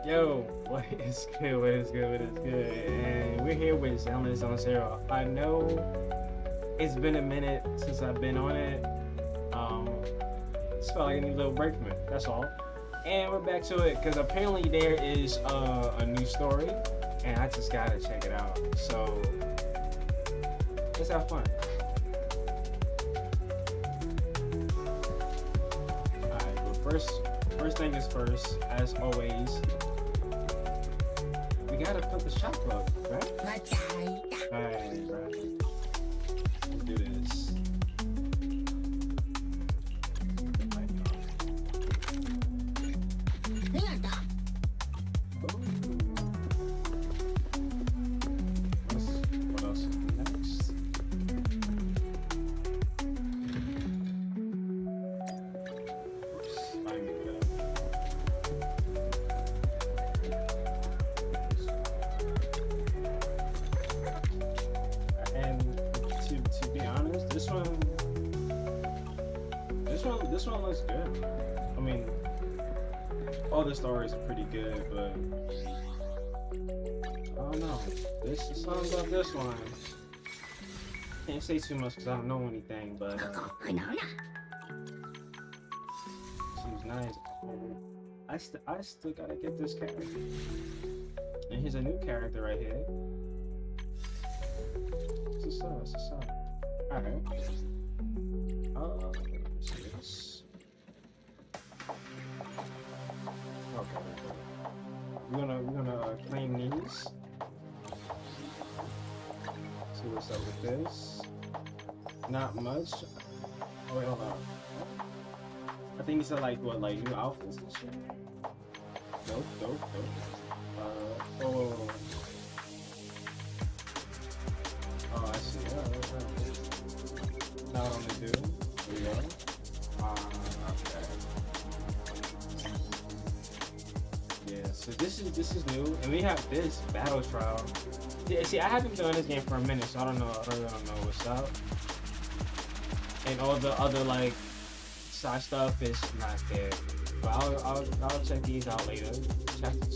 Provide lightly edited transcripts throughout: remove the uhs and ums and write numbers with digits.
Yo, what is good? What is good? What is good? And we're here with Zenless Zone Zero. I know it's been a minute since I've been on it. Just felt like I need a little break from it. That's all. And we're back to it because apparently there is a new story, and I just gotta check it out. So let's have fun. Alright, but first thing is first, as always, we gotta put the shop up, right? Alright, let's do this. What else is next? Oops, I made it up. And to be honest, this one looks good. I mean, all the stories are pretty good, but I don't know. This is something about this one. Can't say too much because I don't know anything, but seems nice. I still gotta get this character. And here's a new character right here. What's up? What's up? Alright. Let's see this. Okay. We're gonna claim these. See what's up with this. Not much. Oh wait, hold on. I think these are like new outfits and shit. Dope. Oh, I see. Now what I'm gonna do? Here we go. Okay. Yeah. So this is new, and we have this battle trial. Yeah, see, I haven't been on this game for a minute, so I really don't know what's up. And all the other like side stuff is not there. But I'll check these out later. Chapter 2,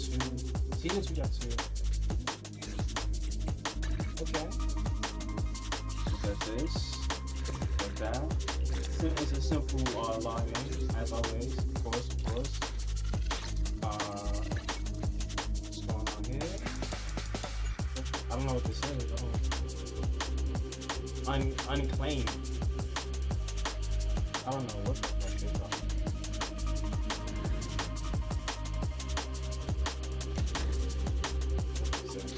season 2, chapter 2. Okay. So that's this. Like that. It's a simple login, as always. Of course. What's going on here? I don't know what this is. Unclaimed. I don't know what the fuck this is.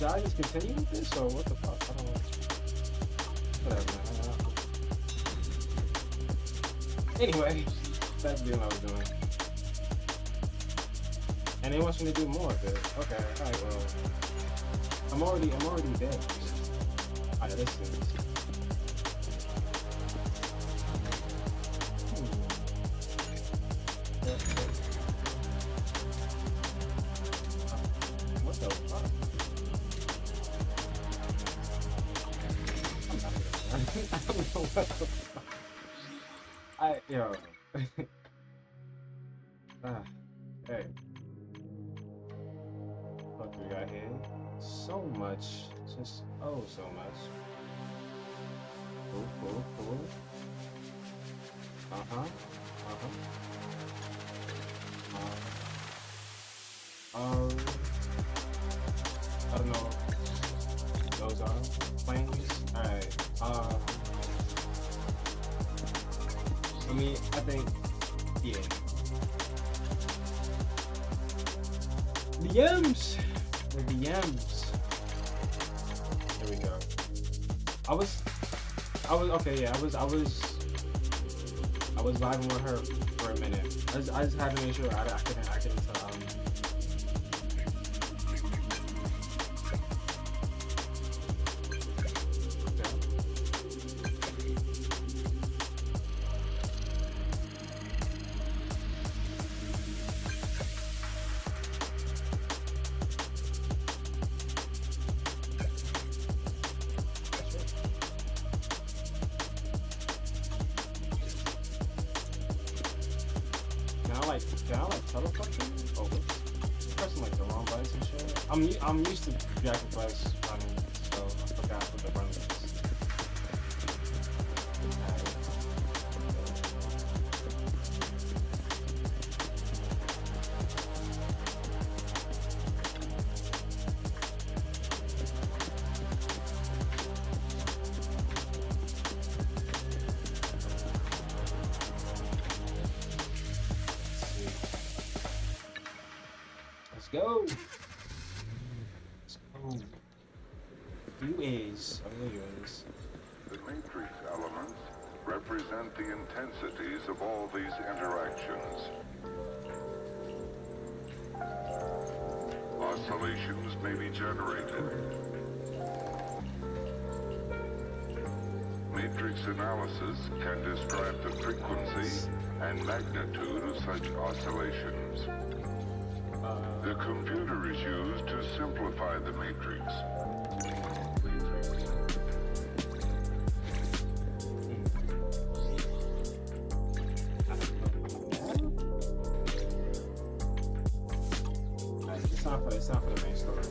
should I just continue with this or what the fuck? I don't know. Whatever, man. Anyway, that's the deal I was doing. And they want me to do more of it. Okay, alright, well. I'm already there. Alright, this is. What the fuck? I don't know what the fuck. Yo. Hey. What we got here? So much. Just, oh, so much. Cool. Uh-huh. I don't know. Those are planes. Alright. I mean, I think, yeah. The Yams! The DMs. Here we go. I was okay. Yeah, I was vibing with her for a minute. I just had to make sure I couldn't tell. Can I like teleport? Oh, whoops. Pressing like the wrong buttons and shit. I'm used to Jack Advice running, so I forgot what the run is. Go. Let's go. Who is? Oh, there you is. The matrix elements represent the intensities of all these interactions. Oscillations may be generated. Matrix analysis can describe the frequency and magnitude of such oscillations. The computer is used to simplify the matrix. It's not for the main story.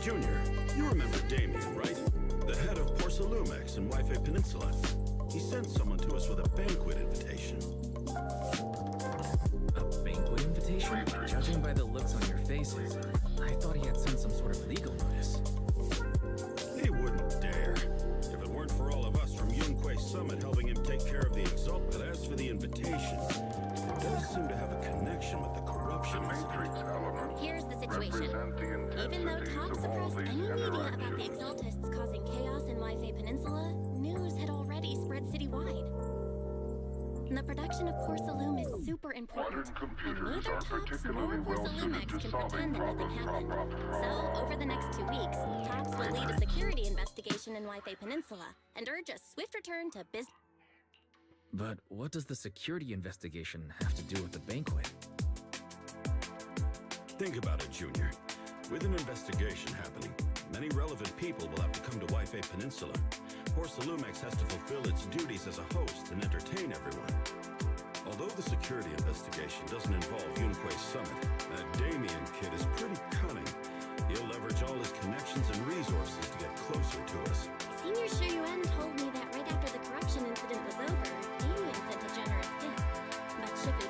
Junior, you remember Damien, right? The head of Porcelumex in Wi-Fi Peninsula. He sent someone to us with a banquet invitation. A banquet invitation? Judging by the looks on your faces, I thought he had sent some sort of legal notice. He wouldn't dare. If it weren't for all of us from Yunque Summit helping him take care of the Exalt. But as for the invitation, it does seem to have a connection with the corruption. Matrix elements. Here's the situation. Even though talk suppressed any media about the Exaltists causing chaos in Wi-Fi Peninsula, news had already spread citywide. The production of Porcelume is super important, and neither Tops nor Porcelumex can pretend that nothing happened. So, over the next 2 weeks, Tops will lead a security investigation in Wi-Fi Peninsula and urge a swift return to business. But what does the security investigation have to do with the banquet? Think about it, Junior. With an investigation happening, many relevant people will have to come to Wi-Fi Peninsula. Porcelumex has to fulfill its duties as a host and entertain everyone. Although the security investigation doesn't involve Yunque Summit, that Damien kid is pretty cunning. He'll leverage all his connections and resources to get closer to us. Senior Shuyuan told me that right after the corruption incident was over, Damien sent a generous gift. But Shifu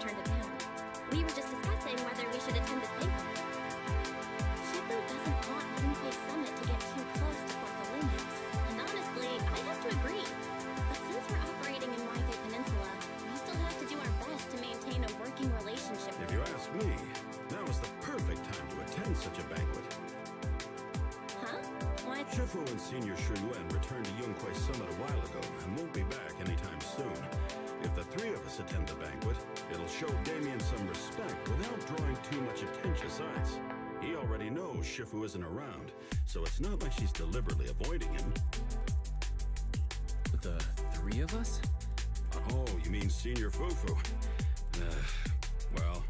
such a banquet. Huh? What? Shifu and Senior Shuyuan returned to Yunquei Summit a while ago and won't be back anytime soon. If the three of us attend the banquet, it'll show Damien some respect without drawing too much attention. Besides, he already knows Shifu isn't around, so it's not like she's deliberately avoiding him. The three of us? Oh, you mean Senior Fufu? Well,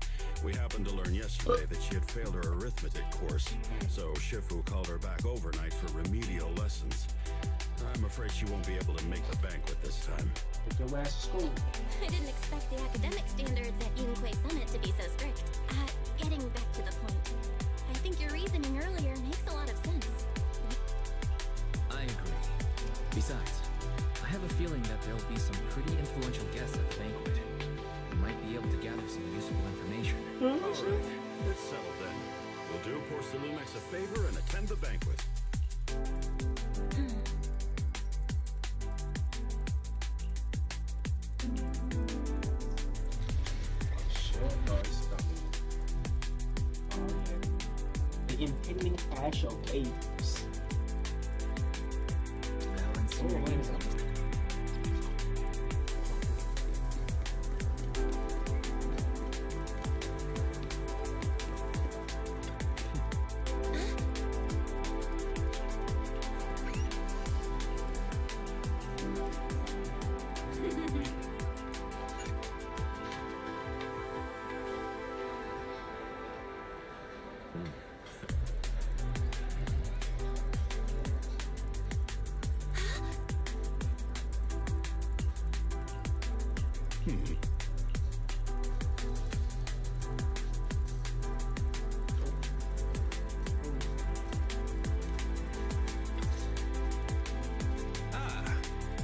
we happened to learn yesterday that she had failed her arithmetic course, so Shifu called her back overnight for remedial lessons. I'm afraid she won't be able to make the banquet this time. Take your ass to school. I didn't expect the academic standards at Yunquei Summit to be so strict. Getting back to the point. I think your reasoning earlier makes a lot of sense. I agree. Besides, I have a feeling that there'll be some pretty influential guests at the banquet. We might be able to gather some useful information. All right, it's settled then. We'll do poor Salumex a favor and attend the banquet. The impending crash of waves.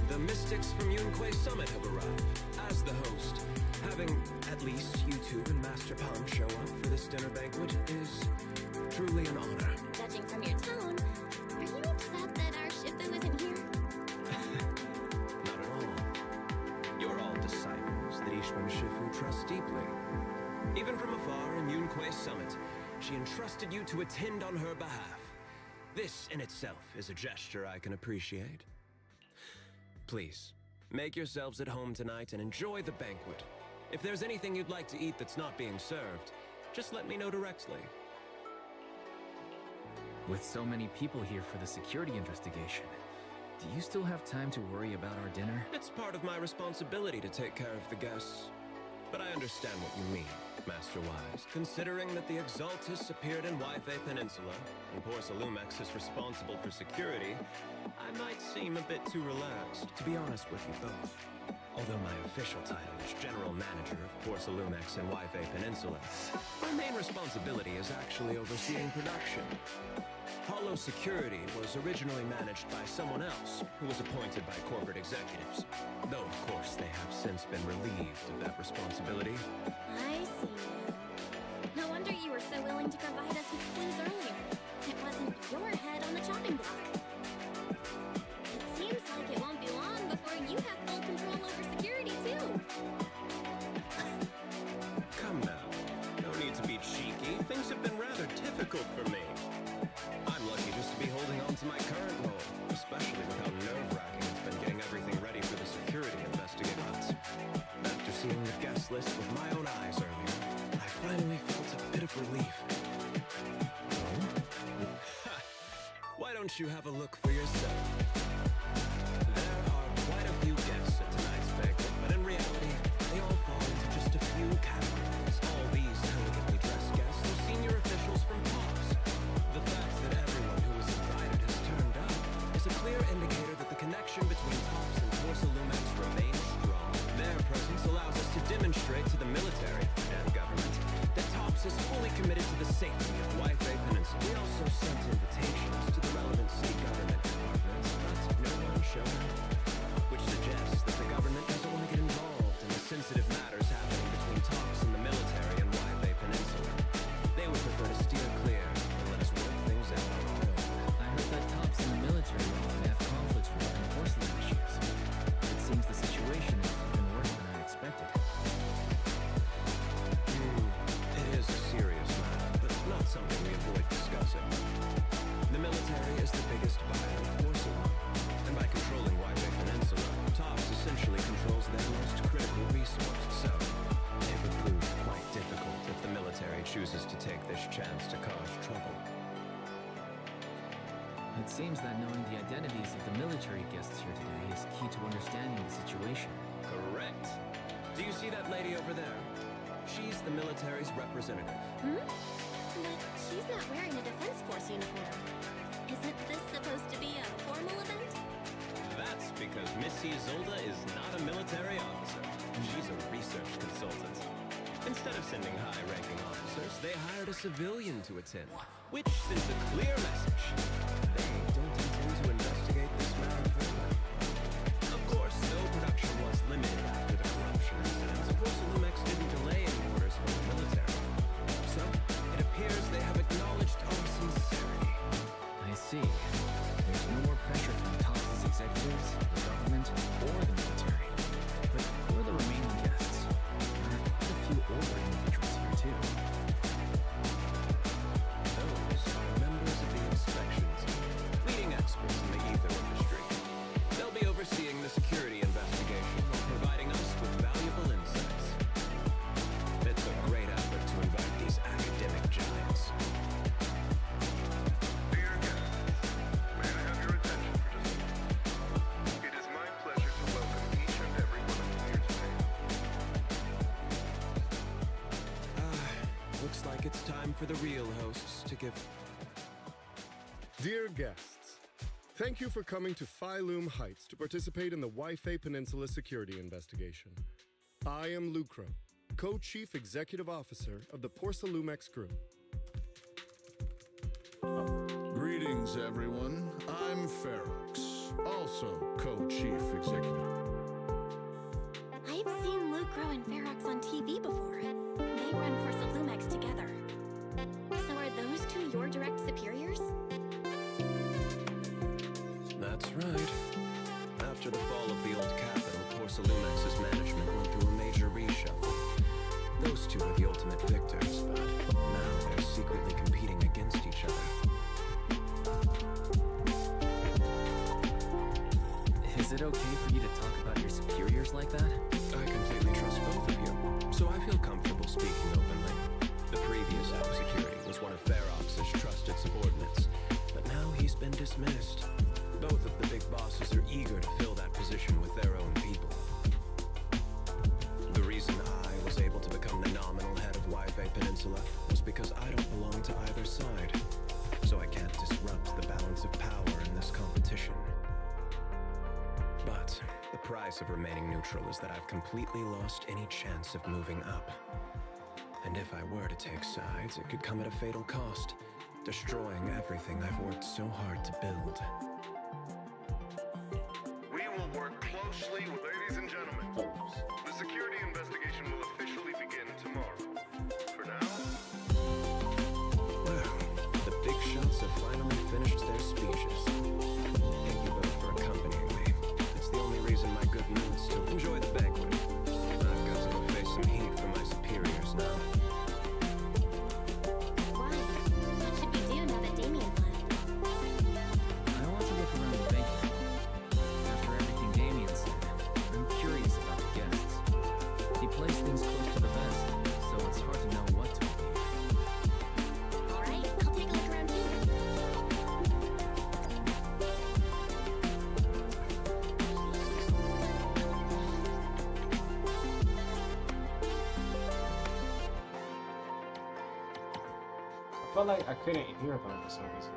The mystics from Yunquei Summit have arrived. As the host, having at least you two and Master Palm show up for this dinner banquet is truly an honor. Judging from your tone, are you upset that our Shifu isn't here? Not at all. You're all disciples that Ishwan Shifu trusts deeply. Even from afar in Yunquei Summit, she entrusted you to attend on her behalf. This in itself is a gesture I can appreciate. Please, make yourselves at home tonight and enjoy the banquet. If there's anything you'd like to eat that's not being served, just let me know directly. With so many people here for the security investigation, do you still have time to worry about our dinner? It's part of my responsibility to take care of the guests. But I understand what you mean, Master Wise. Considering that the Exaltus appeared in Waifei Peninsula, and poor Salumex is responsible for security, I might seem a bit too relaxed. To be honest with you both, although my official title is General Manager of poor Salumex and Waifei Peninsula, my main responsibility is actually overseeing production. Hollow Security was originally managed by someone else, who was appointed by corporate executives. Though, of course, they have since been relieved of that responsibility. I see. No wonder you were so willing to provide us with clues earlier. It wasn't your head on the chopping block. It seems like it won't be long before you have full control over security, too. Come now. No need to be cheeky. Things have been rather difficult for me. I'm lucky just to be holding on to my current role, especially with how nerve-wracking it's been getting everything ready for the security investigations. After seeing the guest list with my own eyes earlier, I finally felt a bit of relief. Ha! Why don't you have a look for yourself? There are quite a few guests at tonight's banquet, but in reality, they all fall into just a few categories. All these elegantly dressed guests are senior officials from TOPS. The fact that everyone who was invited has turned up is a clear indicator that the connection between TOPS and poor Salumex remains strong. Their presence allows us to demonstrate to the military and government that TOPS is fully committed to the safety of Waifei Peninsula. We also sent invitations to the relevant city government departments, but no one showed up, which suggests that the government doesn't want to get involved in the sensitive matters happening between TOPS and the military in Waifei Peninsula. They would prefer to steer clear and let us work things out on our own. I heard that TOPS and the military often have conflicts regarding porcelain issues. It seems the situation is even worse than I expected. It is a serious matter, but not something we avoid slightest chance to cause trouble. It seems that knowing the identities of the military guests here today is key to understanding the situation. Correct. Do you see that lady over there? She's the military's representative. Hmm? But she's not wearing a Defense Force uniform. Isn't this supposed to be a formal event? That's because Missy Zolda is not a military officer. She's a research consultant. Instead of sending high-ranking officers, they hired a civilian to attend, which sends a clear message. They don't intend to investigate this matter further. Of course, though production was limited after the corruption incidents, Porsalumex didn't delay any orders from the military. So, it appears they have acknowledged our sincerity. I see. There's no more pressure from Tox's executives, the government, or the military. But who are the remaining guests? There are quite a few older individuals here, too. Those are members of the inspection team, leading experts in the ether industry. They'll be overseeing the security investigation and providing us with valuable insights. It's a great effort to invite these academic giants. Dear guests, may I have your attention for just a moment? It is my pleasure to welcome each and every one of you here today. Looks like it's time for the real hosts to give... Dear guests, thank you for coming to Phi-Lum Heights to participate in the Waifei Peninsula security investigation. I am Lucro, Co-Chief Executive Officer of the Porsalumex Group. Greetings, everyone. I'm Ferox, also Co-Chief Executive. I've seen Lucro and Ferox on TV before. They run Porsalumex together. So are those two your direct superiors? That's right. After the fall of the old capital, Porsalumex's management went through a major reshuffle. Those two are the ultimate victors, but now they're secretly competing against each other. Is it okay for you to talk about your superiors like that? I completely trust both of you, so I feel comfortable speaking openly. The previous head of security was one of Ferox's trusted subordinates, but now he's been dismissed. Both of the big bosses are eager to fill that position with their own people. The reason I was able to become the nominal head of Waifei Peninsula was because I don't belong to either side, so I can't disrupt the balance of power in this competition. But the price of remaining neutral is that I've completely lost any chance of moving up. And if I were to take sides, it could come at a fatal cost, destroying everything I've worked so hard to build. We will work closely with ladies and gentlemen. The security investigation will officially begin tomorrow. For now, Well, the big shots have finally finished their speeches. Thank you both for accompanying me. It's the only reason my good mood still enjoy the banquet. I've got to go face some heat from my superiors now. Why? What should we do now that Damien's left? I want to look around the banquet. After everything Damien said, I'm curious about the guests. He plays things close to the vest, so it's hard to know what to believe. Alright, I'll take a look around too. I felt like I couldn't hear about this for some reason.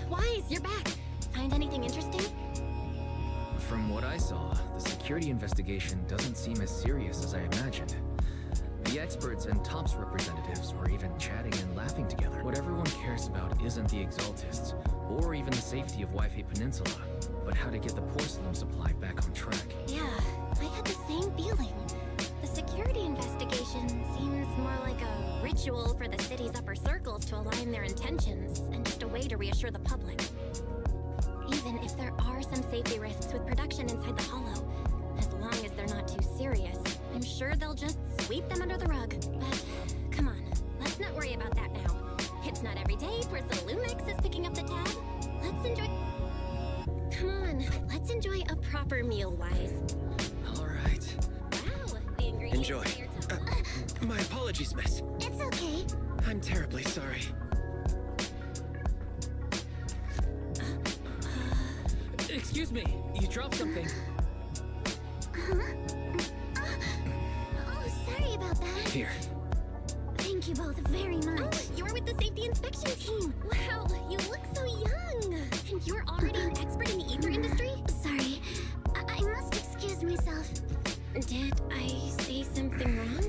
Wise, you're back. Find anything interesting? From what I saw, the security investigation doesn't seem as serious as I imagined. The experts and TOPS representatives were even chatting and laughing together. What everyone cares about isn't the Exaltists, or even the safety of Wi-Fi Peninsula, but how to get the porcelain supply back on track. Yeah, I had the same feeling. The security investigation seems more like a ritual for the city's upper circles to align their intentions, and just a way to reassure the public. Even if there are some safety risks with production inside the Hollow, as long as they're not too serious, I'm sure they'll just sweep them under the rug. But come on, let's not worry about that now. It's not every day Porcelain Lumix is picking up the tab. Let's enjoy... Come on, let's enjoy a proper meal, Wise. All right. Wow, the ingredients Enjoy. are your top- My apologies, miss. It's okay. I'm terribly sorry. Excuse me, you dropped something. Oh, sorry about that. Here. Thank you both very much. Oh, you're with the safety inspection team. Wow, you look so young. And you're already an expert in the ether industry? Sorry, I must excuse myself. Did I say something wrong?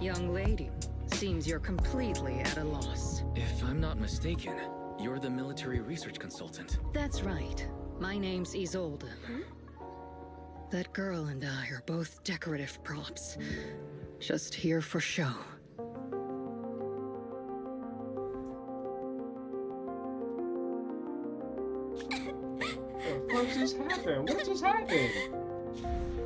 Young lady, seems you're completely at a loss. If I'm not mistaken, you're the military research consultant. That's right. My name's Isolde. That girl and I are both decorative props. Just here for show. What just happened? What just happened?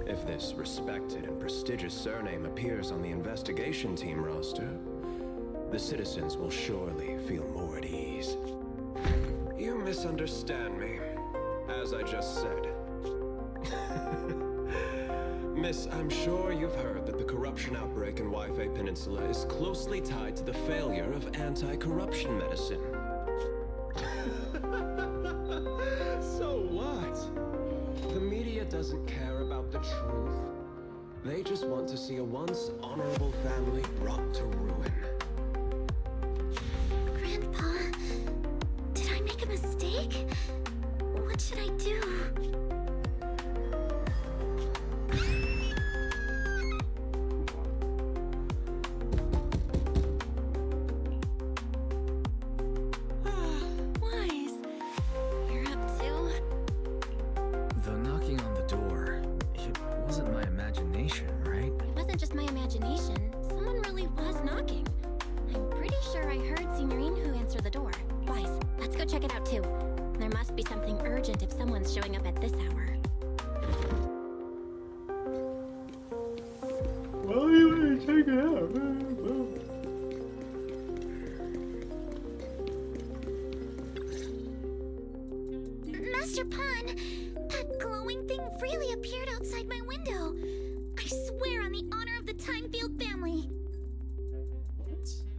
If this respected and prestigious surname appears on the investigation team roster, the citizens will surely feel more at ease. You misunderstand me, as I just said. Miss, I'm sure you've heard that the corruption outbreak in Wi-Fi Peninsula is closely tied to the failure of anti-corruption medicine. So what? The media doesn't care about the truth. They just want to see a once honorable family brought to ruin. Grandpa, did I make a mistake? What should I do? Wise, you're up too? The knocking on the door, it wasn't my imagination, right? It wasn't just my imagination. Someone really was knocking. I'm pretty sure I heard Signorine who answered the door. Wise, let's go check it out too. There must be something urgent if someone's showing up at this hour. Well, you check it out. Master Pun, that glowing thing really appeared outside my window. I swear on the honor of the Timefield family.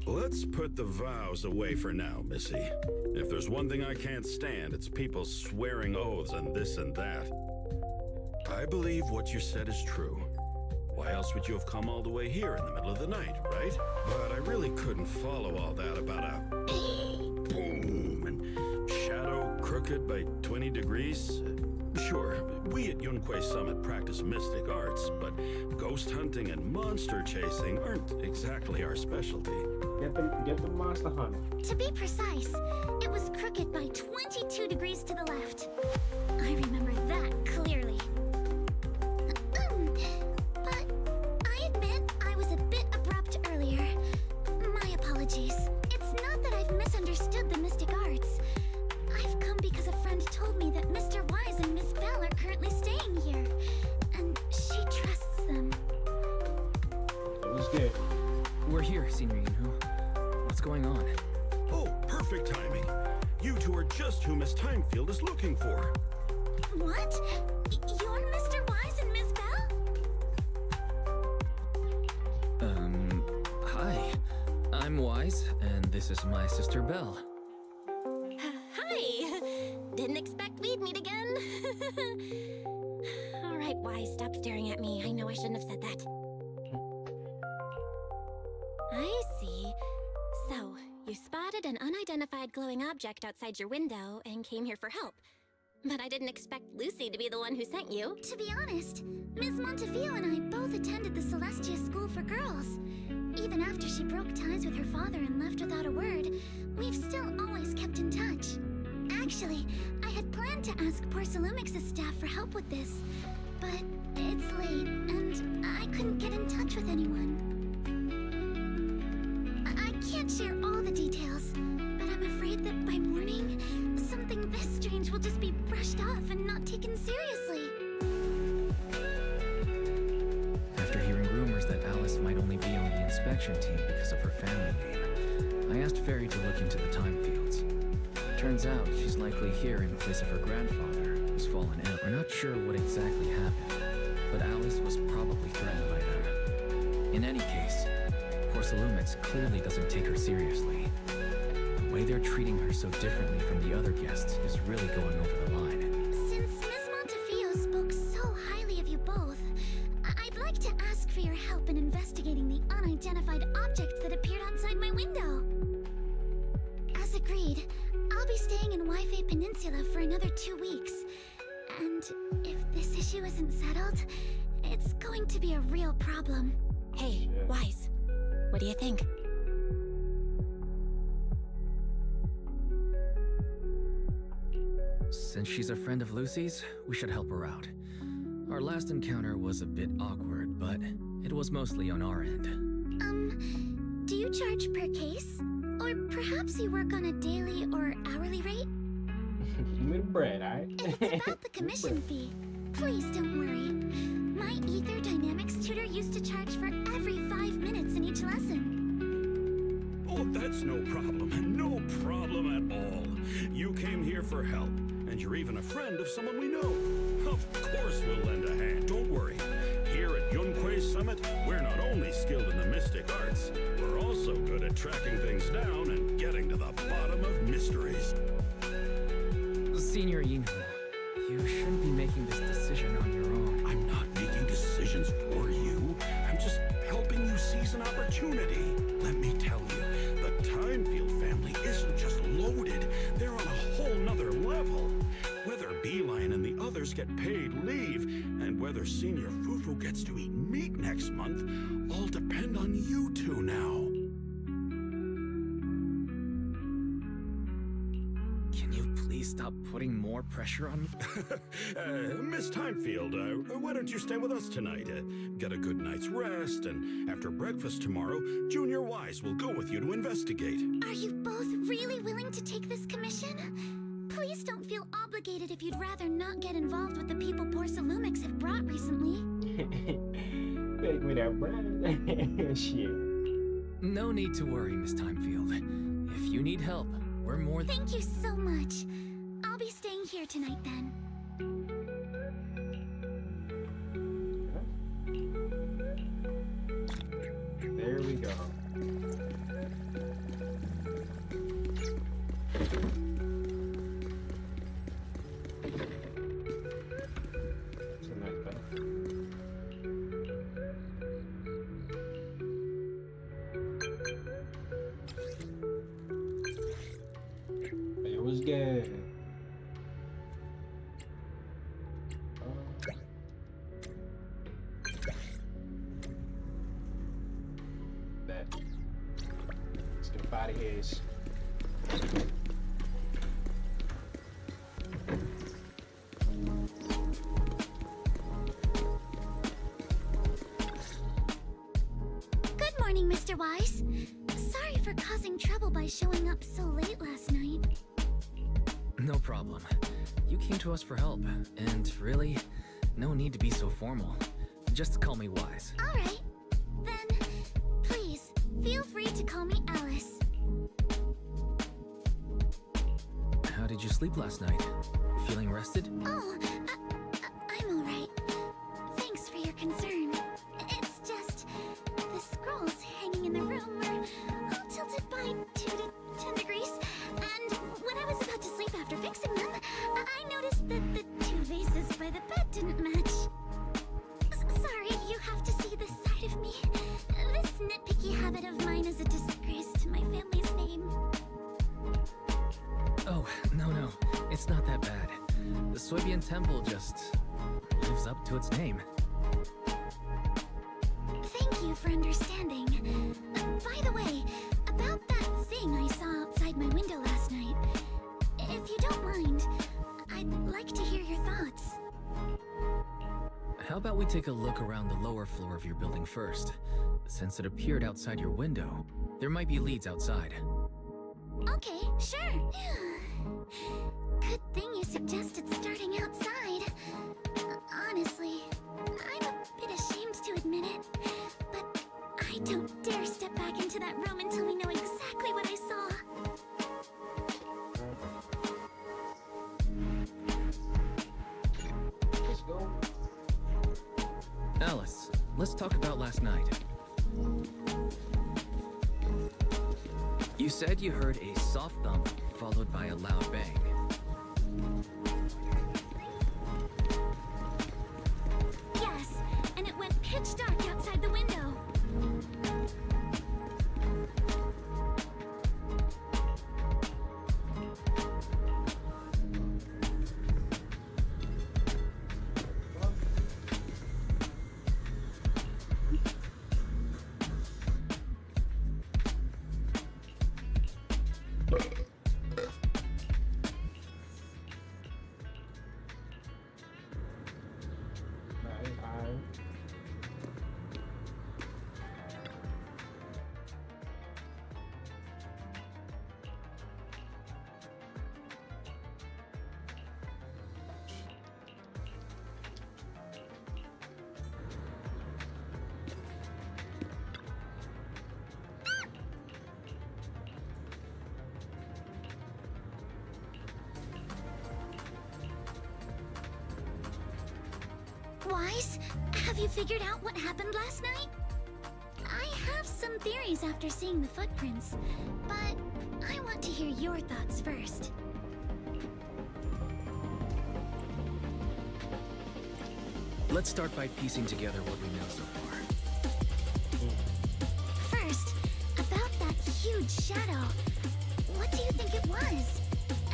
Let's put the vows away for now, Missy. If there's one thing I can't stand, it's people swearing oaths and this and that. I believe what you said is true. Why else would you have come all the way here in the middle of the night, right? But I really couldn't follow all that about a boom and shadow crooked by 20 degrees. Sure, we at Yunque Summit practice mystic arts, but ghost hunting and monster chasing aren't exactly our specialty. Get the monster hunter. To be precise, it was crooked by 22 degrees to the left. I remember that clearly. But I admit I was a bit abrupt earlier. My apologies. It's not that I've misunderstood the mystic arts. I've come because a friend told me that Mr. Wise and Miss Bell are currently staying here, and she trusts them. It was good. We're here, Senior Yunhu. What's going on? Oh, perfect timing. You two are just who Miss Timefield is looking for. What? You're Mr. Wise and Miss Bell? Hi. I'm Wise, and this is my sister Belle. Hi! Didn't expect we'd meet again. All right, Wise, stop staring at me. I know I shouldn't have said that. I see. So, you spotted an unidentified glowing object outside your window and came here for help. But I didn't expect Lucy to be the one who sent you. To be honest, Ms. Montefiore and I both attended the Celestia School for Girls. Even after she broke ties with her father and left without a word, we've still always kept in touch. Actually, I had planned to ask Porcelumix's staff for help with this, but it's late, and I couldn't get in touch with anyone. I can't share all the details, but I'm afraid that by morning, something this strange will just be brushed off and not taken seriously. After hearing rumors that Alice might only be on the inspection team because of her family name, I asked Fairy to look into the time fields. Turns out she's likely here in place of her grandfather, who's fallen ill. We're not sure what exactly happened, but Alice was probably threatened by them. In any case, Porcelumix clearly doesn't take her seriously. The way they're treating her so differently from the other guests is really going over the line. Since Ms. Montefiore spoke so highly of you both, I'd like to ask for your help in investigating the unidentified objects that appeared outside my window. As agreed, I'll be staying in Wi-Fi Peninsula for another 2 weeks. And if this issue isn't settled, it's going to be a real problem. Hey, Wise, what do you think? Since she's a friend of Lucy's, we should help her out. Our last encounter was a bit awkward, but it was mostly on our end. Do you charge per case? Or perhaps you work on a daily or hourly rate? Give me the bread, alright? If it's about the commission fee, please don't worry. My Ether Dynamics tutor used to charge for every 5 minutes in each lesson. Oh, that's no problem. No problem at all. You came here for help, and you're even a friend of someone we know. Of course we'll lend a hand. Don't worry. Here at Yunque Summit, we're not only skilled in the mystic arts, we're also good at tracking things down and getting to the bottom of mysteries. Senior Yinhu, you shouldn't be making this decision on your own. I'm not making decisions for you. I'm just helping you seize an opportunity. Let me tell you, the Timefield family isn't just loaded. They're on a whole nother level. Whether Beeline and the others get paid leave, and whether Senior Fufu gets to eat meat next month, all depend on you two now. Can you please stop putting more pressure on me? Miss Timefield, why don't you stay with us tonight? Get a good night's rest, and after breakfast tomorrow, Junior Wise will go with you to investigate. Are you both really willing to take this commission? Please don't feel obligated if you'd rather not get involved with the people Porcelumix have brought recently. Bake me that bread. Shit. No need to worry, Miss Timefield. If you need help, we're more than... Thank you so much. I'll be staying here tonight then. There we go. It's a nice bed. It was good. That. Let's get out of here. Good morning, Mr. Wise. Sorry for causing trouble by showing up so late last night. No problem. You came to us for help, and really, no need to be so formal. Just call me Wise. All right. Then, please, feel free to call me Alice. How did you sleep last night? Feeling rested? Oh, I'm all right. Thanks for your concern. It's just the scrolls hanging in the room were all tilted by 2 to 10 degrees, and when I was about to sleep after fixing them, I noticed that the 2 vases by the bed didn't match. Sorry, you have to see this side of me. This nitpicky habit of mine is a disgrace to my family's name. Oh, no, it's not that bad. The Soybean Temple just lives up to its name. Thank you for understanding. By the way, about that thing I saw outside my window last night, if you don't mind, I'd like to hear your thoughts. How about we take a look around the lower floor of your building first? Since it appeared outside your window, there might be leads outside. Okay, sure. Good thing you suggested starting outside. Honestly, I'm a bit ashamed to admit it, but I don't dare step back into that room until we know exactly what I saw. Let's go. Alice, let's talk about last night. You said you heard a soft thump followed by a loud bang. Yes, and it went pitch dark outside the window. Wise, have you figured out what happened last night? I have some theories after seeing the footprints, but I want to hear your thoughts first. Let's start by piecing together what we know so far. First, about that huge shadow. What do you think it was?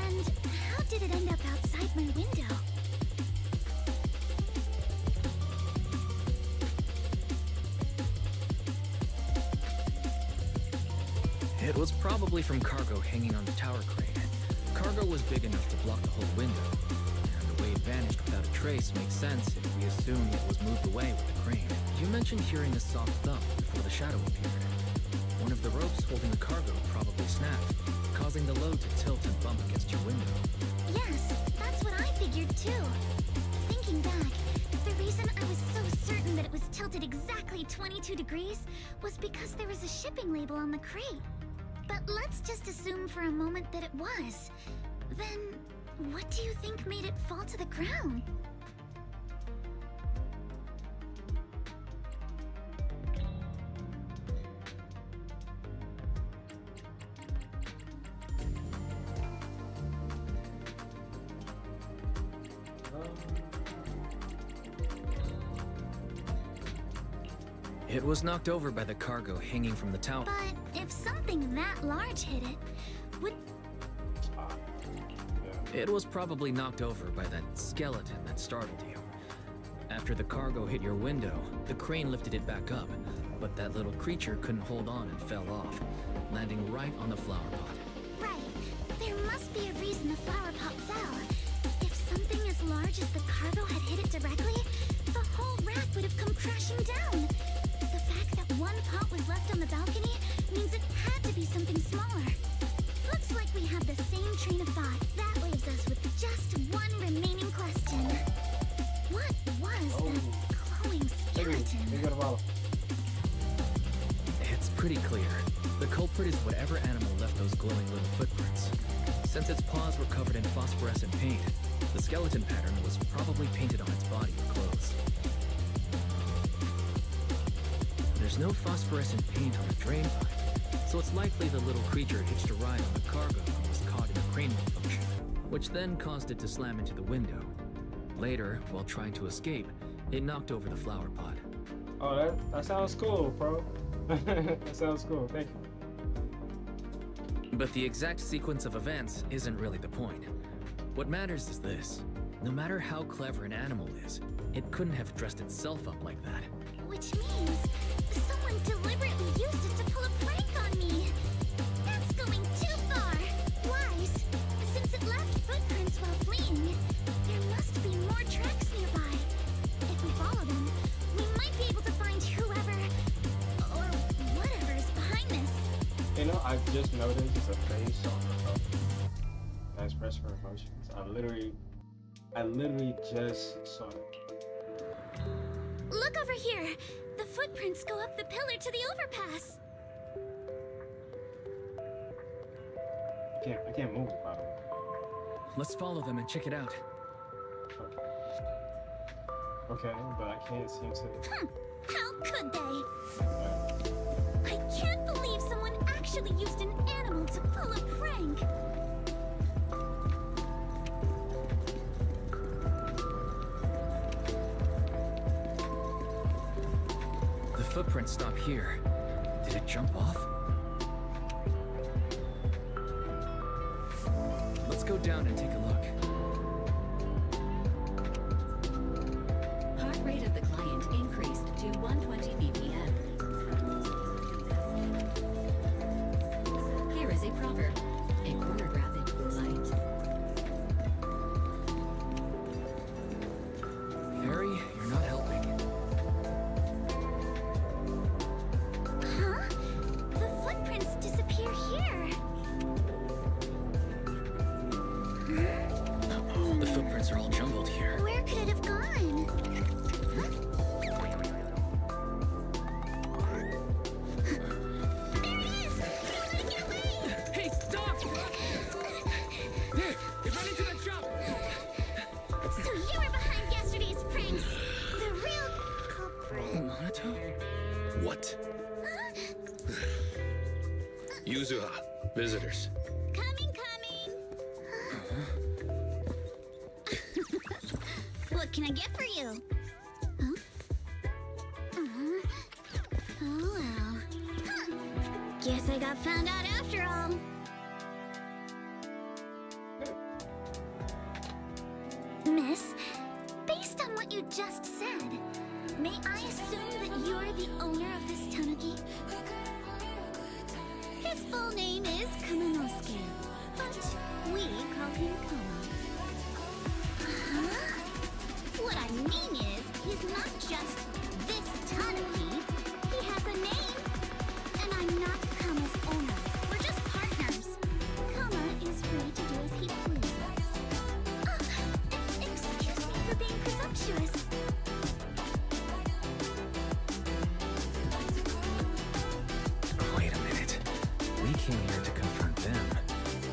And how did it end up outside my window? It was probably from cargo hanging on the tower crane. Cargo was big enough to block the whole window, and the way it vanished without a trace makes sense if we assume it was moved away with the crane. You mentioned hearing a soft thump before the shadow appeared. One of the ropes holding the cargo probably snapped, causing the load to tilt and bump against your window. Yes, that's what I figured too. Thinking back, the reason I was so certain that it was tilted exactly 22 degrees was because there was a shipping label on the crate. But let's just assume for a moment that it was. Then, what do you think made it fall to the ground? It was knocked over by the cargo hanging from the tower. But if something that large hit it, would... It was probably knocked over by that skeleton that startled you. After the cargo hit your window, the crane lifted it back up, but that little creature couldn't hold on and fell off, landing right on the flower pot. Right. There must be a reason the flower pot fell. If something as large as the cargo had hit it directly, the whole rack would have come crashing down. The fact that one pot was left on the balcony means it had to be something smaller. Looks like we have the same train of thought. That leaves us with just one remaining question. What was that glowing skeleton? It's pretty clear. The culprit is whatever animal left those glowing little footprints. Since its paws were covered in phosphorescent paint, the skeleton pattern was probably painted on its body or clothes. There's no phosphorescent paint on the drain pipe, so it's likely the little creature hitched a ride on the cargo and was caught in a crane malfunction, which then caused it to slam into the window. Later, while trying to escape, it knocked over the flower pot. Oh, that sounds cool, bro. That sounds cool. Thank you. But the exact sequence of events isn't really the point. What matters is this. No matter how clever an animal is, it couldn't have dressed itself up like that. Which means someone deliberately used it to pull a prank on me. That's going too far. Wise, since it left footprints while fleeing, there must be more tracks nearby. If we follow them, we might be able to find whoever or whatever is behind this. You know, I just noticed it's a face on the cover. Nice press for emotions. I literally just saw it. Look over here. The footprints go up the pillar to the overpass. I can't move, by the way. Let's follow them and check it out. Okay, but I can't seem to. How could they? I can't believe someone actually used an animal to pull a prank. The footprints stop here. Did it jump off? Let's go down and take a look. Heart rate of the client increased to 120 BPM. Here is a proverb. A cornered rabbit will bite. Harry, you're not helping. Huh? The footprints disappear here. The footprints are all jumbled here. Where could it have gone? There it is! Get away! Hey, stop! Here, get right into the jump! So you were behind yesterday's pranks. The real culprit. Monato? What? Yuzuha, visitors. Coming. What can I get for you? Huh? Oh well. Huh. Guess I got found out after all. Miss, based on what you just said, may I assume that you're the owner of this tanuki? His full name is Kamanosuke, but we call him Kama. Huh? What I mean is, he's not just this tanuki. He has a name. And I'm not Kama's owner. We're just partners. Kama is free to do as he pleases. Excuse me for being presumptuous. Wait a minute. We came here to confront them.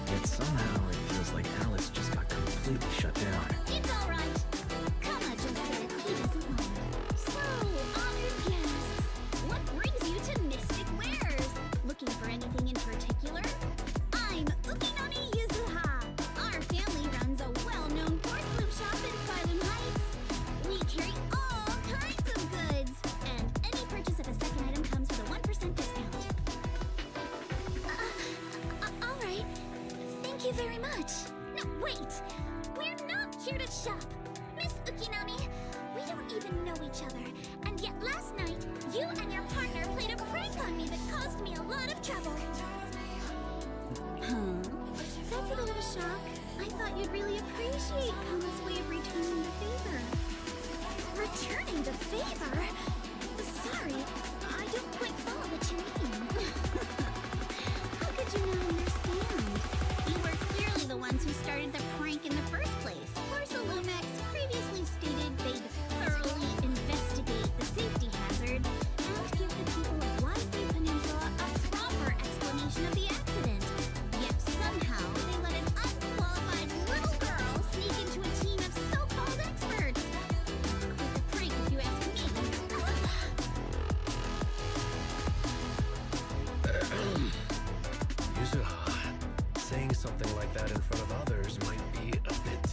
Yet somehow it feels like Alice just got completely shut down. It's all right. Kama just said he doesn't know. So, honored guests, what brings you to Mystic Wares? Looking for anything in particular? I'm Ukinoni Yuzuha. Our family runs a well-known porcelain shop in Phylum Heights. We carry all kinds of goods, and any purchase of a second item comes with a 1% discount. All right. Thank you very much. No, wait. We're not here to shop. Miss Ukinami, we don't even know each other. And yet last night, you and your partner played a prank on me that caused me a lot of trouble. Huh? That's a bit of a shock. I thought you'd really appreciate Kama's way of returning the favor. Returning the favor? Sorry, I don't quite follow what you mean. How could you not understand? You were clearly the ones who started the prank in the first place. Porcelumex previously stated they'd thoroughly investigate the safety hazards and give the people of Wi-Fi Peninsula a proper explanation of the accident. Yet somehow they let an unqualified little girl sneak into a team of so-called experts. Quite the prank if you ask me. Yuzuha, saying something like that in front of others might be a bit...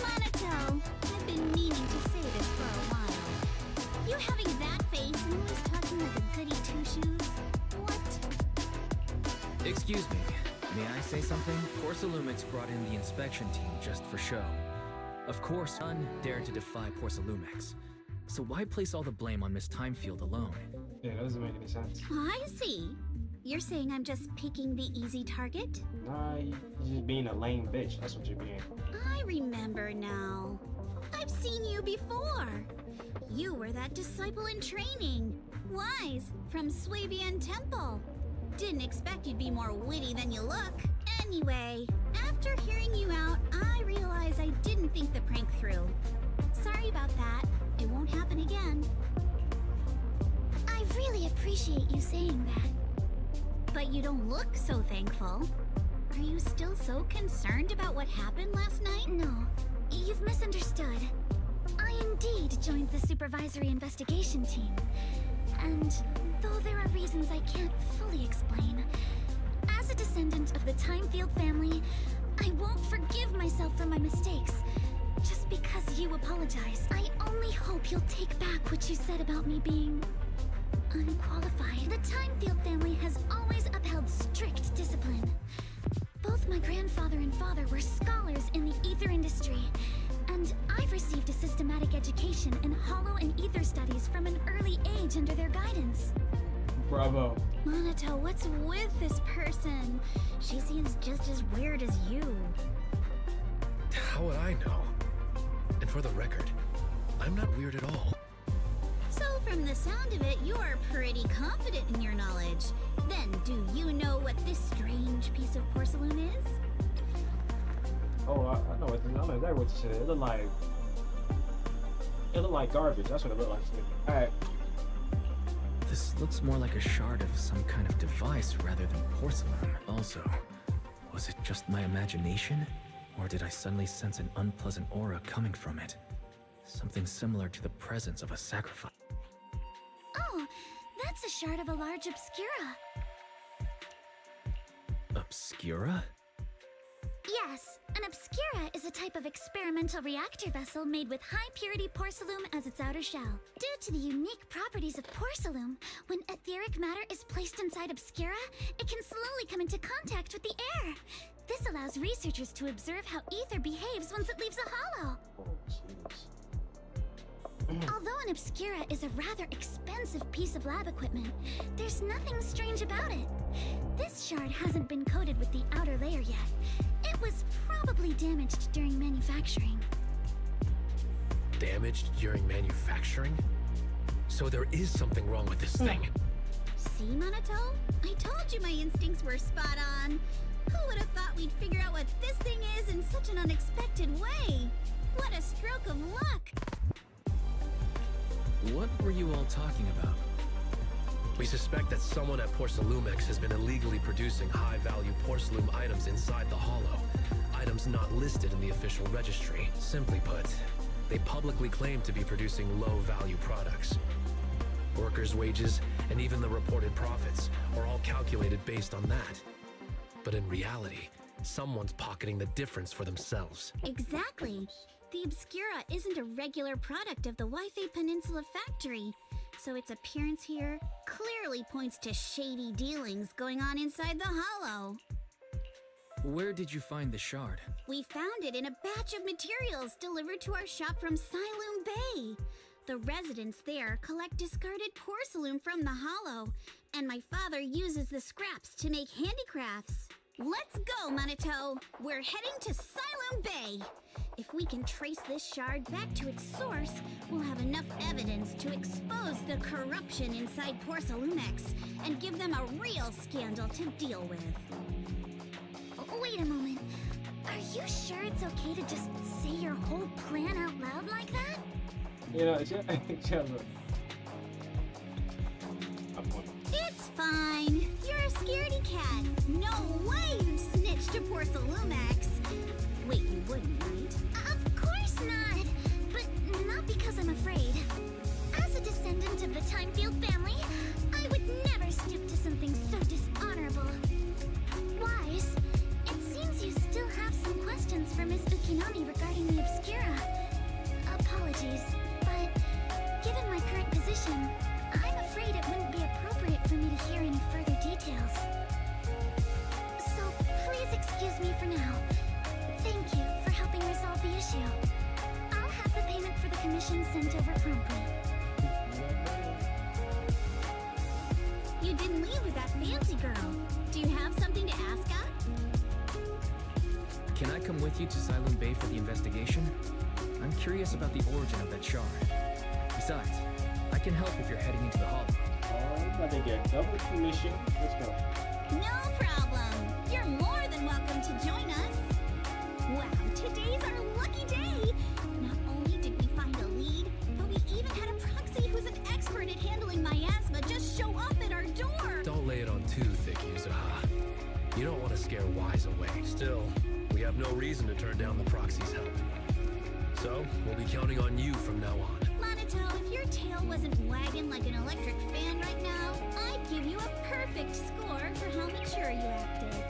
Monato, I've been meaning to say this for a while. You having that face and always talking like a goody two-shoes? What? Excuse me. May I say something? Porcelumix brought in the inspection team just for show. Of course, none dared to defy Porsalumex. So why place all the blame on Miss Timefield alone? Yeah, that doesn't make any sense. I see. You're saying I'm just picking the easy target? Nah, you're just being a lame bitch. That's what you're being. I remember now. I've seen you before. You were that disciple in training. Wise, from Swabian Temple. Didn't expect you'd be more witty than you look. Anyway, after hearing you out, I realized I didn't think the prank through. Sorry about that. It won't happen again. I really appreciate you saying that. But you don't look so thankful. Are you still so concerned about what happened last night? No, you've misunderstood. I indeed joined the supervisory investigation team. And though there are reasons I can't fully explain, as a descendant of the Timefield family, I won't forgive myself for my mistakes. Just because you apologize, I only hope you'll take back what you said about me being unqualified. The Timefield family has always upheld strict discipline. Both my grandfather and father were scholars in the ether industry, and I've received a systematic education in hollow and ether studies from an early age under their guidance. Bravo. Monato, what's with this person? She seems just as weird as you. How would I know? And for the record, I'm not weird at all. So from the sound of it, you're pretty confident in your knowledge. Then do you know what this strange piece of porcelain is? Oh, I know exactly what you said. It looked like garbage. That's what it looked like to me. Alright. This looks more like a shard of some kind of device rather than porcelain. Also, was it just my imagination? Or did I suddenly sense an unpleasant aura coming from it? Something similar to the presence of a sacrifice. Oh, that's a shard of a large obscura. Obscura? Yes, an obscura is a type of experimental reactor vessel made with high-purity porcelain as its outer shell. Due to the unique properties of porcelain, when etheric matter is placed inside obscura, it can slowly come into contact with the air. This allows researchers to observe how ether behaves once it leaves a hollow. Oh, jeez. Although an obscura is a rather expensive piece of lab equipment, there's nothing strange about it. This shard hasn't been coated with the outer layer yet. It was probably damaged during manufacturing. Damaged during manufacturing? So there is something wrong with this thing. See, Monato? I told you my instincts were spot on. Who would have thought we'd figure out what this thing is in such an unexpected way? What a stroke of luck! What were you all talking about? We suspect that someone at Porsalumex has been illegally producing high-value porcelain items inside the hollow. Items not listed in the official registry. Simply put, they publicly claim to be producing low-value products. Workers' wages and even the reported profits are all calculated based on that. But in reality, someone's pocketing the difference for themselves. Exactly. The Obscura isn't a regular product of the Wi-Fi Peninsula factory, so its appearance here clearly points to shady dealings going on inside the hollow. Where did you find the shard? We found it in a batch of materials delivered to our shop from Siloon Bay. The residents there collect discarded porcelain from the hollow, and my father uses the scraps to make handicrafts. Let's go, Monato! We're heading to Siloon Bay! If we can trace this shard back to its source, we'll have enough evidence to expose the corruption inside Porsalumex and give them a real scandal to deal with. Wait a moment. Are you sure it's okay to just say your whole plan out loud like that? You know, it's fine. You're a scaredy cat. No way you snitched to Porsalumex. Wait, you wouldn't, right? Of course not. But not because I'm afraid. As a descendant of the Timefield family, I would never stoop to something so dishonorable. Wise, it seems you still have some questions for Miss Ukinami regarding the Obscura. Apologies, but given my current position, I'm afraid it wouldn't be appropriate for me to hear any further details. So please excuse me for now. Thank you for helping resolve the issue. payment for the commission sent over promptly. You didn't leave with that fancy girl. Do you have something to ask her? Can I come with you to Silent Bay for the investigation? I'm curious about the origin of that shard. Besides, I can help if you're heading into the hall. Oh, I'm about to get double commission. Let's go. No problem. You're more than welcome to join us. Wow, today's our lucky day. Not only did we find a lead, but we even had a proxy who's an expert at handling miasma just show up at our door. Don't lay it on too thick, Yuzuha. You don't want to scare Wise away. Still, we have no reason to turn down the proxy's help. So, we'll be counting on you from now on. Monato, if your tail wasn't wagging like an electric fan right now, I'd give you a perfect score for how mature you acted.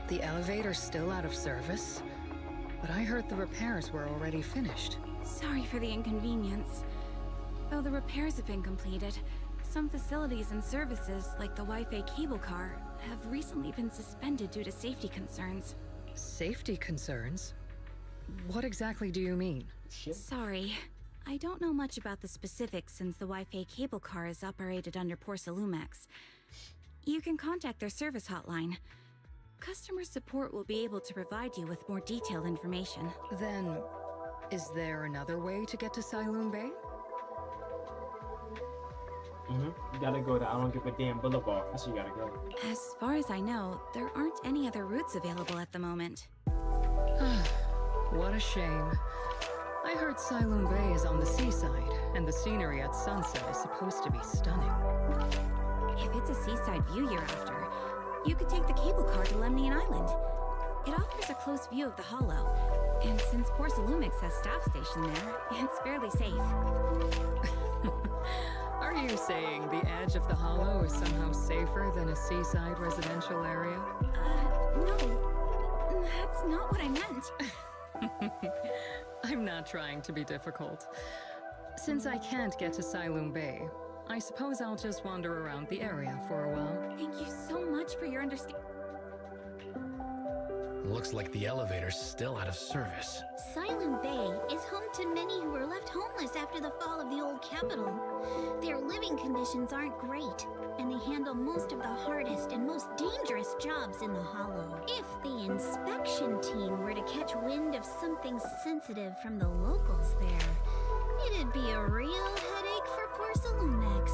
The elevator's still out of service? But I heard the repairs were already finished. Sorry for the inconvenience. Though the repairs have been completed, some facilities and services, like the Wi-Fi cable car, have recently been suspended due to safety concerns. Safety concerns? What exactly do you mean? Sorry. I don't know much about the specifics since the Wi-Fi cable car is operated under Porsalumex. You can contact their service hotline. Customer support will be able to provide you with more detailed information. Then, is there another way to get to Silent Bay? You gotta go to I don't give a damn boulevard. That's where you gotta go. As far as I know, there aren't any other routes available at the moment. What a shame. I heard Silent Bay is on the seaside, and the scenery at sunset is supposed to be stunning. If it's a seaside view you're after, you could take the cable car to Lemnian Island. It offers a close view of the Hollow, and since Porsalumix has staff stationed there, it's fairly safe. Are you saying the edge of the Hollow is somehow safer than a seaside residential area? No. That's not what I meant. I'm not trying to be difficult. Since I can't get to Silent Bay, I suppose I'll just wander around the area for a while. Thank you so much for your understanding. Looks like the elevator's still out of service. Silent Bay is home to many who were left homeless after the fall of the old capital. Their living conditions aren't great, and they handle most of the hardest and most dangerous jobs in the Hollow. If the inspection team were to catch wind of something sensitive from the locals there, it'd be a real headache for Porsalumex.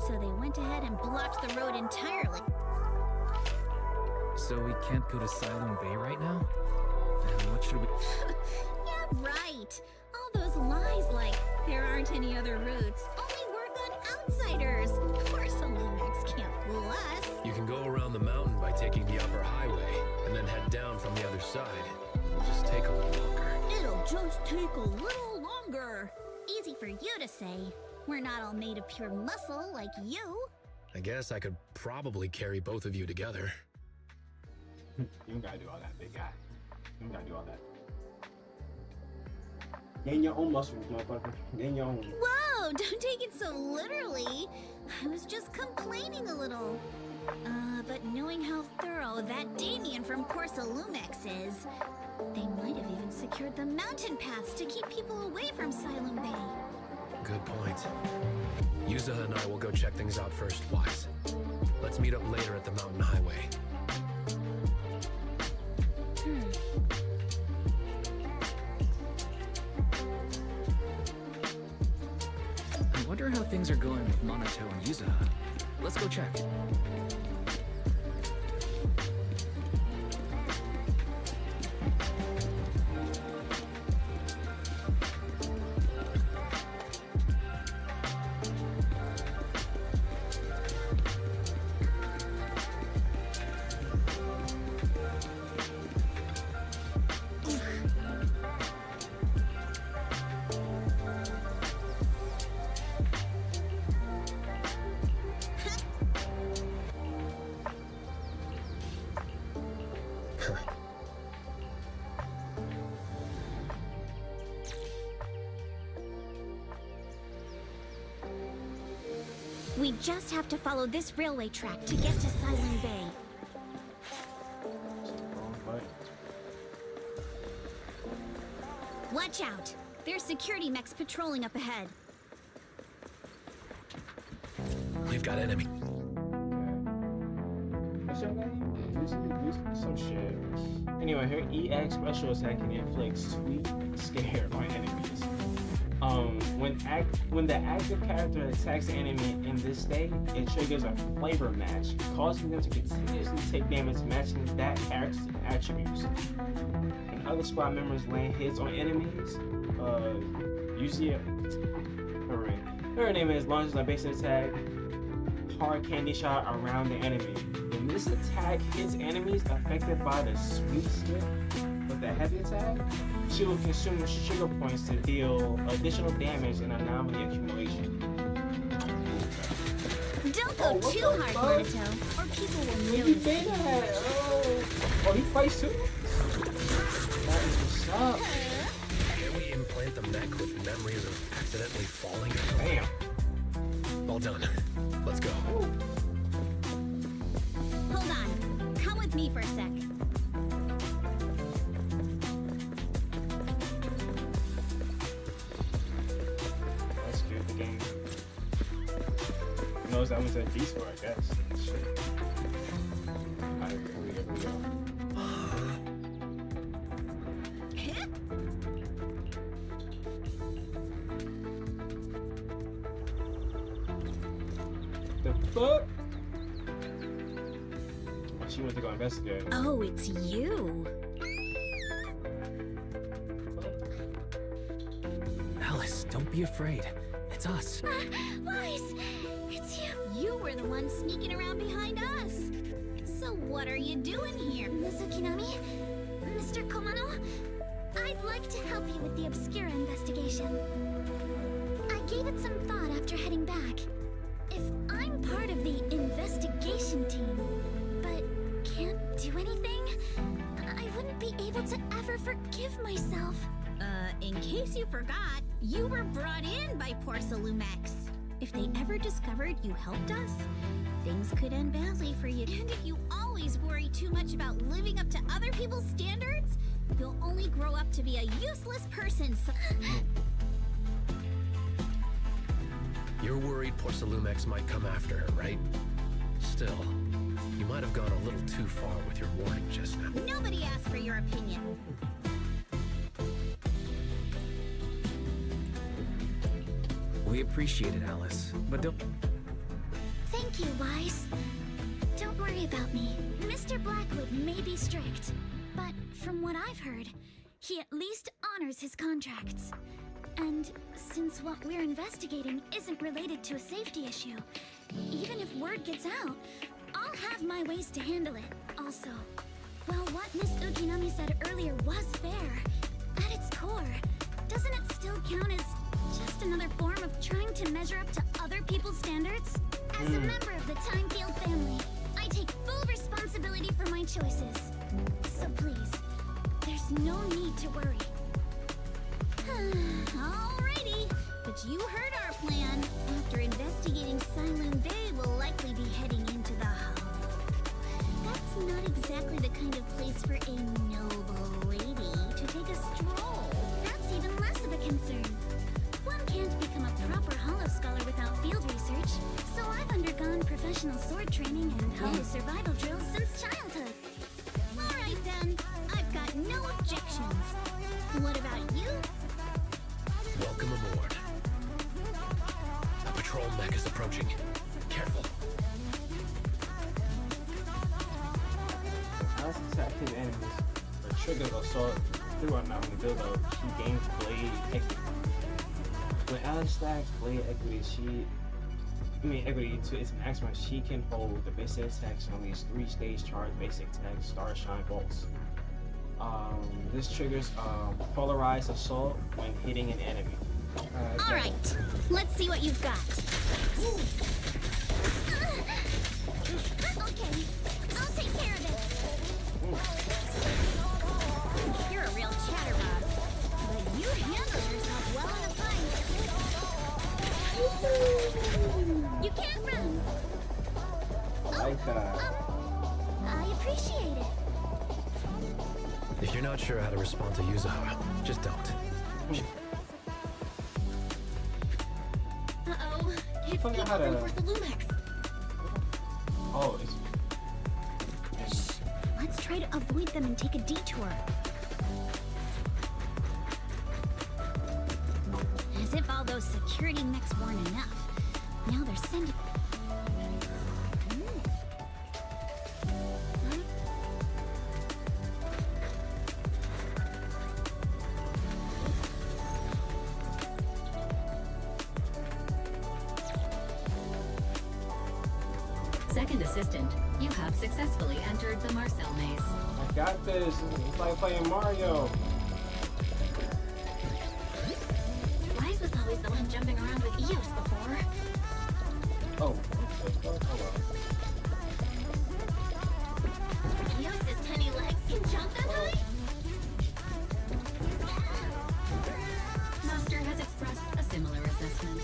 So they went ahead and blocked the road entirely. So we can't go to Silent Bay right now? Then what should we... Yeah, right. All those lies like there aren't any other routes only work on outsiders. Porsalumex can't fool us. You can go around the mountain by taking the upper highway, and then head down from the other side. It'll just take a little longer. It'll just take a little longer. Easy for you to say. We're not all made of pure muscle like you. I guess I could probably carry both of you together. You don't gotta do all that, big guy. You don't gotta do all that. Gain your own muscles, motherfucker. Gain your own. Whoa, don't take it so literally. I was just complaining a little. But knowing how thorough that Damien from Porsalumex is, they might have even secured the mountain paths to keep people away from Silent Bay. Good point. Yuzuha and I will go check things out first, Wise. Let's meet up later at the mountain highway. I wonder how things are going with Monato and Yuzuha. Let's go check. We just have to follow this railway track to get to Silent Bay. Watch out! There's security mechs patrolling up ahead. We've got enemy. What's your name? Some shit. Anyway, her EX special attack can inflict sweet scare on enemies. When the active character attacks the enemy in this state, it triggers a flavor match, causing them to continuously take damage matching that character's attributes. When other squad members land hits on enemies, usually her name is launches a basic attack, hard candy shot around the enemy. When this attack hits enemies affected by the sweet skip with the heavy attack, she will consume sugar points to deal additional damage and anomaly accumulation. Don't go too hard, Naruto, or people will notice. Oh, he fights too? That is what's up. Can we implant the mech with memories of accidentally falling? Damn. All done. Let's go. Hold on. Come with me for a sec. That's good, the game. Knows that one's a beast for, I guess. Shit. Alright, here we go. The fuck? She went to go investigate. Oh, it's you. Alice, don't be afraid. It's us. Weiss, it's you. You were the one sneaking around behind us. So what are you doing here? Mizukinami? Mr. Komano? I'd like to help you with the Obscura investigation. I gave it some thought after heading back. If I'm part of the investigation team, but can't do anything, I wouldn't be able to ever forgive myself. In case you forgot, you were brought in by Porsalumex. If they ever discovered you helped us, things could end badly for you. And if you always worry too much about living up to other people's standards, you'll only grow up to be a useless person. You're worried Porsalumex might come after her, right? Still, you might have gone a little too far with your warning just now. Nobody asked for your opinion. We appreciate it, Alice, but don't... Thank you, Weiss. Don't worry about me. Mr. Blackwood may be strict, but from what I've heard, he at least honors his contracts. And since what we're investigating isn't related to a safety issue, even if word gets out, I'll have my ways to handle it. Also, while what Miss Ukinami said earlier was fair, at its core, doesn't it still count as just another form of trying to measure up to other people's standards? As a member of the Timefield family, I take full responsibility for my choices. So please, there's no need to worry. Alrighty, but you heard our plan. After investigating Silent Bay, we'll likely be heading into the Hollow. That's not exactly the kind of place for a noble lady to take a stroll. That's even less of a concern. One can't become a proper Hollow scholar without field research, so I've undergone professional sword training and Hollow survival drills since childhood. Alright then, I've got no objections. What about you? Welcome aboard. A patrol mech is approaching. Careful. Alice attacks his enemies, but triggers assault throughout not only build up, she gains blade equity. When Alice stacks blade equity to its maximum, she can hold the basic attacks on these 3-stage charge basic attacks, Starshine Bolts. This triggers polarized assault when hitting an enemy. Alright, let's see what you've got. Okay, I'll take care of it. You're a real chatterbox, but you handle yourself well in a fight. You can't like that. I appreciate it. If you're not sure how to respond to Yuzuha, just don't. Uh-oh. It's Forgot people how to- from Forsalumex. Oh, it's Let's try to avoid them and take a detour. As if all those security mechs weren't enough. Now they're sending... Second assistant, you have successfully entered the Marcel maze. I got this. It's like playing Mario. Why is this always the one jumping around with Eos before? Oh, what the fuck? Hold on. Eos's tiny legs can jump that high? Master has expressed a similar assessment.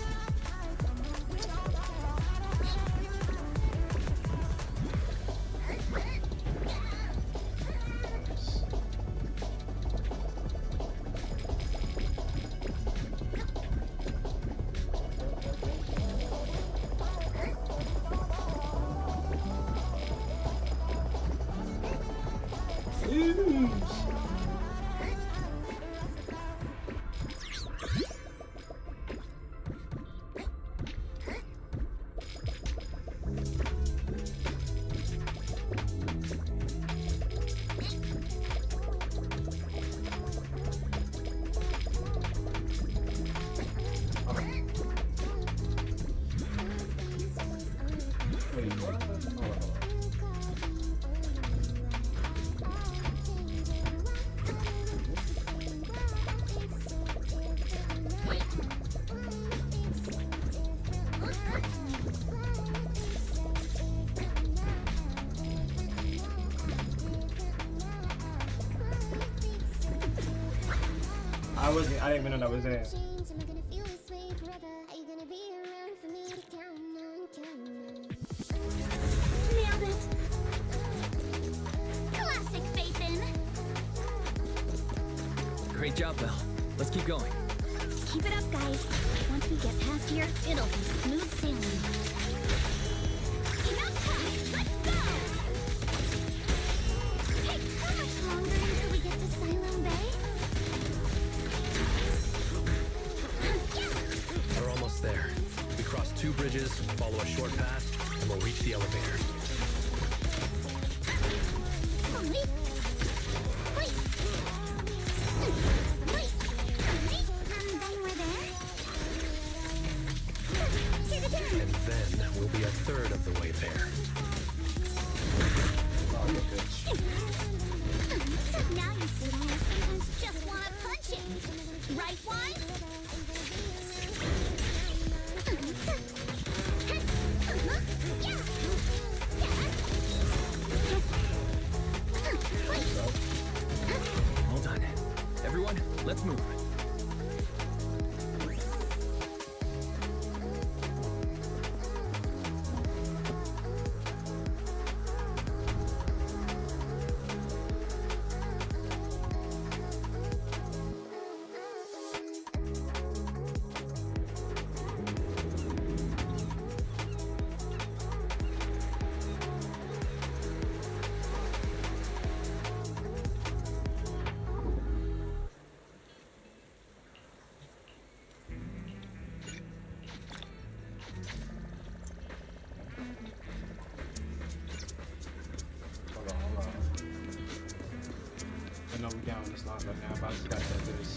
Wait, what? Hold on. I didn't even know that was there. Nailed it! Classic Phaethon! Great job, Belle. Let's keep going. Keep it up, guys. Once we get past here, it'll be smooth sailing. Enough time! Let's go! Hey, how much longer until we get to Siloam Bay? We're almost there. We cross 2 bridges, follow a short path, and we'll reach the elevator. Oh, wait! Wait! Wait! Wait! And then we're there? See the turn! And then we'll be a third of the way there. Oh, you're good. Now you see why I sometimes just want to punch it! Right, Wise? All done. Everyone, let's move. Hold on. I know we down this line right now, but I just gotta do this.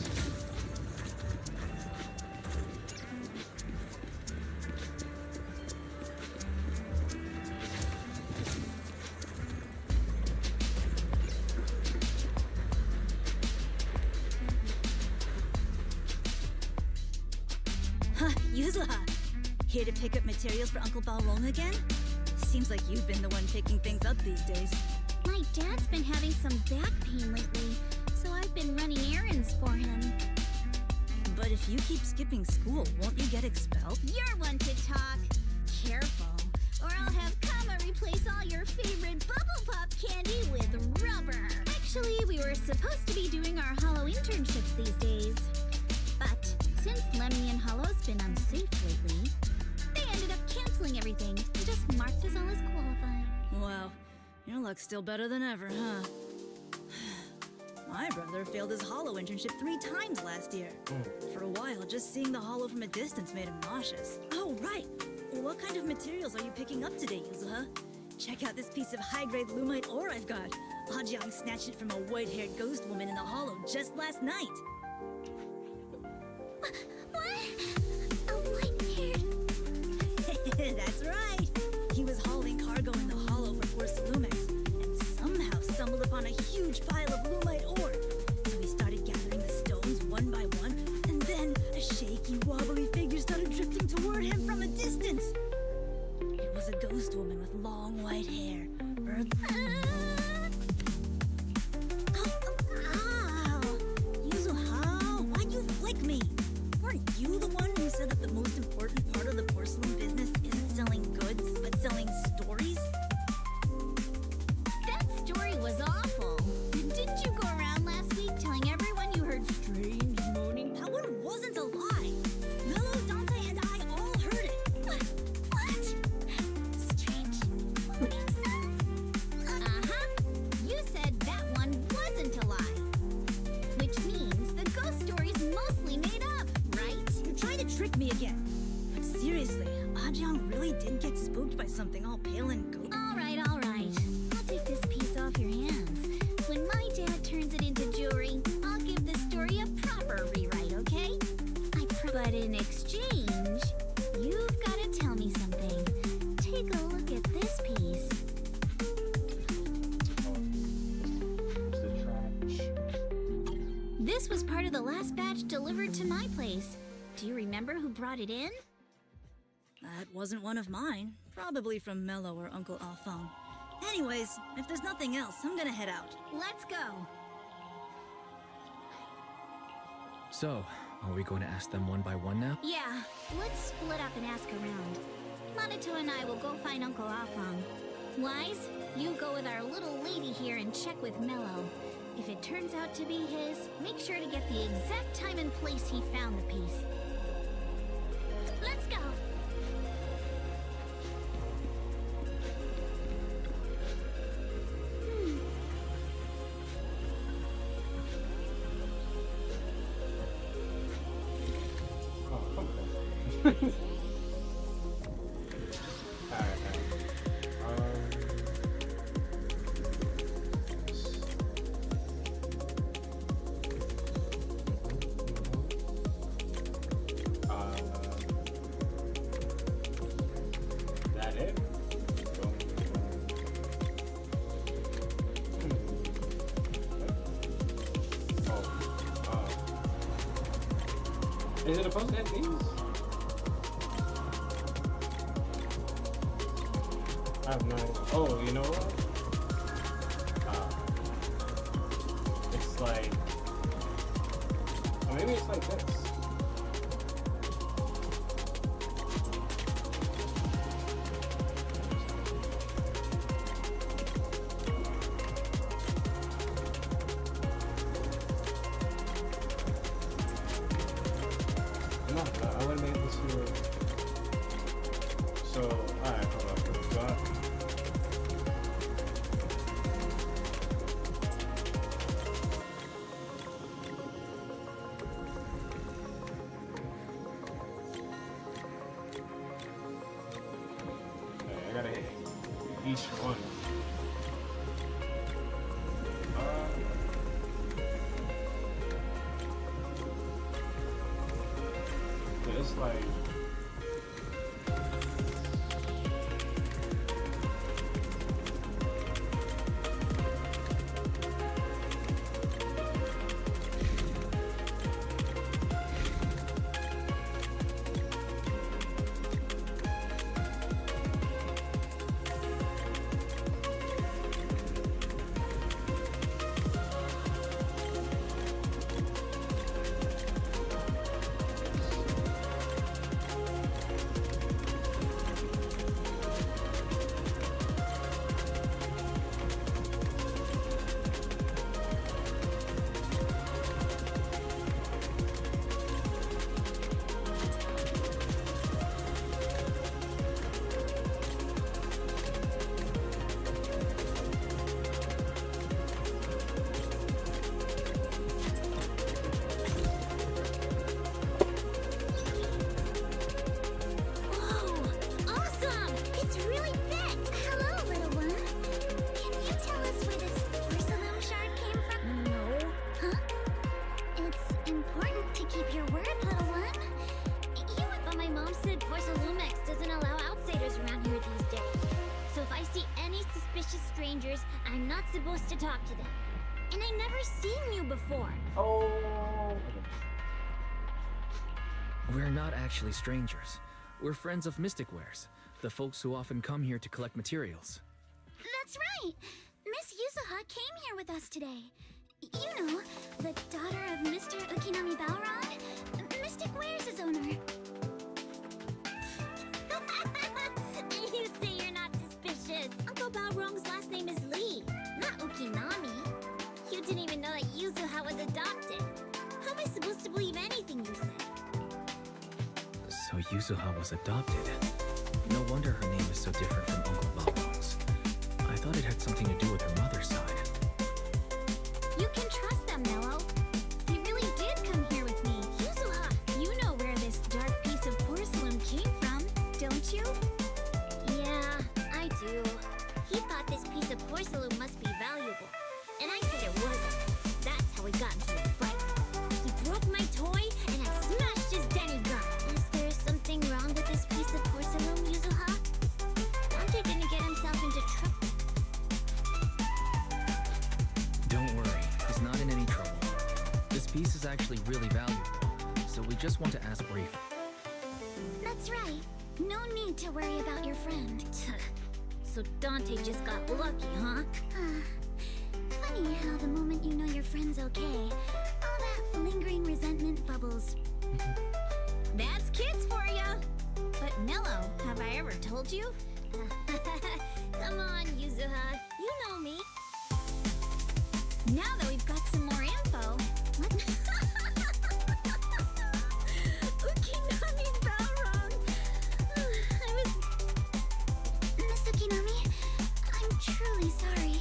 Huh, Yuzuha. Here to pick up materials for Uncle Balrog again? Seems like you've been the one picking things up these days. My dad's been having some back pain lately, so I've been running errands for him. But if you keep skipping school, won't you get expelled? You're one to talk. Careful. or I'll have Kama replace all your favorite bubble pop candy with rubber. Actually, we were supposed to be doing our Hollow internships these days. But since Lemmy and Hollow's been unsafe lately, they ended up canceling everything and just marked us all as qualified. Wow, your luck's still better than ever, huh? My brother failed his Hollow internship 3 times last year. For a while, just seeing the Hollow from a distance made him nauseous. Oh, right. What kind of materials are you picking up today, Yuzuha? Check out this piece of high-grade Lumite ore I've got. Ajiang snatched it from a white-haired ghost woman in the Hollow just last night. What? A white-haired... That's right. He was hauling cargo in the Hollow for Force Lumex, and somehow stumbled upon a huge pile of Lumite ore. So he started gathering the stones one by one, and then a shaky, wobbly figure started drifting toward him from a distance. It was a ghost woman with long white hair. Ow! Yuzuha, why'd you flick me? Weren't you the one who said that the most important part of the porcelain business isn't selling goods, but selling stories? That story was awful. Didn't you go around last week telling everyone you heard strange moaning? That one wasn't a lie. Mello, Dante, and I all heard it. What? Strange moaning sounds? Uh-huh. You said that one wasn't a lie. Which means the ghost story's mostly made up, right? You're trying to trick me again. But seriously, Ajiang really did get spooked by something all pale and goat. All right. I'll take this piece off your hands. When my dad turns it into jewelry, I'll give the story a proper rewrite, okay? But in exchange, you've got to tell me something. Take a look at this piece. The trash. This was part of the last batch delivered to my place. Do you remember who brought it in? That wasn't one of mine. Probably from Mello or Uncle Alphonse. Anyways, if there's nothing else, I'm gonna head out. Let's go. So, are we going to ask them one by one now? Yeah, let's split up and ask around. Monito and I will go find Uncle Afong. Wise, you go with our little lady here and check with Mello. If it turns out to be his, make sure to get the exact time and place he found the piece. Let's go! That it? Is it supposed to have these? I have no idea. Oh, you know what? It's like... Or maybe it's like this. No, I wouldn't be able to... So, alright, hold on. I gotta hit each one. It's like... Stupid Porsalumex doesn't allow outsiders around here these days. So if I see any suspicious strangers, I'm not supposed to talk to them. And I never seen you before. Oh. We're not actually strangers. We're friends of Mystic Wares, the folks who often come here to collect materials. That's right! Miss Yuzuha came here with us today. You know, the daughter of Mr. Ukinami Balrog, Mystic Wares' owner. You say you're not suspicious. Uncle Balrog's last name is Lee, not Ukinami. You didn't even know that Yuzuha was adopted. How am I supposed to believe anything you said? So Yuzuha was adopted. No wonder her name is so different from Uncle Balrog's. I thought it had something to do with her mother's side. You can trust them, Mello. They really did come here with me. Yuzuha, you know where this dark piece of porcelain came from, don't you? Yeah, I do. He thought this piece of porcelain must be valuable. And I said it wasn't. That's how we got into a fight. He broke my toy, and I smashed his Denigun. Is there something wrong with this piece of porcelain, Yuzuha? Dante didn't get himself into trouble. Don't worry, he's not in any trouble. This piece is actually really valuable, so we just want to ask where he... That's right. No need to worry about your friend. So Dante just got lucky, huh? Funny how the moment you know your friend's okay, all that lingering resentment bubbles. That's kids for ya! But Mello, have I ever told you? Come on, Yuzuha. You know me. Now that we've got some more info, what? Ukinami Balrog! I was... Miss Ukinami, I'm truly sorry.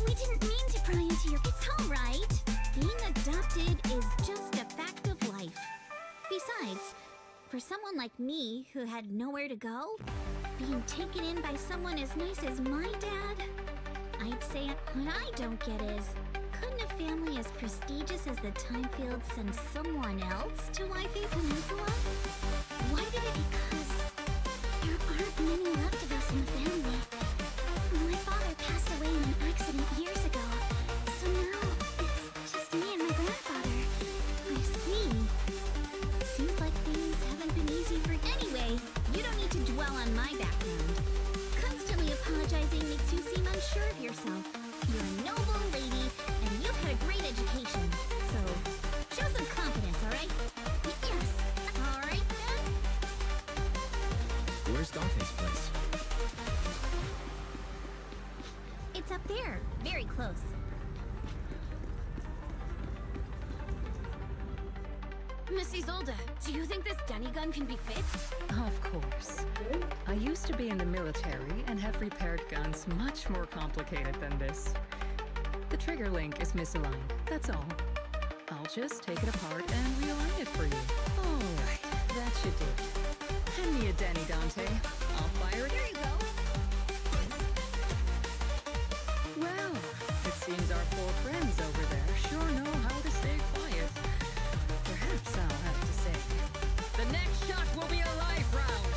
We didn't mean to pry into your... It's all right. Being adopted is just a fact of life. Besides, for someone like me who had nowhere to go, being taken in by someone as nice as my dad, I'd say what I don't get is, couldn't a family as prestigious as the Timefield send someone else to Waifei Peninsula? Why did it? Because there aren't many left of us in the family. My father passed away in an accident years ago, so now it's just me and my grandfather. I see. Seems like things haven't been easy for... Anyway, you don't need to dwell on my background. Constantly apologizing makes you seem unsure of yourself. You're a noble lady, and you've had a great education. So, show some confidence, alright? Yes, alright then? Where's Dante's place? It's up there, very close. Miss Isolde, do you think this Denigun can be fixed? Of course. I used to be in the military and have repaired guns much more complicated than this. The trigger link is misaligned, that's all. I'll just take it apart and realign it for you. All right, that should do it. Hand me a Denny, Dante. I'll fire it. Here you go. Well, it seems our four friends over there sure know how to stay quiet. Perhaps I'll have to say, the next shot will be a live round.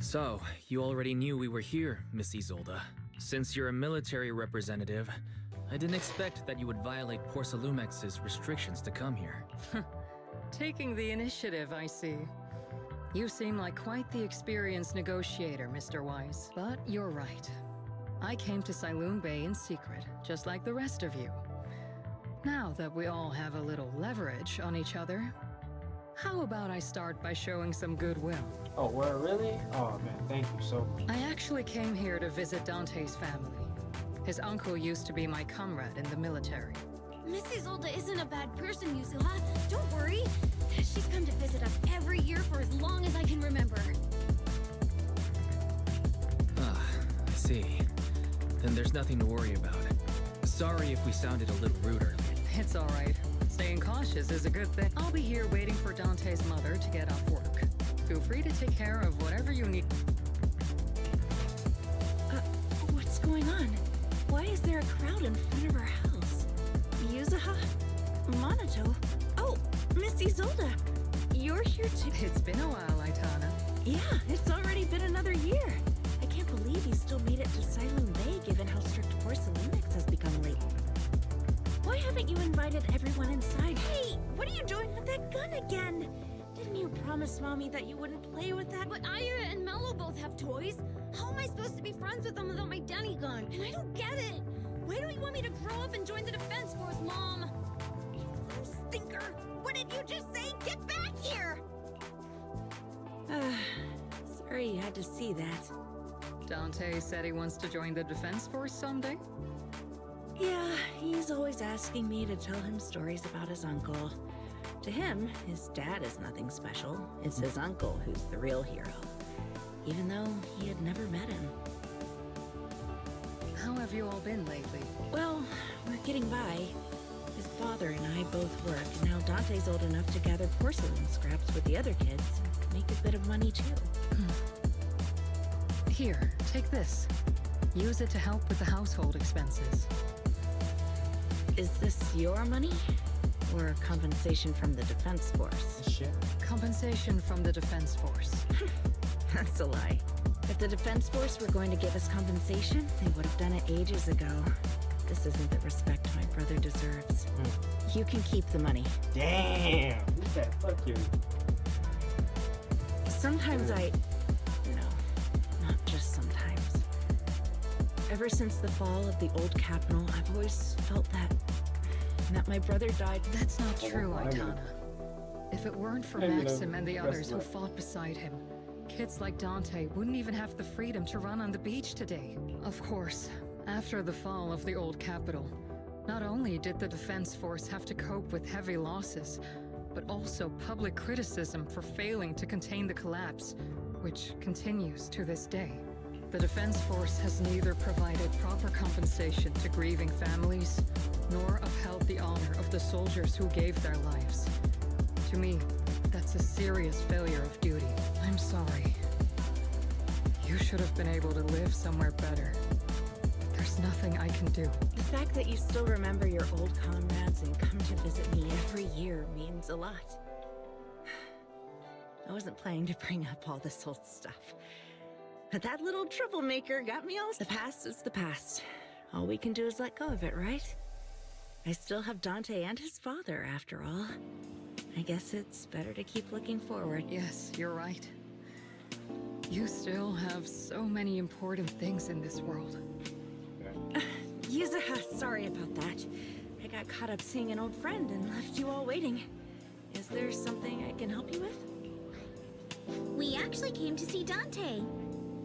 So, you already knew we were here, Miss Isolde. Since you're a military representative, I didn't expect that you would violate Porsalumex's restrictions to come here. Taking the initiative, I see. You seem like quite the experienced negotiator, Mr. Weiss. But you're right. I came to Saloon Bay in secret, just like the rest of you. Now that we all have a little leverage on each other, how about I start by showing some goodwill? Oh, well, really? Oh, man, thank you so much. I actually came here to visit Dante's family. His uncle used to be my comrade in the military. Miss Isolde isn't a bad person, Yuzuha. Don't worry. She's come to visit us every year for as long as I can remember. Ah, I see. Then there's nothing to worry about. Sorry if we sounded a little rude earlier. It's all right. Staying cautious is a good thing. I'll be here waiting for Dante's mother to get off work. Feel free to take care of whatever you need. What's going on? Why is there a crowd in front of our house? Yuzuha? Monato? Oh, Miss Isolde, you're here too. It's been a while, Aitana. Yeah, it's already been another year. I can't believe you still made it to Silum Bay given how strict Porcelumix has become lately. Why haven't you invited everyone inside? Hey, what are you doing with that gun again? Didn't you promise Mommy that you wouldn't play with that? But Aya and Mello both have toys. How am I supposed to be friends with them without my Denny gun? And I don't get it. Why do you want me to grow up and join the Defense Force, Mom? You little stinker! What did you just say? Get back here! Sorry you had to see that. Dante said he wants to join the Defense Force someday? Yeah, he's always asking me to tell him stories about his uncle. To him, his dad is nothing special. It's his uncle who's the real hero. Even though he had never met him. How have you all been lately? Well, we're getting by. His father and I both work, and now Dante's old enough to gather porcelain scraps with the other kids and make a bit of money too. Here, take this. Use it to help with the household expenses. Is this your money? Or compensation from the Defense Force? Shit. Compensation from the Defense Force. That's a lie. If the Defense Force were going to give us compensation, they would have done it ages ago. This isn't the respect my brother deserves. You can keep the money. Damn! Who's that? Fuck you. Sometimes not just sometimes. Ever since the fall of the old capital, I've always felt that my brother died. That's not true, Aitana. If it weren't for Maxim and the others who fought beside him, kids like Dante wouldn't even have the freedom to run on the beach today. Of course, after the fall of the old capital, not only did the Defense Force have to cope with heavy losses, but also public criticism for failing to contain the collapse, which continues to this day. The Defense Force has neither provided proper compensation to grieving families, nor upheld the honor of the soldiers who gave their lives. To me, that's a serious failure of duty. I'm sorry. You should have been able to live somewhere better. There's nothing I can do. The fact that you still remember your old comrades and come to visit me every year means a lot. I wasn't planning to bring up all this old stuff. But that little troublemaker got me all... The past is the past. All we can do is let go of it, right? I still have Dante and his father, after all. I guess it's better to keep looking forward. Yes, you're right. You still have so many important things in this world. Yuzuha, sorry about that. I got caught up seeing an old friend and left you all waiting. Is there something I can help you with? We actually came to see Dante.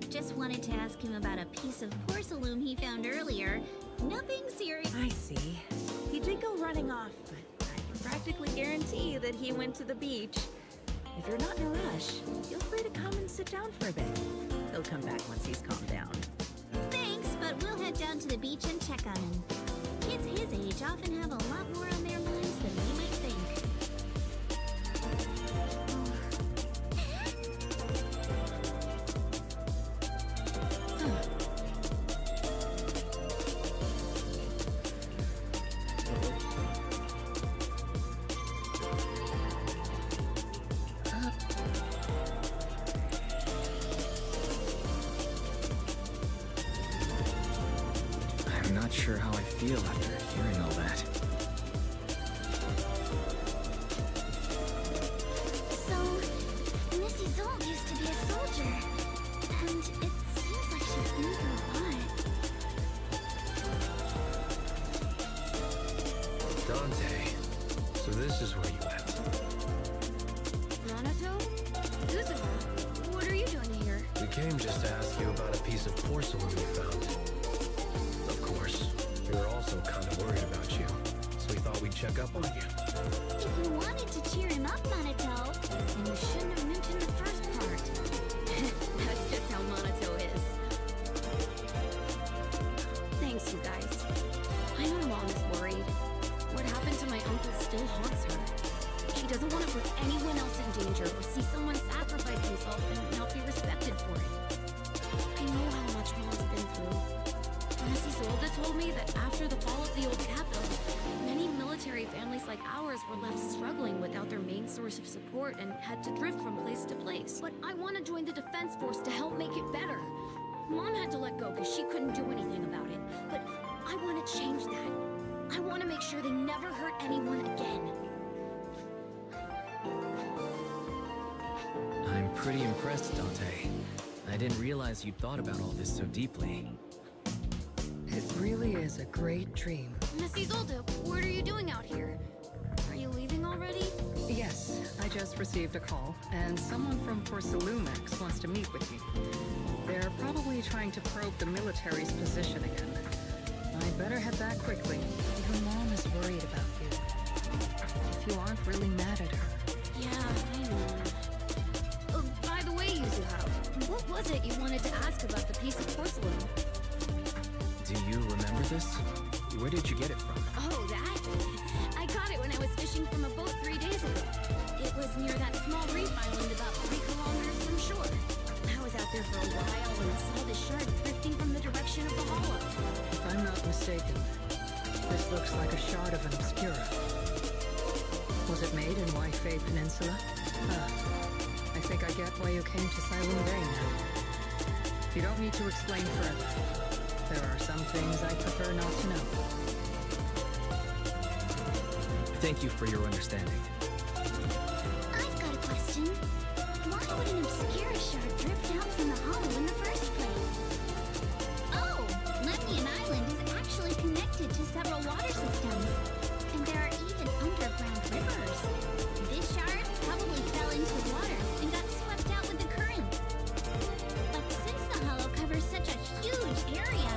Just wanted to ask him about a piece of porcelain he found earlier. Nothing serious. I see. He did go running off, but I can practically guarantee that he went to the beach. If you're not in a rush, feel free to come and sit down for a bit. He'll come back once he's calmed down. Thanks, but we'll head down to the beach and check on him. Kids his age often have a lot more on their minds than we might think. I'm not sure how I feel after hearing all that. So, Miss Isolde used to be a soldier, and it seems like she's been through a lot. Dante, so this is where you went. Monato? Yuzuha, what are you doing here? We came just to ask you about a piece of porcelain we found. Of course, we were also kind of worried about you, so we thought we'd check up on you. If you wanted to cheer him up, Monato, then you shouldn't have mentioned the first part. That's just how Monato is. Thanks, you guys. I know Mom is worried. What happened to my uncle still haunts her. She doesn't want to put anyone else in danger or see someone sacrifice himself and not be respected for it. I know how much Mom's been through. Miss Isolde told me that after the fall of the old capital, many military families like ours were left struggling without their main source of support and had to drift from place to place. But I want to join the Defense Force to help make it better. Mom had to let go because she couldn't do anything about it. But I want to change that. I want to make sure they never hurt anyone again. I'm pretty impressed, Dante. I didn't realize you'd thought about all this so deeply. It really is a great dream. Miss Isolde, what are you doing out here? Are you leaving already? Yes, I just received a call, and someone from Porsalumex wants to meet with me. They're probably trying to probe the military's position again. I'd better head back quickly. Your mom is worried about you. If you aren't really mad at her. Yeah, I know. By the way, Yuzuha, what was it you wanted to ask about the piece of porcelain? Do you remember this? Where did you get it from? Oh, that? I got it when I was fishing from a boat 3 days ago. It was near that small reef island about 3 kilometers from shore. I was out there for a while when I saw this shard drifting from the direction of the hollow. If I'm not mistaken, this looks like a shard of an Obscura. Was it made in Waifei Peninsula? I think I get why you came to Silent Bay now. You don't need to explain further. There are some things I prefer not to know. Thank you for your understanding. I've got a question. Why would an Obscura shard drift out from the hollow in the first place? Oh, Lemnian Island is actually connected to several water systems. And there are even underground rivers. This shard probably fell into the water and got swept out with the current. But since the hollow covers such a huge area,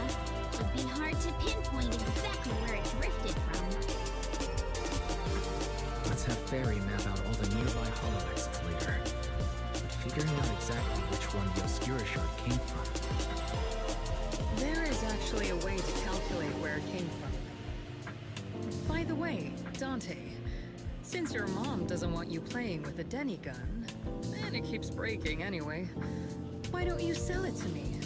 it would be hard to pinpoint exactly where it drifted from. Let's have Fairy map out all the nearby hollow exits later. But figuring out exactly which one the Obscura shard came from. There is actually a way to calculate where it came from. By the way, Dante, since your mom doesn't want you playing with a Denny gun, and it keeps breaking anyway, why don't you sell it to me?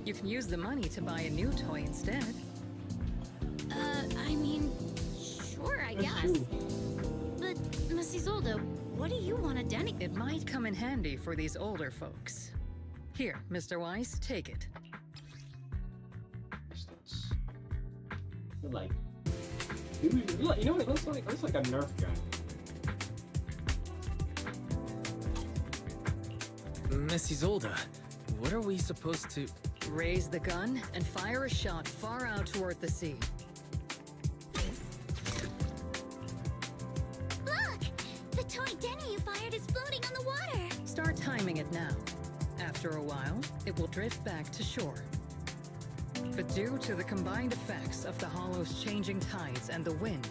You can use the money to buy a new toy instead. I mean, sure, I guess. But, Miss Isolde, what do you want a Denny? It might come in handy for these older folks. Here, Mr. Weiss, take it. Like, you know what it looks like? It looks like a Nerf gun. Miss Isolde, what are we supposed to... Raise the gun and fire a shot far out toward the sea. Look! The toy Denny you fired is floating on the water! Start timing it now. After a while, it will drift back to shore. But due to the combined effects of the hollow's changing tides and the wind,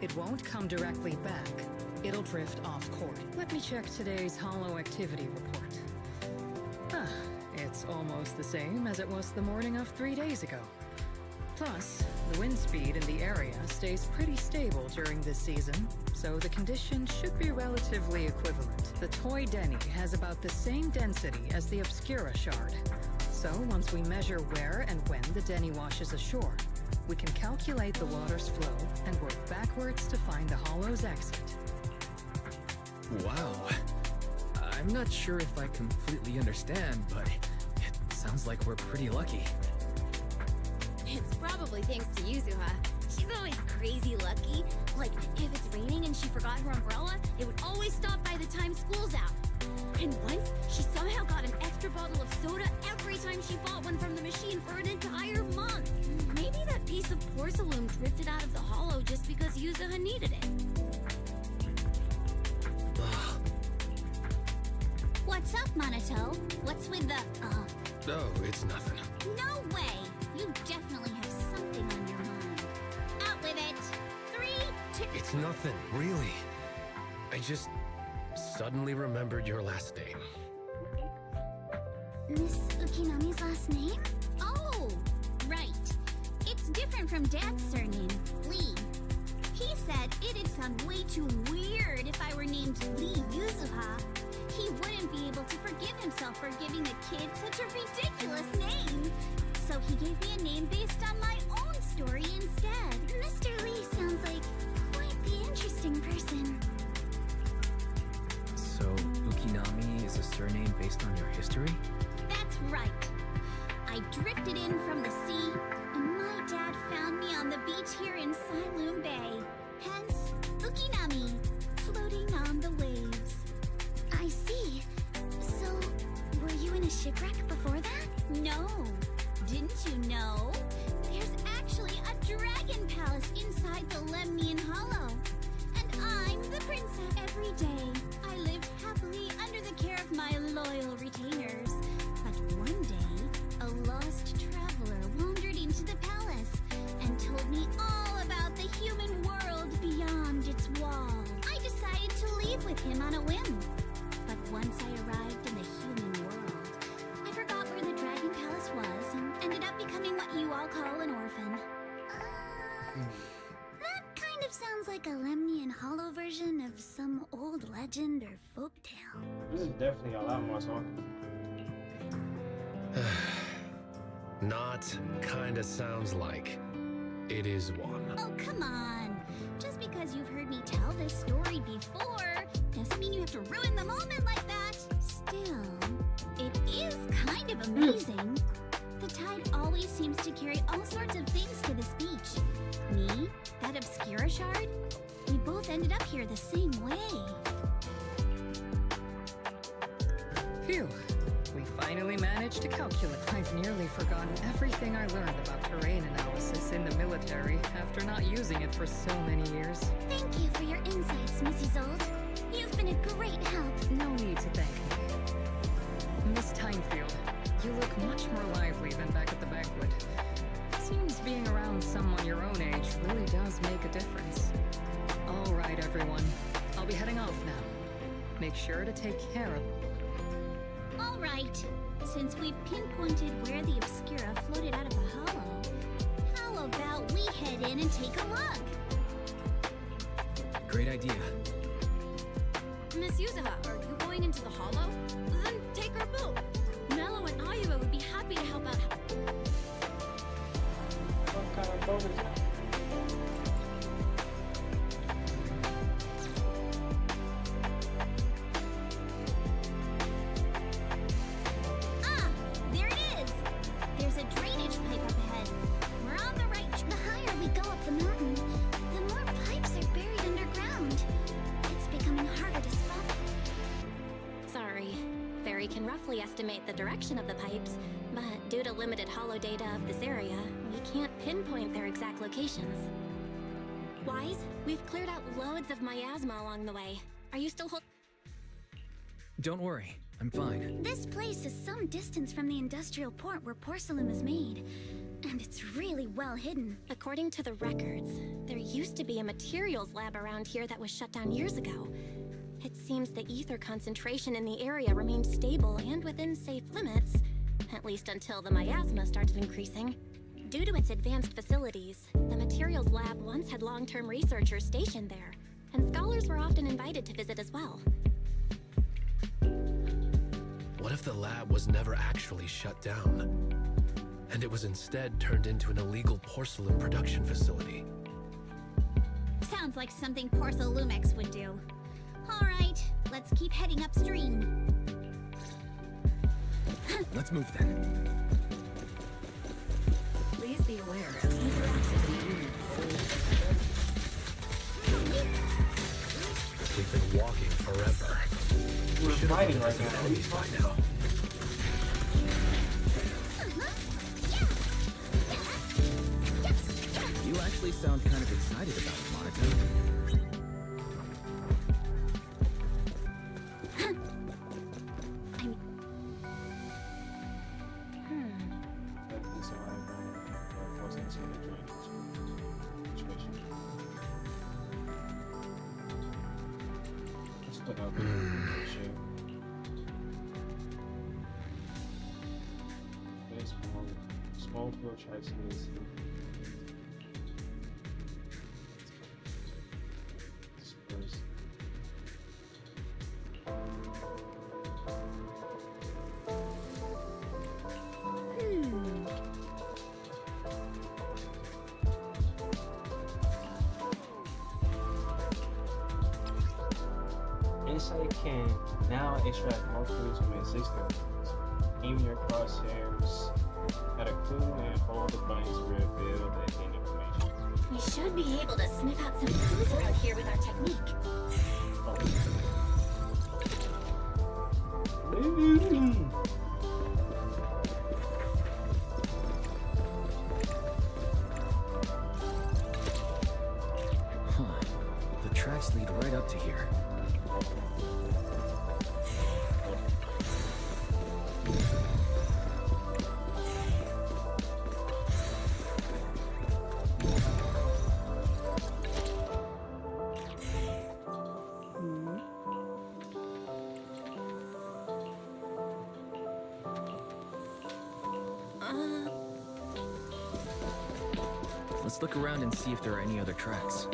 it won't come directly back. It'll drift off course. Let me check today's hollow activity report. It's almost the same as it was the morning of 3 days ago. Plus, the wind speed in the area stays pretty stable during this season, so the conditions should be relatively equivalent. The toy Denny has about the same density as the Obscura shard. So once we measure where and when the Denny washes ashore, we can calculate the water's flow and work backwards to find the hollow's exit. Wow. I'm not sure if I completely understand, but it sounds like we're pretty lucky. It's probably thanks to Yuzuha. She's always crazy lucky. Like, if it's raining and she forgot her umbrella, it would always stop by the time school's out. And once, she somehow got an extra bottle of soda every time she bought one from the machine for an entire month. Maybe that piece of porcelain drifted out of the hollow just because Yuzuha needed it. What's up, Monato? What's with the, Oh, it's nothing. No way! You definitely have something on your mind. Out with it! 3, 2... It's nothing, really. I just suddenly remembered your last name. Miss Ukinami's last name? Oh, right. It's different from Dad's surname, Lee. He said it'd sound way too weird if I were named Lee Yuzuha. He wouldn't be able to forgive himself for giving the kid such a ridiculous name. So he gave me a name based on my own story instead. Mr. Lee sounds like quite the interesting person. surname based on your history? That's right. I drifted in from the sea, and my dad found me on the beach here in Siloon Bay. Hence, Ukinami, floating on the waves. I see. So, were you in a shipwreck before that? No. Didn't you know? There's actually a dragon palace inside the Lemnian Hollow. And I'm the princess. Every day, I lived happily under the care of my loyal retainers. But one day, a lost traveler wandered into the palace and told me all about the human world beyond its wall. I decided to leave with him on a whim. But once I arrived in the human world, I forgot where the Dragon Palace was and ended up becoming what you all call an orphan. That kind of sounds like a Lemnian Hollow version of some old legend or folktale. This is definitely a lot more talking. Not kinda sounds like. It is one. Oh, come on. Just because you've heard me tell this story before doesn't mean you have to ruin the moment like that. Still, it is kind of amazing. The tide always seems to carry all sorts of things to this beach. Me, that Obscura shard, we both ended up here the same way. Phew. We finally managed to calculate. I've nearly forgotten everything I learned about terrain analysis in the military after not using it for so many years. Thank you for your insights, Miss Isolde. You've been a great help. No need to thank me. Miss Timefield, you look much more lively than back at the banquet. Seems being around someone your own age really does make a difference. All right, everyone. I'll be heading off now. Make sure to take care of... All right. Since we've pinpointed where the Obscura floated out of the hollow, how about we head in and take a look? Great idea. Miss Yuzuha, are you going into the hollow? Then take our boat. Mello and Ayuba would be happy to help out. What kind of boat is that? Ah, there it is. There's a drainage pipe up ahead. We're on the right. The higher we go up the mountain, the more pipes are buried underground. It's becoming harder to spot. Sorry. Fairy can roughly estimate the direction of the pipes, but due to limited hollow data of this area, we can't pinpoint their exact locations. Wise, we've cleared out loads of miasma along the way. Are you still Don't worry, I'm fine. This place is some distance from the industrial port where porcelain is made, and it's really well hidden. According to the records, there used to be a materials lab around here that was shut down years ago. It seems the ether concentration in the area remained stable and within safe limits, at least until the miasma started increasing. Due to its advanced facilities, the materials lab once had long-term researchers stationed there, and scholars were often invited to visit as well. What if the lab was never actually shut down, and it was instead turned into an illegal porcelain production facility? Sounds like something Porcelumex would do. All right, let's keep heading upstream. Let's move then. Please be aware of interactive We've been walking forever. We're fighting right now. Enemies by now. You actually sound kind of excited about it, Monica. Small field tracks in this. Insight can now extract more clues from existing ones. Aim your crosshairs at a clue and hold the button to reveal the hidden information. We should be able to sniff out some clues around here with our technique. Huh. The tracks lead right up to here. Let's look around and see if there are any other tracks.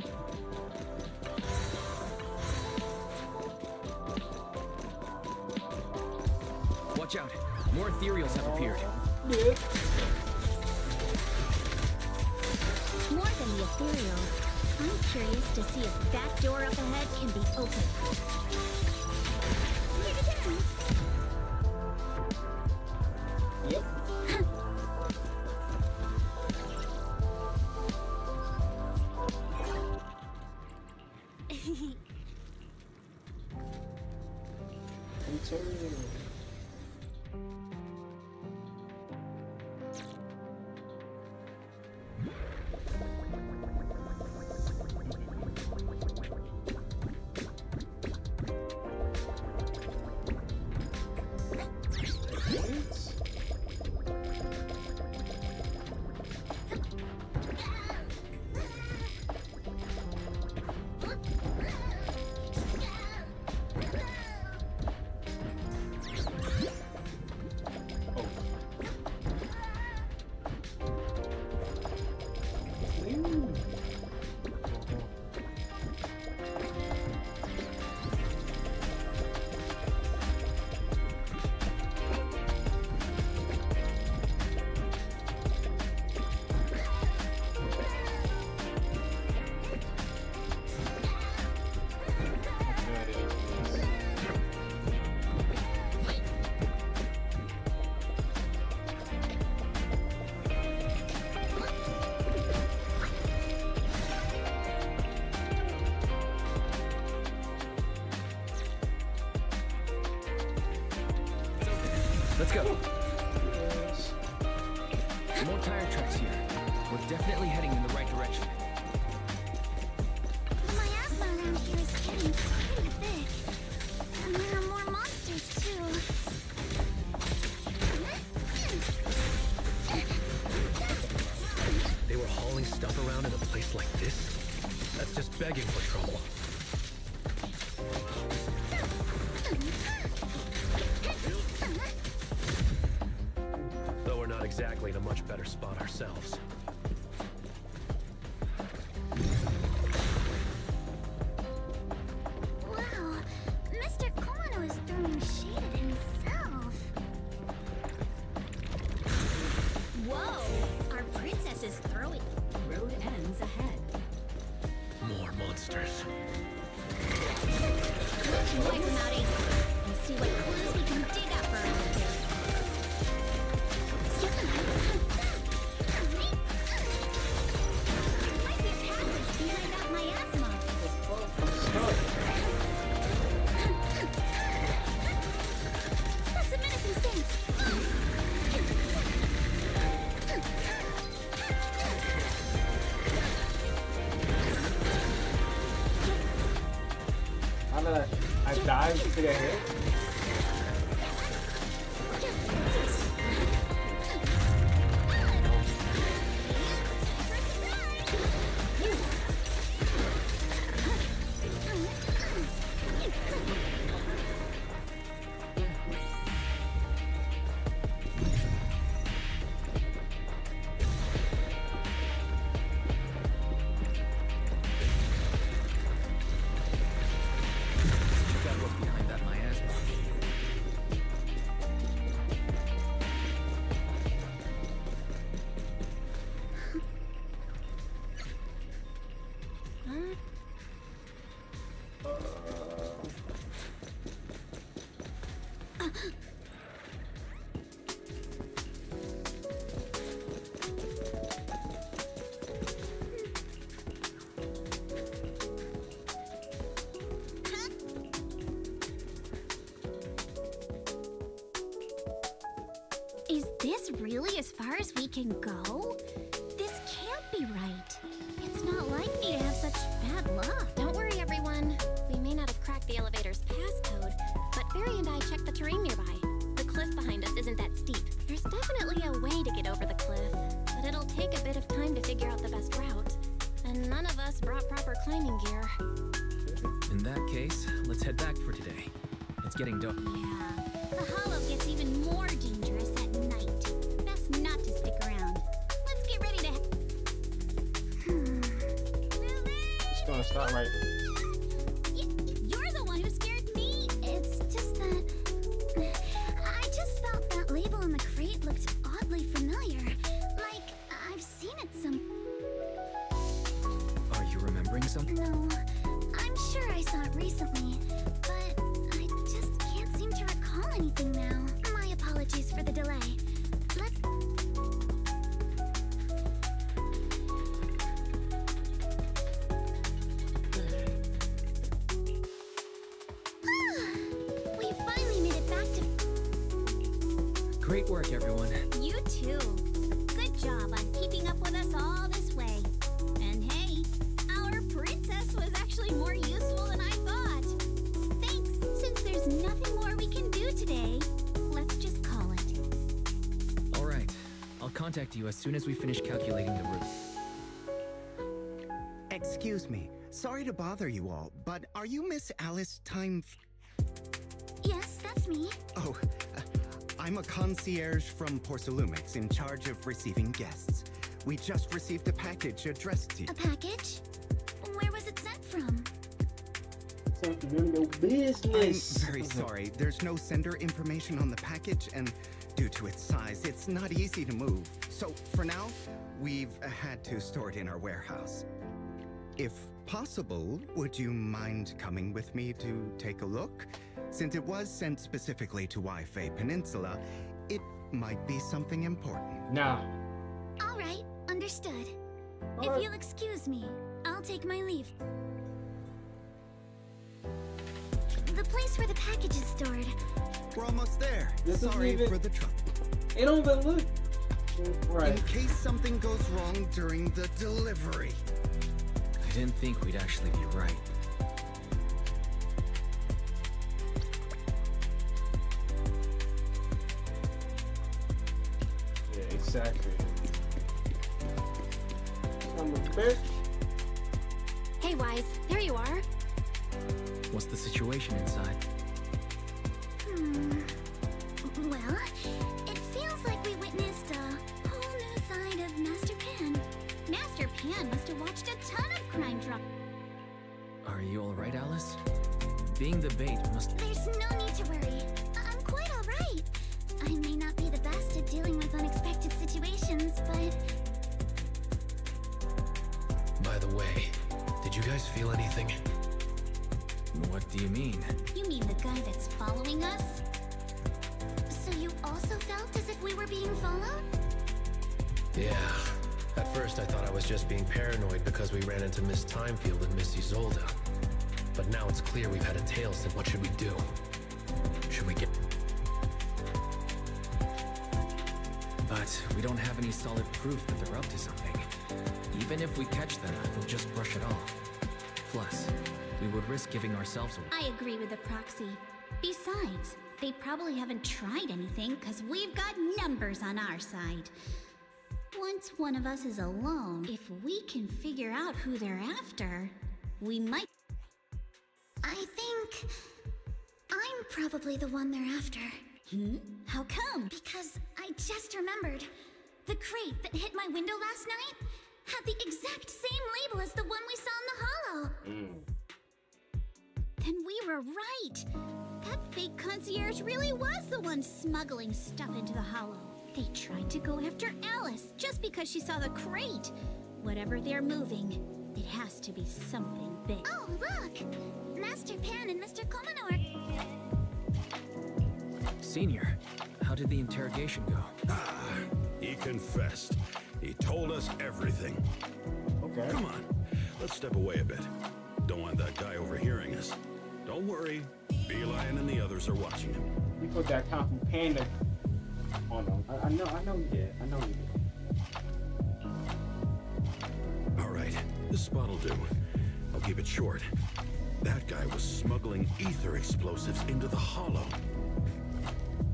Watch out! More ethereals have appeared. More than the ethereals, I'm curious to see if that door up ahead can be opened. Here it is. Yep. Let's go. More tire tracks here. We're definitely heading in the right direction. The miasma around here is getting pretty thick. And there are more monsters, too. They were hauling stuff around in a place like this? That's just begging for trouble. Though we're not exactly in a much better spot ourselves. Wow, Mr. Kono is throwing shade at himself. Whoa, our princess is throwing. Road ends ahead. More monsters. Wipe them out, Ace, and see what clues we can dig up around here. Might be a passage behind that miasma. That's a menacing stance. I died to get hit. Check out what's behind that miasma. really as far as we can go? This can't be right. It's not like me to have such bad luck. Don't worry, everyone. We may not have cracked the elevator's passcode, but Barry and I checked the terrain nearby. The cliff behind us isn't that steep. There's definitely a way to get over the cliff, but it'll take a bit of time to figure out the best route. And none of us brought proper climbing gear. In that case, let's head back for today. It's getting dark. Yeah, the hollow gets even more dangerous at night. Best not to stick around. Let's get ready to... It's gonna start right. You're the one who scared me. It's just that... I just felt that label on the crate looked oddly familiar. Like, I've seen it some... Are you remembering something? No, I'm sure I saw it recently, but I just can't seem to recall anything now. My apologies for the delay. Let's... We finally made it back to... Great work, everyone. You too. Good job on keeping up with us all this way. And hey, our princess was actually more useful than I thought. Thanks. Since there's nothing more we can do today, let's just call it. All right. I'll contact you as soon as we finish calculating the route. Excuse me. Sorry to bother you all, but are you Miss Alice Time... Yes, that's me. Oh, I'm a concierge from Porcelumix in charge of receiving guests. We just received a package addressed to you. A package? Where was it sent from? No business. I'm very sorry. There's no sender information on the package, and due to its size, it's not easy to move. So, for now, we've had to store it in our warehouse. If possible, would you mind coming with me to take a look? Since it was sent specifically to Wi-Fi Peninsula, it might be something important. Nah. All right, understood. If you'll excuse me, I'll take my leave. The place where the package is stored. We're almost there. This Sorry even... for the trouble. It don't even look right. In case something goes wrong during the delivery. I didn't think we'd actually be right. Yeah, exactly. I'm a bitch. Hey, Wise, there you are. What's the situation inside? Well, it feels like we witnessed a whole new side of Master Pan. Master Pan must have watched a ton of crime drama. Are you all right, Alice? Being the bait must... There's no need to worry. I'm quite all right. I may not be the best at dealing with unexpected situations, but... By the way, did you guys feel anything? What do you mean? You mean the guy that's following us? So you also felt as if we were being followed? Yeah. At first I thought I was just being paranoid because we ran into Miss Timefield and Miss Isolde. But now it's clear we've had a tail, so what should we do? Should we get... But we don't have any solid proof that they're up to something. Even if we catch them, they'll just brush it off. Plus, we would risk giving ourselves away. I agree with the proxy. Besides, they probably haven't tried anything because we've got numbers on our side. Once one of us is alone, if we can figure out who they're after, we might... I think... I'm probably the one they're after. How come? Because I just remembered. The crate that hit my window last night had the exact same label as the one we saw in the hollow. Then we were right. That fake concierge really was the one smuggling stuff into the hollow. They tried to go after Alice just because she saw the crate. Whatever they're moving, it has to be something big. Oh, look! Master Pan and Mr. Komanor. Senior, how did the interrogation go? He confessed. He told us everything. Okay. Come on, let's step away a bit. Don't want that guy overhearing us. Don't worry, Beeline and the others are watching him. We put that Kung Fu Panda Oh no, I know you did. I know you did. All right, this spot'll do. I'll keep it short. That guy was smuggling ether explosives into the Hollow.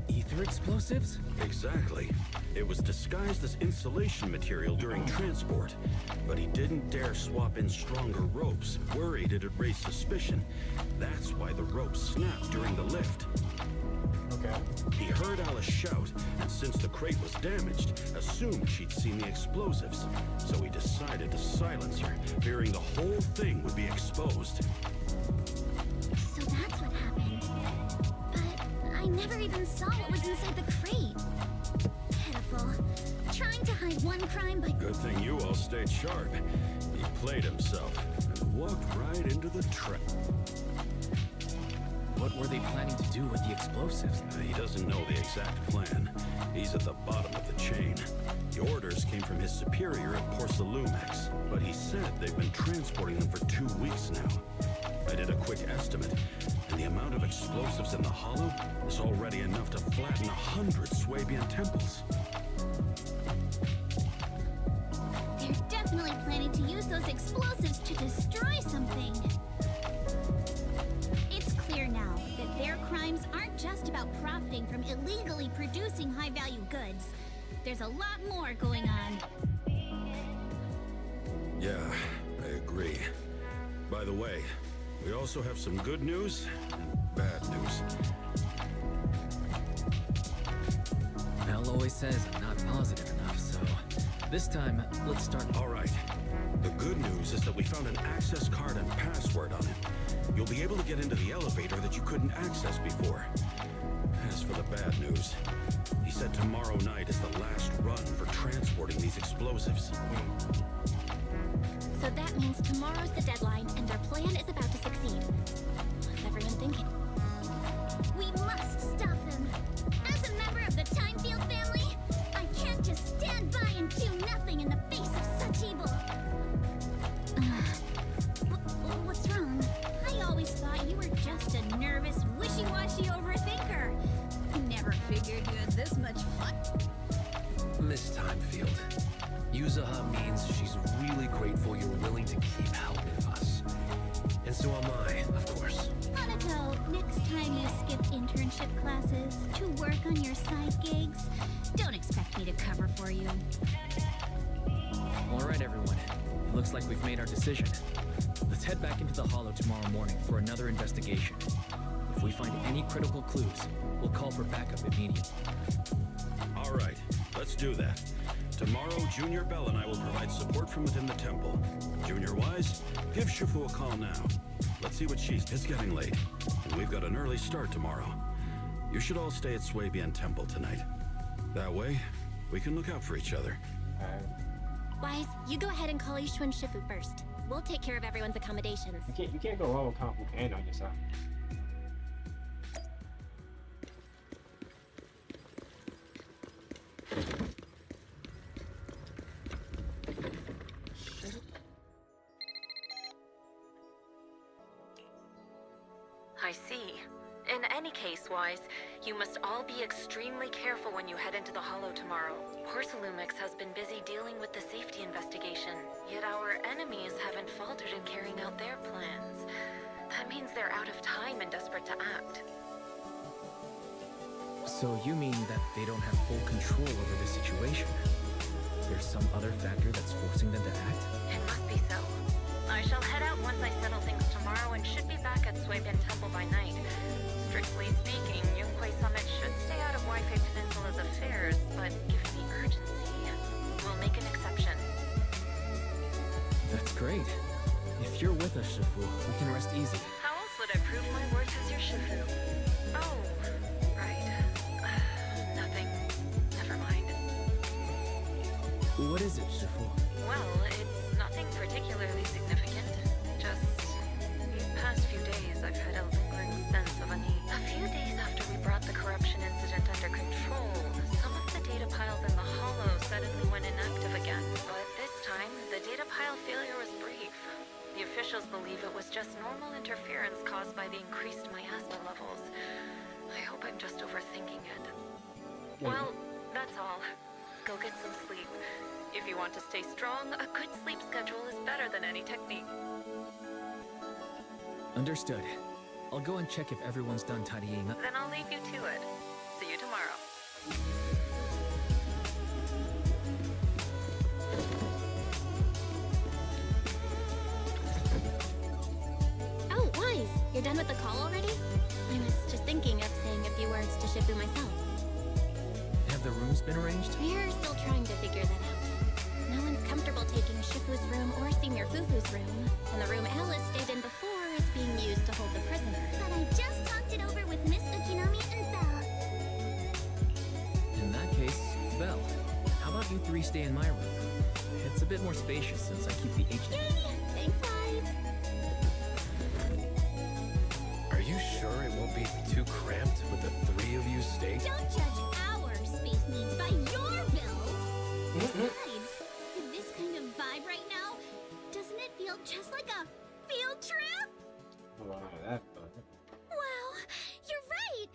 Ether explosives? Exactly. It was disguised as insulation material during transport, but he didn't dare swap in stronger ropes, worried it'd raise suspicion. That's why the ropes snapped during the lift. Okay. He heard Alice shout, and since the crate was damaged, assumed she'd seen the explosives. So he decided to silence her, fearing the whole thing would be exposed. So that's what happened. But I never even saw what was inside the crate. Pitiful. Trying to hide one crime, but... Good thing you all stayed sharp. He played himself and walked right into the trap. What were they planning to do with the explosives? He doesn't know the exact plan. He's at the bottom of the chain. The orders came from his superior at Porsalumex, but he said they've been transporting them for 2 weeks now. I did a quick estimate, and the amount of explosives in the Hollow is already enough to flatten 100 Swabian temples. They're definitely planning to use those explosives to destroy something. It's clear now that their crimes aren't just about profiting from illegally producing high-value goods. There's a lot more going on. Yeah, I agree. By the way, we also have some good news and bad news. Al always says I'm not positive enough, so this time, let's start. All right. The good news is that we found an access card and password on it. You'll be able to get into the elevator that you couldn't access before. As for the bad news, he said tomorrow night is the last run for transporting these explosives. So that means tomorrow's the deadline, and their plan is about to succeed. What's everyone thinking? We must stop them. As a member of the Timefield family, I can't just stand by and do nothing in the face of such evil. What's wrong? I always thought you were just a nervous, wishy-washy overthinker. Never figured you had this much fun. Miss Timefield, Yuzuha means she's really grateful you're willing to keep helping us. And so am I, of course. Hanato, next time you skip internship classes to work on your side gigs, don't expect me to cover for you. All right, everyone. It looks like we've made our decision. Let's head back into the Hollow tomorrow morning for another investigation. If we find any critical clues, we'll call for backup immediately. All right, let's do that. Tomorrow, Junior Bell and I will provide support from within the temple. Junior Wise, give Shifu a call now. Let's see what she's... It's getting late, and we've got an early start tomorrow. You should all stay at Swabian Temple tonight. That way, we can look out for each other. Wise, you go ahead and call Ishu and Shifu first. We'll take care of everyone's accommodations. You can't go wrong with Kung Fu and on your side. I see. In any case, Wise, you must all be extremely careful when you head into the Hollow tomorrow. Porsalumex has been busy dealing with the safety investigation, yet our enemies haven't faltered in carrying out their plans. That means they're out of time and desperate to act. So you mean that they don't have full control over the situation? There's some other factor that's forcing them to act? It must be so. I shall head out once I settle things tomorrow and should be back at Swabian Temple by night. Strictly speaking, Yunquay Summit should stay out of Waifei Peninsula's affairs, but given the urgency, we'll make an exception. That's great. If you're with us, Shifu, we can rest easy. How else would I prove my worth as your Shifu? Oh, right. Nothing. Never mind. What is it, Shifu? Well, it's nothing particularly significant. Just these past few days, I've had a lingering sense of unease. A few days after we brought the corruption incident under control, some of the data piles in the Hollow suddenly went inactive again. But this time, the data pile failure was brief. The officials believe it was just normal interference caused by the increased miasma levels. I hope I'm just overthinking it. Well, that's all. Go get some sleep. If you want to stay strong, a good sleep schedule is better than any technique. Understood. I'll go and check if everyone's done tidying up. Then I'll leave you to it. See you tomorrow. Oh, Wise, you're done with the call already? I was just thinking of saying a few words to Shifu myself. Have the rooms been arranged? We're still trying to figure that out. No one's comfortable taking Shifu's room or Senior Fufu's room, and the room Alice stayed in before is being used to hold the prisoner. But I just talked it over with Miss Ukinami and Belle. In that case, Belle, how about you three stay in my room? It's a bit more spacious since I keep the HD. Yay! Thanks, Wise. Are you sure it won't be too cramped with the three of you staying? Don't judge our space needs by your build. Besides, with this kind of vibe right now, doesn't it feel just like a field trip? Wow, that. Wow, you're right.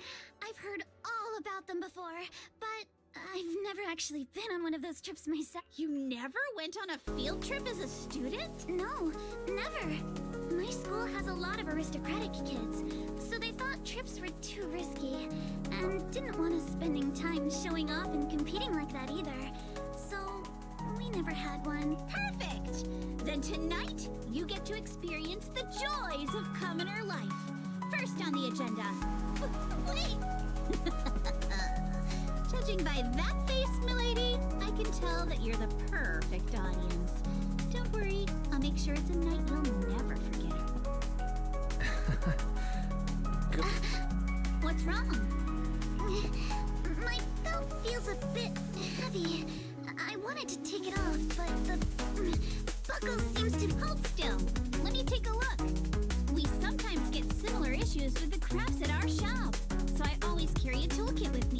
I've heard all about them before, but I've never actually been on one of those trips myself. You never went on a field trip as a student? No, never. My school has a lot of aristocratic kids, so they thought trips were too risky and didn't want us spending time showing off and competing like that either. So we never had one. Perfect! Then tonight, you get to experience the joys of commoner life. First on the agenda. Wait! Judging by that face, milady, I can tell that you're the perfect audience. Don't worry, I'll make sure it's a night you'll never forget. What's wrong? My belt feels a bit heavy. I wanted to take it off, but the buckle seems to hold still. Let me take a look. We sometimes get similar issues with the crafts at our shop, so I always carry a toolkit with me.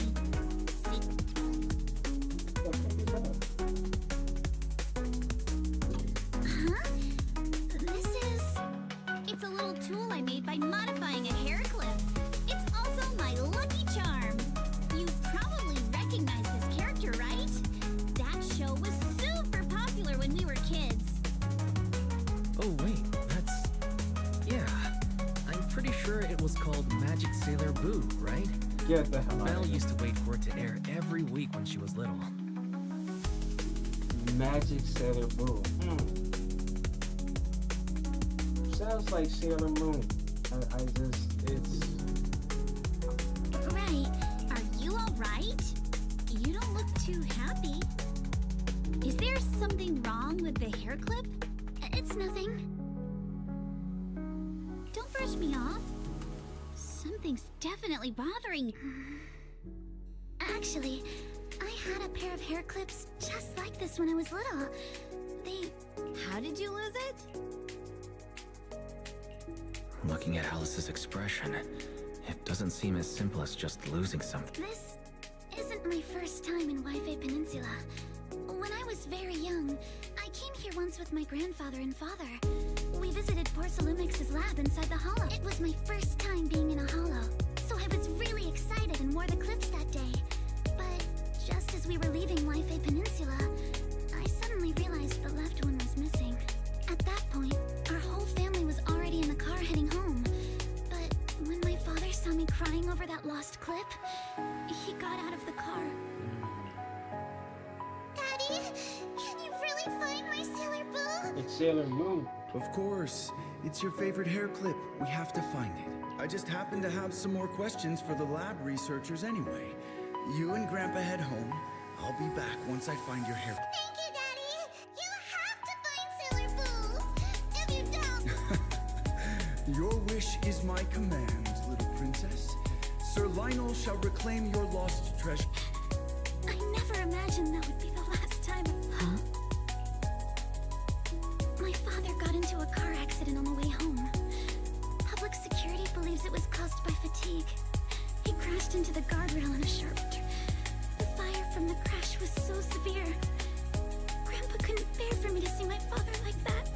Huh? It's a little tool I made by modifying a hair clip. It's also my lucky charm. You probably recognize this character, right? That show was super popular when we were kids. Oh wait, that's... Yeah. I'm pretty sure it was called Magic Sailor Boo, right? Get the hell out Belle of here. used to wait for it to air every week when she was little. Magic Sailor Boo. Sounds like Sailor Moon. It's... Right. Are you alright? You don't look too happy. Is there something wrong with the hair clip? It's nothing. Don't brush me off. Something's definitely bothering. Actually, I had a pair of hair clips just like this when I was little. How did you lose it? Looking at Alice's expression, it doesn't seem as simple as just losing something. This isn't my first time in Wi-Fi Peninsula. When I was very young, I came here once with my grandfather and father. We visited Porcelumix's lab inside the hollow. It was my first time being in a hollow, so I was really excited and wore the clips that day. But just as we were leaving Wi-Fi Peninsula, I suddenly realized the left one was missing. At that point, our whole family was already in the car heading home. But when my father saw me crying over that lost clip, he got out of the car. Daddy, can you really find my Sailor Boo? It's Sailor Moon. Of course. It's your favorite hair clip. We have to find it. I just happen to have some more questions for the lab researchers anyway. You and Grandpa head home. I'll be back once I find your hair. Thank you, Daddy! You have to find Sailor Boo! If you don't... Your wish is my command, little princess. Sir Lionel shall reclaim your lost treasure. I never imagined that would be the last time. Huh? My father got into a car accident on the way home. Public security believes it was caused by fatigue. He crashed into the guardrail on a sharp turn. The fire from the crash was so severe. Grandpa couldn't bear for me to see my father like that.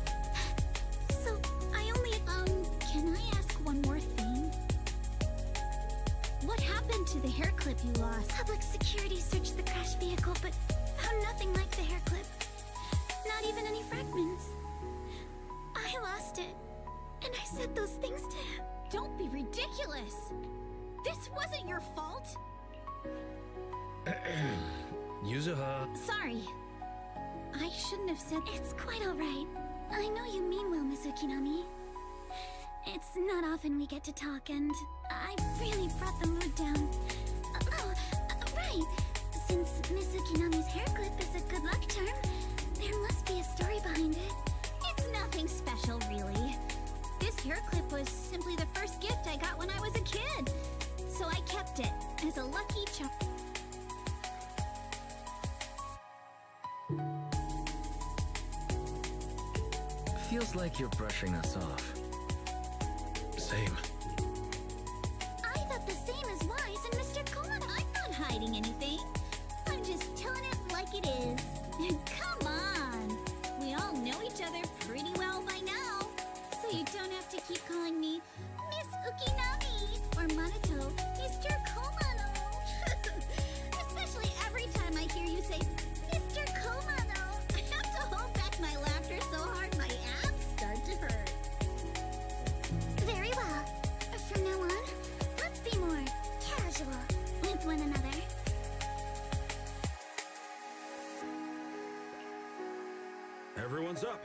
So I only... Can I ask one more thing? What happened happened to the hair clip you lost? Public security searched the crash vehicle, but found nothing like the hair clip. Not even any fragments. I lost it, and I said those things to him. Don't be ridiculous. This wasn't your fault. Yuzuha. Sorry. I shouldn't have said. It's quite all right. I know you mean well, Miss Ukinami. It's not often we get to talk, and I really brought the mood down. Right. Since Miss Ukinami's hair clip is a good luck charm, there must be a story behind it. It's nothing special, really. This hair clip was simply the first gift I got when I was a kid. So I kept it as a lucky charm. Feels like you're brushing us off. Same. I thought the same as Wise and Mr. Komodo. I'm not hiding anything. I'm just telling it like it is. Come on. We all know each other pretty well by now. So you don't have to keep calling me Miss Ukinami or Monato, Mr. Komodo. Especially every time I hear you say Mr. Komodo. I have to hold back my laughter so hard my abs start to hurt. Very well. From now on, let's be more casual with one another. Everyone's up.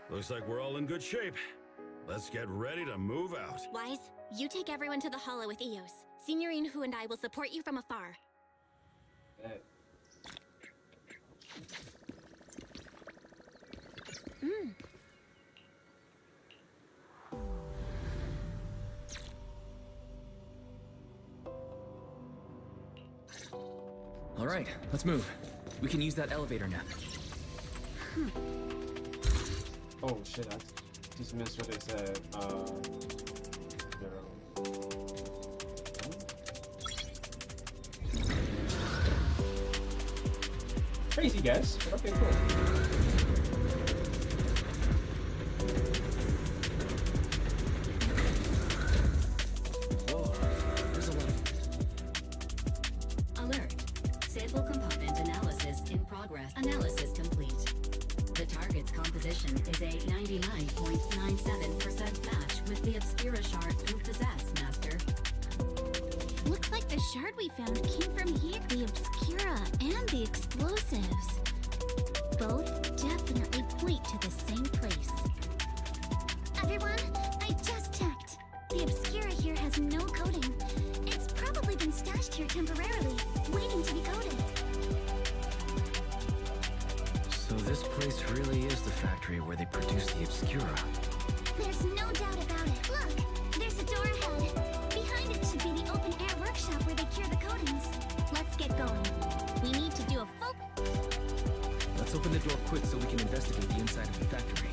Looks like we're all in good shape. Let's get ready to move out. Wise, you take everyone to the Hollow with Eos. Signorine Hu and I will support you from afar. All right, let's move. We can use that elevator now. Oh shit, I just missed what they said. Crazy guess, but okay, cool. Alert. Sample component analysis in progress. Analysis complete. The target's composition is a 99.97% match with the Obscura shard you possess, Master. Looks like the shard we found came from here. The Obscura and the explosives. Both definitely point to the same place. Everyone, I just checked. The Obscura here has no coating. It's probably been stashed here temporarily, waiting to be coated. So this place really is the factory where they produce the Obscura. There's no doubt about it. Look, there's a door ahead. Behind it should be the open-air workshop where they cure the coatings. Let's get going. We need to do a full... Let's open the door quick so we can investigate the inside of the factory.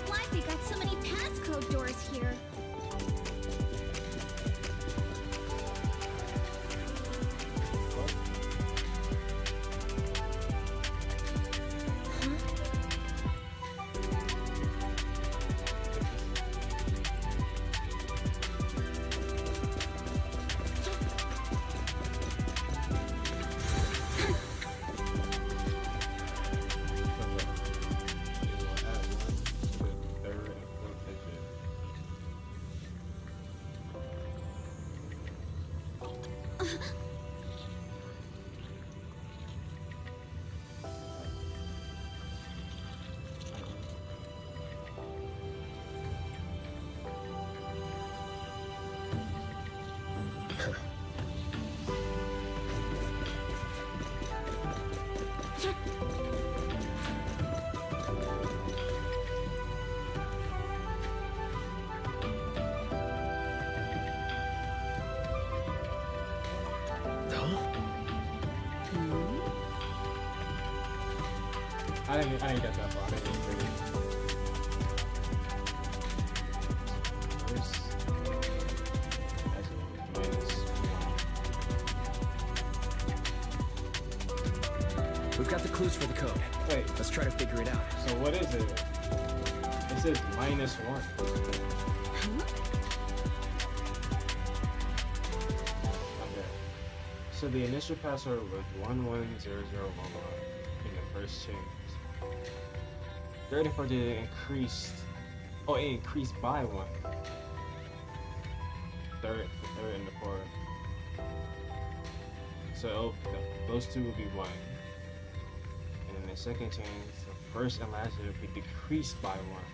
Why have we got so many passcode doors here? I didn't get that far. I didn't really. We've got the clues for the code. Wait. Let's try to figure it out. So what is it? It says -1. Okay. So the initial password was 110011 in the first change. Third and fourth it increased. Oh, it increased by 1. The third and the fourth. So those two would be 1. And then the second change, the first and last would be decreased by 1.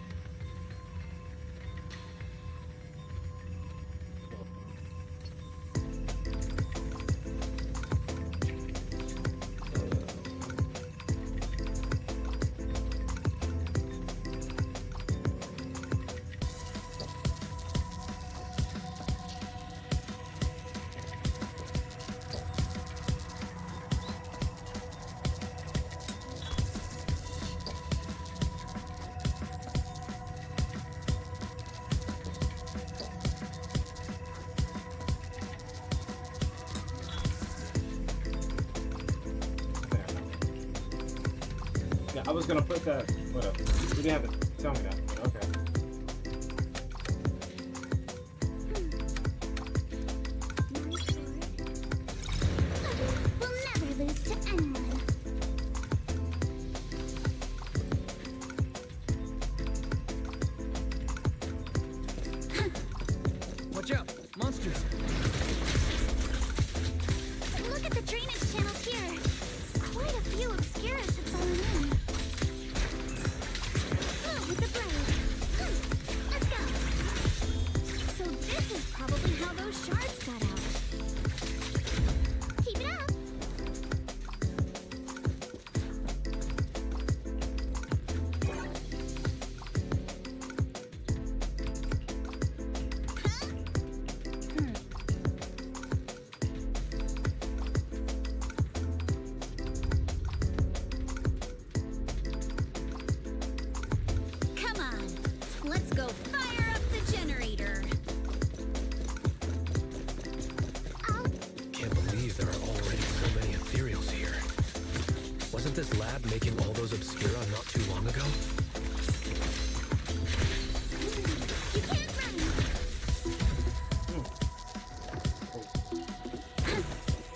I was gonna put that. Whatever. You didn't have to tell me that. But okay. We'll never lose to anyone. Watch out! Monsters! Look at the drainage channels here. Quite a few Obscuras have fallen in. Move with the blade. Let's go. So this is probably how those shards got out. Keep it up. Come on, let's go fire up the generator. Can't believe there are already so many ethereals here. Wasn't this lab making all those Obscura not too long ago? You can't run.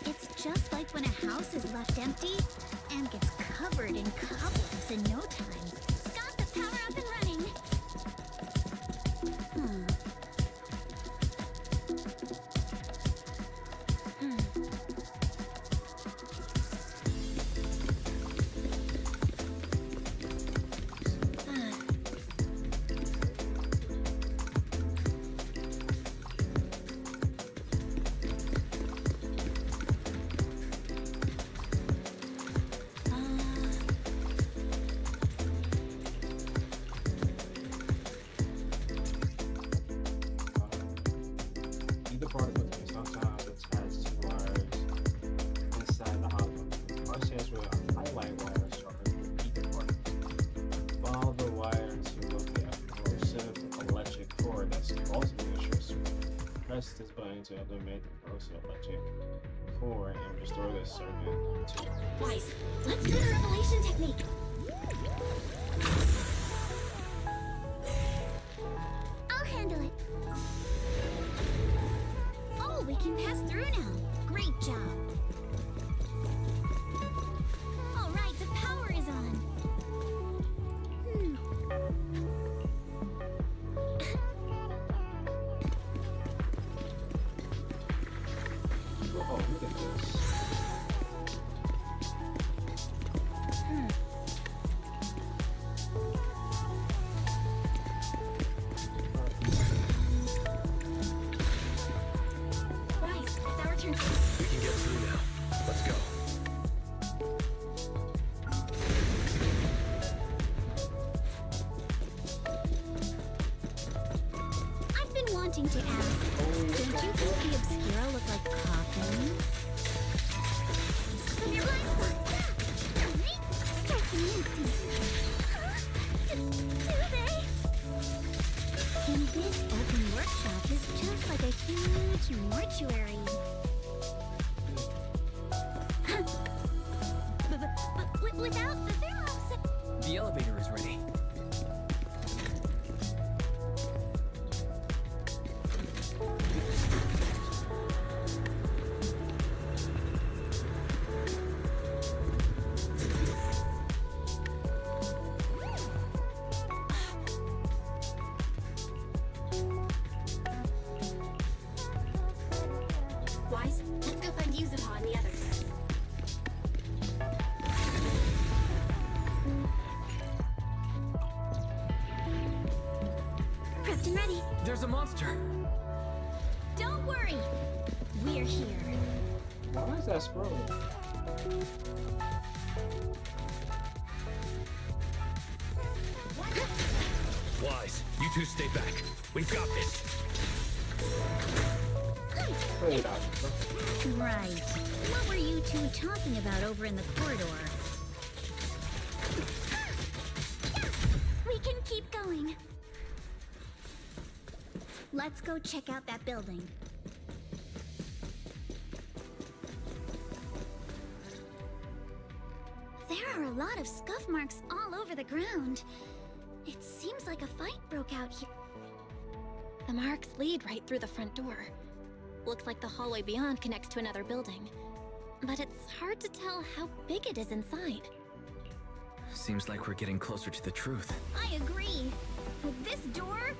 It's just like when a house is left empty and gets covered in cobwebs in no time. Got the power up and running. Either particle can sometimes attach to wires inside the hollow. Our chance will highlight wires shorter with ether particles. Follow the wire to look at a corrosive electric cord that's causing the short circuit. Press this button to eliminate the corrosive electric cord and restore the circuit to Wise, let's do the revelation technique. I'll handle it. Oh, we can pass through now. Great job. All right, the power is on. oh, look at this. Wise, it's our turn. We can get through now. Let's go. I've been wanting to ask, don't you think the Obscura look like coffins? From your blind spots, right? Striking instinct. Huh? Do they? And this open workshop is just like a huge mortuary. Without the thermos... The elevator is ready. Wise, let's go find Yuzuha and the others. Prepped and ready. There's a monster. Don't worry. We're here. Why is that scroll? Wise, you two stay back. We've got this. Right. What were you two talking about over in the corridor? We can keep going. Let's go check out that building. There are a lot of scuff marks all over the ground. It seems like a fight broke out here. The marks lead right through the front door. Looks like the hallway beyond connects to another building. But it's hard to tell how big it is inside. Seems like we're getting closer to the truth. I agree. With this door,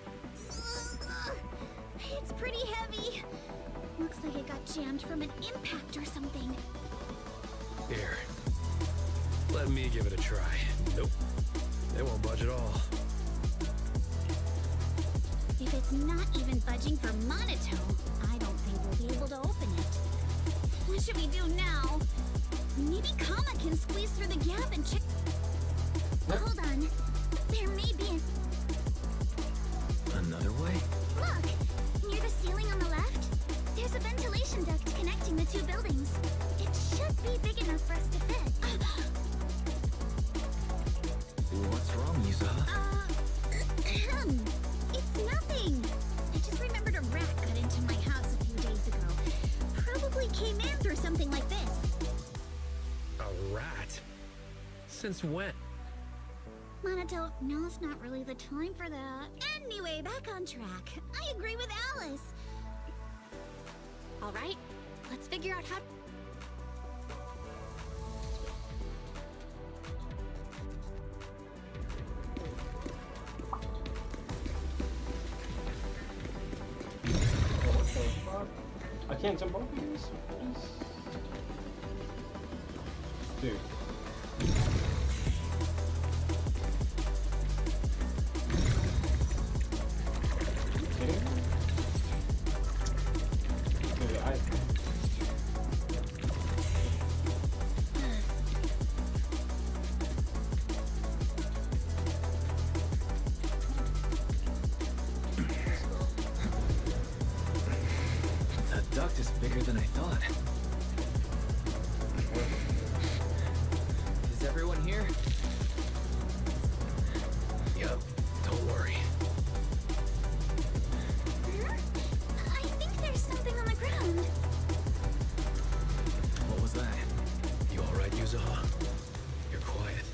it's pretty heavy. Looks like it got jammed from an impact or something. Here. Let me give it a try. Nope. They won't budge at all. If it's not even budging for monotone, I don't think we'll be able to open it. What should we do now? Maybe Kama can squeeze through the gap and check... Hold on. There may be Another way? Look! Near the ceiling on the left, there's a ventilation duct connecting the two buildings. It should be big enough for us to fit. What's wrong, Yuzuha? It's nothing. I just remembered a rat got into my house a few days ago. Probably came in through something like this. A rat? Since when? Monato, now's not really the time for that. Anyway, back on track. I agree with Alice. All right, let's figure out how... I can't jump over this. Dude. The duct is bigger than I thought. Is everyone here? Yep, don't worry. I think there's something on the ground. What was that? You alright, Yuzuha? You're quiet.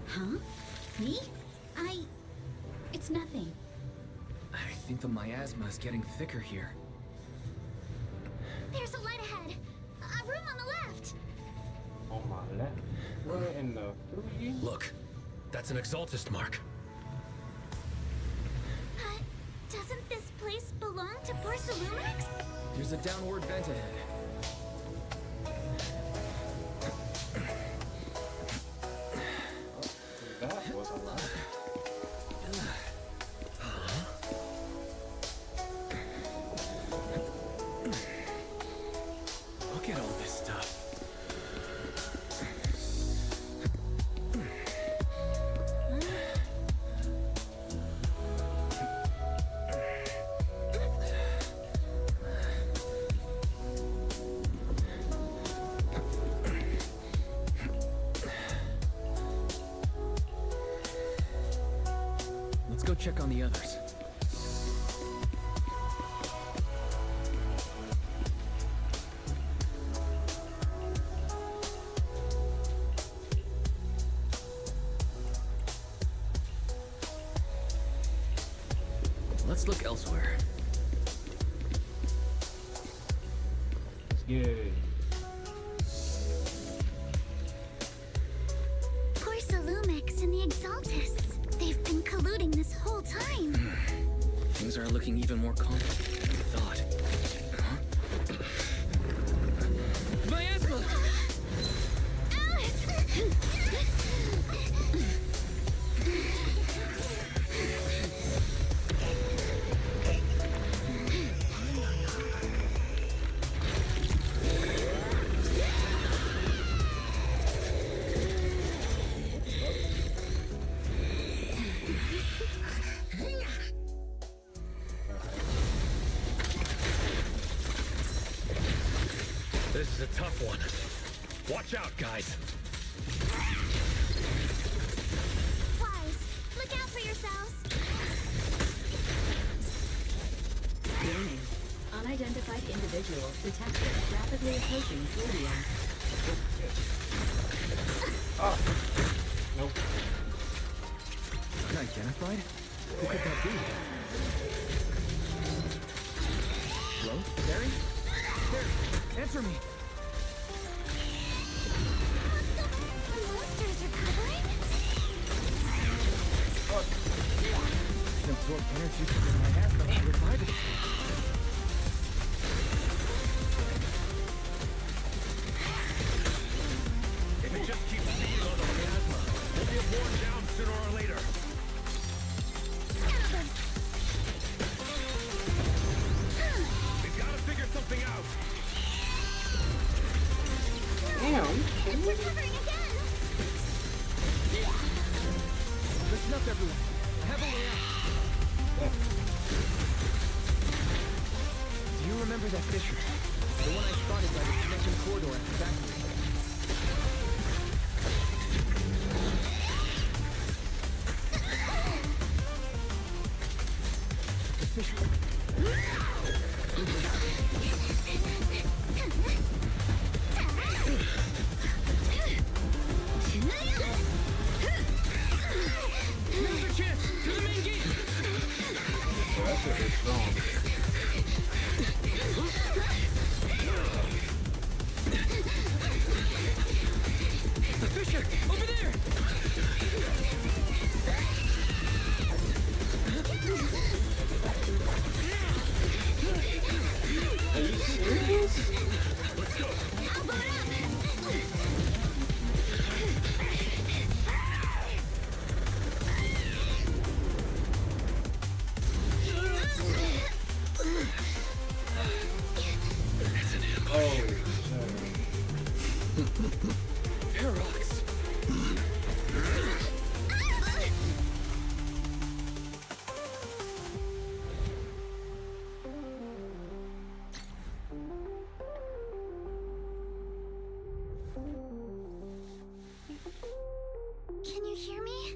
Huh? Me? It's nothing. I think the miasma is getting thicker here. There's a light ahead. A room on the left. On my left? Where in the 3? Look, that's an Exaltist mark. Doesn't this place belong to Porcelumex? There's a downward vent ahead. That was a lot. Look at all this stuff. Let's go check on the others. Let's look elsewhere. It's good. Porsalumex and the Exaltists. They've been colluding this whole time. Things are looking even more complicated than I thought. Miasma! This is a tough one. Watch out, guys. Wise, look out for yourselves. Warning. Unidentified individuals detected rapidly approaching Fluvium. Oh. Nope. Unidentified? Who could that be? Hello? Barry? Barry, answer me! The monsters are covering? Can absorb energy from my asthma and revive it. If it just keeps feeding on the miasma, we'll get worn down sooner or later. We've got to figure something out. Damn. It's recovering again. Listen up, everyone. I have a way out. Do you remember that fissure? The one I spotted by the connecting corridor at the factory. The fissure. Now's our chance! To the main gate! Well, that's a bit strong. The fissure! Over there! Are you serious? Let's go! I'll blow it up. Oh, Ferox! Can you hear me?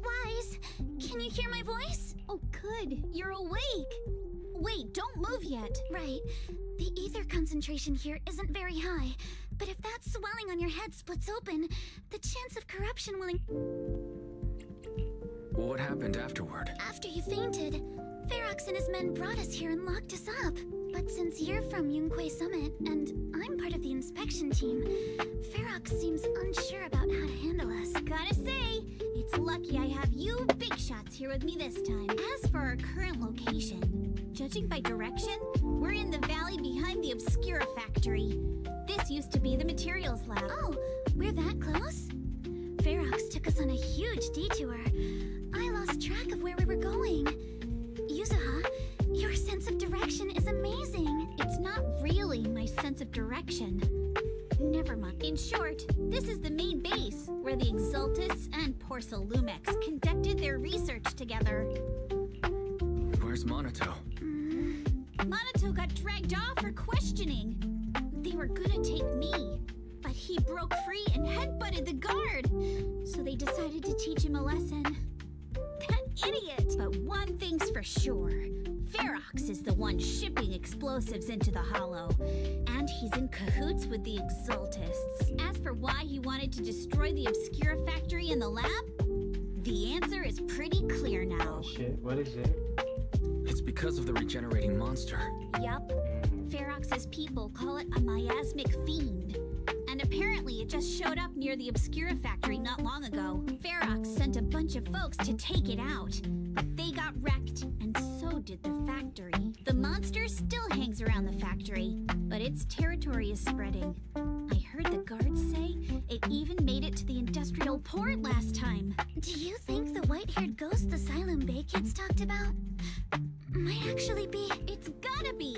Wise, can you hear my voice? Oh, good. You're awake. Wait, don't move yet. Right. The ether concentration here isn't very high, but if that swelling on your head splits open, the chance of corruption will. What happened afterward? After you fainted, Ferox and his men brought us here and locked us up. But since you're from Yunque Summit and I'm part of the inspection team, Ferox seems unsure about how to handle us. Gotta say, it's lucky I have you big shots here with me this time. As for our current location, judging by direction, we're in the valley behind the Obscura factory. This used to be the materials lab. Oh, we're that close? Ferox took us on a huge detour. I lost track of where we were going. Yuzuha, your sense of direction is amazing. It's not really my sense of direction. Never mind. In short, this is the main base, where the Exaltists and Porsalumex conducted their research together. Where's Monato? Monato got dragged off for questioning. They were gonna take me, but he broke free and headbutted the guard. So they decided to teach him a lesson. That idiot! But one thing's for sure. Ferox is the one shipping explosives into the Hollow, and he's in cahoots with the Exaltists. As for why he wanted to destroy the Obscura factory and the lab, the answer is pretty clear now. oh shit, what is it? It's because of the regenerating monster. Yup. Ferox's people call it a miasmic fiend. And apparently it just showed up near the Obscura factory not long ago. Ferox sent a bunch of folks to take it out, but they got wrecked, and so did the factory. The monster still hangs around the factory, but its territory is spreading. I heard the guards say it even made it to the industrial port last time. Do you think the white-haired ghost the Silent Bay kids talked about might actually be? It's gotta be.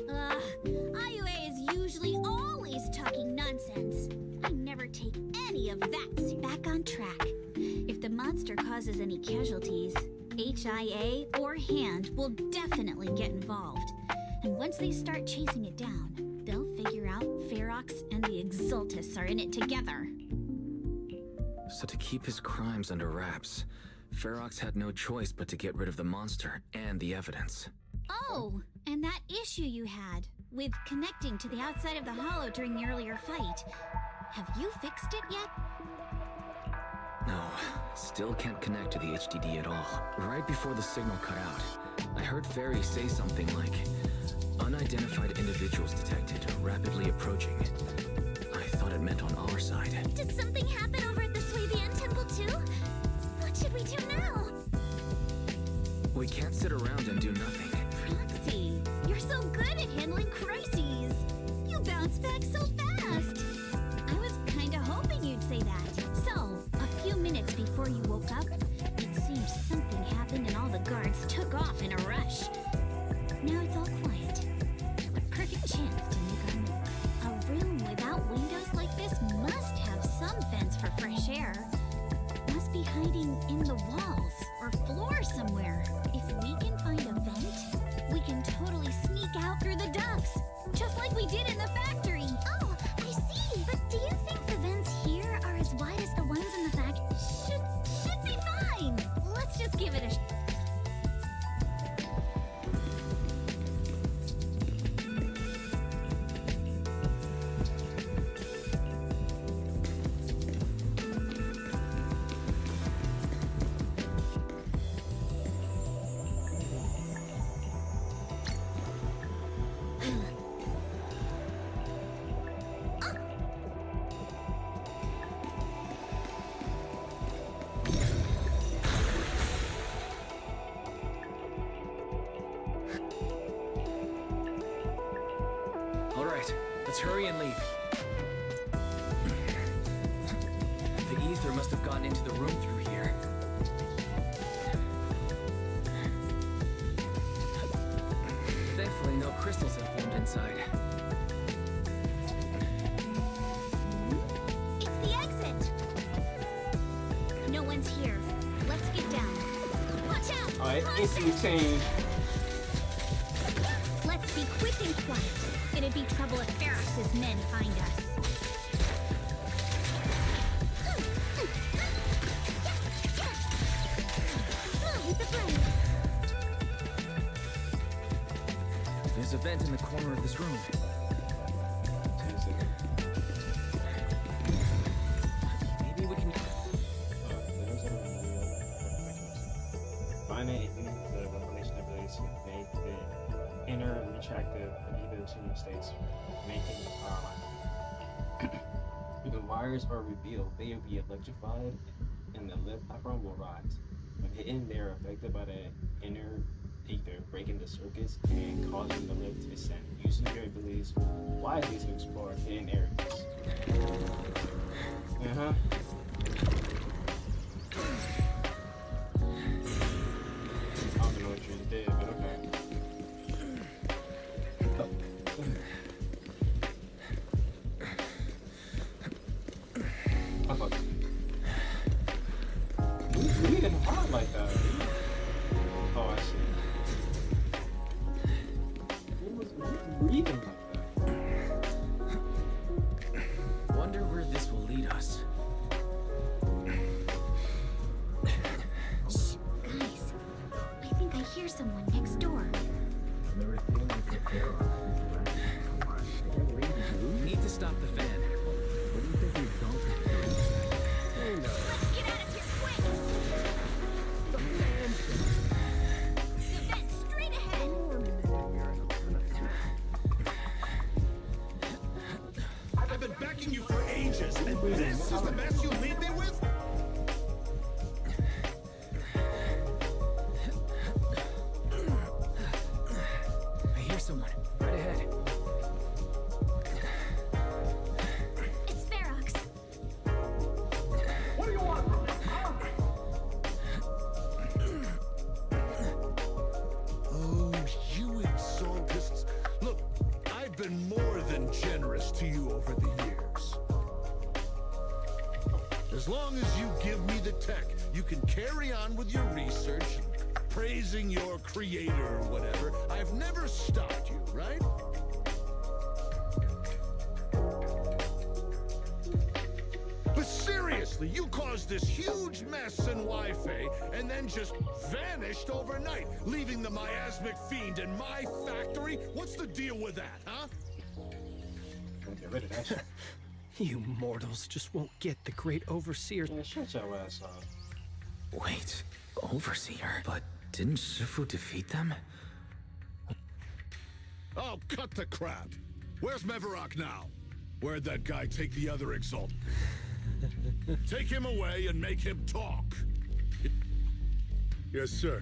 IUA is usually always talking nonsense. I never take any of that. Back on track. If the monster causes any casualties, HIA or HAND will definitely get involved. And once they start chasing it down, they'll figure out Ferox and the Exultists are in it together. So to keep his crimes under wraps, Ferox had no choice but to get rid of the monster and the evidence. Oh, and that issue you had with connecting to the outside of the hollow during the earlier fight. Have you fixed it yet? No, still can't connect to the HDD at all. Right before the signal cut out, I heard Fairy say something like, "Unidentified individuals detected, rapidly approaching." I thought it meant on our side. Did something happen over at the Swabian Temple too? What should we do now? We can't sit around and do nothing. Proxy, you're so good at handling crises. You bounce back so fast. I was kinda hoping you'd say that. So, a few minutes before you woke up, it seemed something happened and all the guards took off in a rush. Now it's all quiet. A perfect chance to make our move. A room without windows like this must have some vents for fresh air. Must be hiding in the walls or floor somewhere. If we can find a vent, we can totally sneak out through the ducts, just like we did in the factory. Oh, I see. But do you think the vents here are as wide as the ones in the factory? Should be fine. Let's just give it a All right, let's hurry and leave. The ether must have gotten into the room through here. Thankfully, no crystals have formed inside. It's the exit! No one's here. Let's get down. Watch out! Oh, it's instantly changed. Let's be quick and quiet. It'd be trouble if Ferox's men find us. Oh, the blade. There's a vent in the corner of this room. Maybe we can... Finite the revelation abilities make the inner retractive of either two states, making the power line. When the wires are revealed, they will be electrified and the lift platform will rise. When hidden, they are affected by the inner ether, breaking the circuits and causing the lift to ascend. Using your abilities wisely to explore hidden areas. I don't know what you did, but okay. Oh, fuck. Who's breathing hard like that? Oh, I see. Who was breathing like that? Wonder where this will lead us. Shh, guys. I think I hear someone next door. Need to stop the fan. Let's get out of here quick! The vent straight ahead! This is the mess you leave me with? I hear someone. Right ahead. It's Ferox. What do you want from me? Oh, you exaltists. Look, I've been more than generous to you over the years. As long as you give me the tech, you can carry on with your research, praising your creator or whatever. I've never stopped you, right? But seriously, you caused this huge mess in Wi-Fi and then just vanished overnight, leaving the miasmic fiend in my factory? What's the deal with that, huh? Get rid of that shit. You mortals just won't get the great overseer. Yeah, shut your ass up. Wait, overseer? But didn't Shifu defeat them? Oh, cut the crap. Where's Mevarok now? Where'd that guy take the other Exalt? Take him away and make him talk. Yes, sir.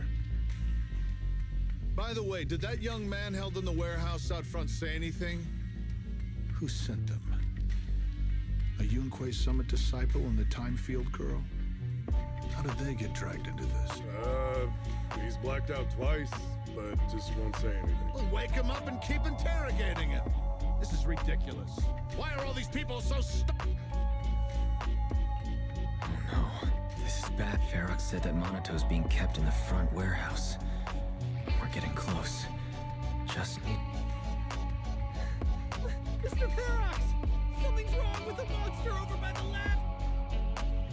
By the way, did that young man held in the warehouse out front say anything? Who sent them? A Yunque Summit disciple and the Time Field girl? How did they get dragged into this? He's blacked out twice, but just won't say anything. Well, wake him up and keep interrogating him. This is ridiculous. Why are all these people so stuck? Oh no, this is bad. Ferox said that Monato's being kept in the front warehouse. We're getting close. Just need... Mr. Ferox! Something's wrong with the monster over by the lab!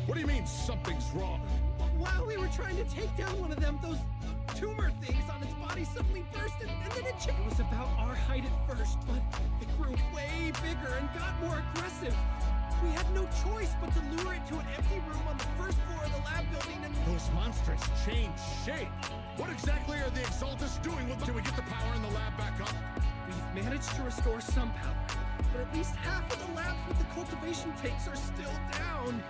What do you mean, something's wrong? While we were trying to take down one of them, those tumor things on its body suddenly burst and then it changed. It was about our height at first, but it grew way bigger and got more aggressive. We had no choice but to lure it to an empty room on the first floor of the lab building and... Those monsters changed shape. What exactly are the Exaltists doing with... Do we get the power in the lab back up? We've managed to restore some power, but at least half of the labs with the cultivation tanks are still down.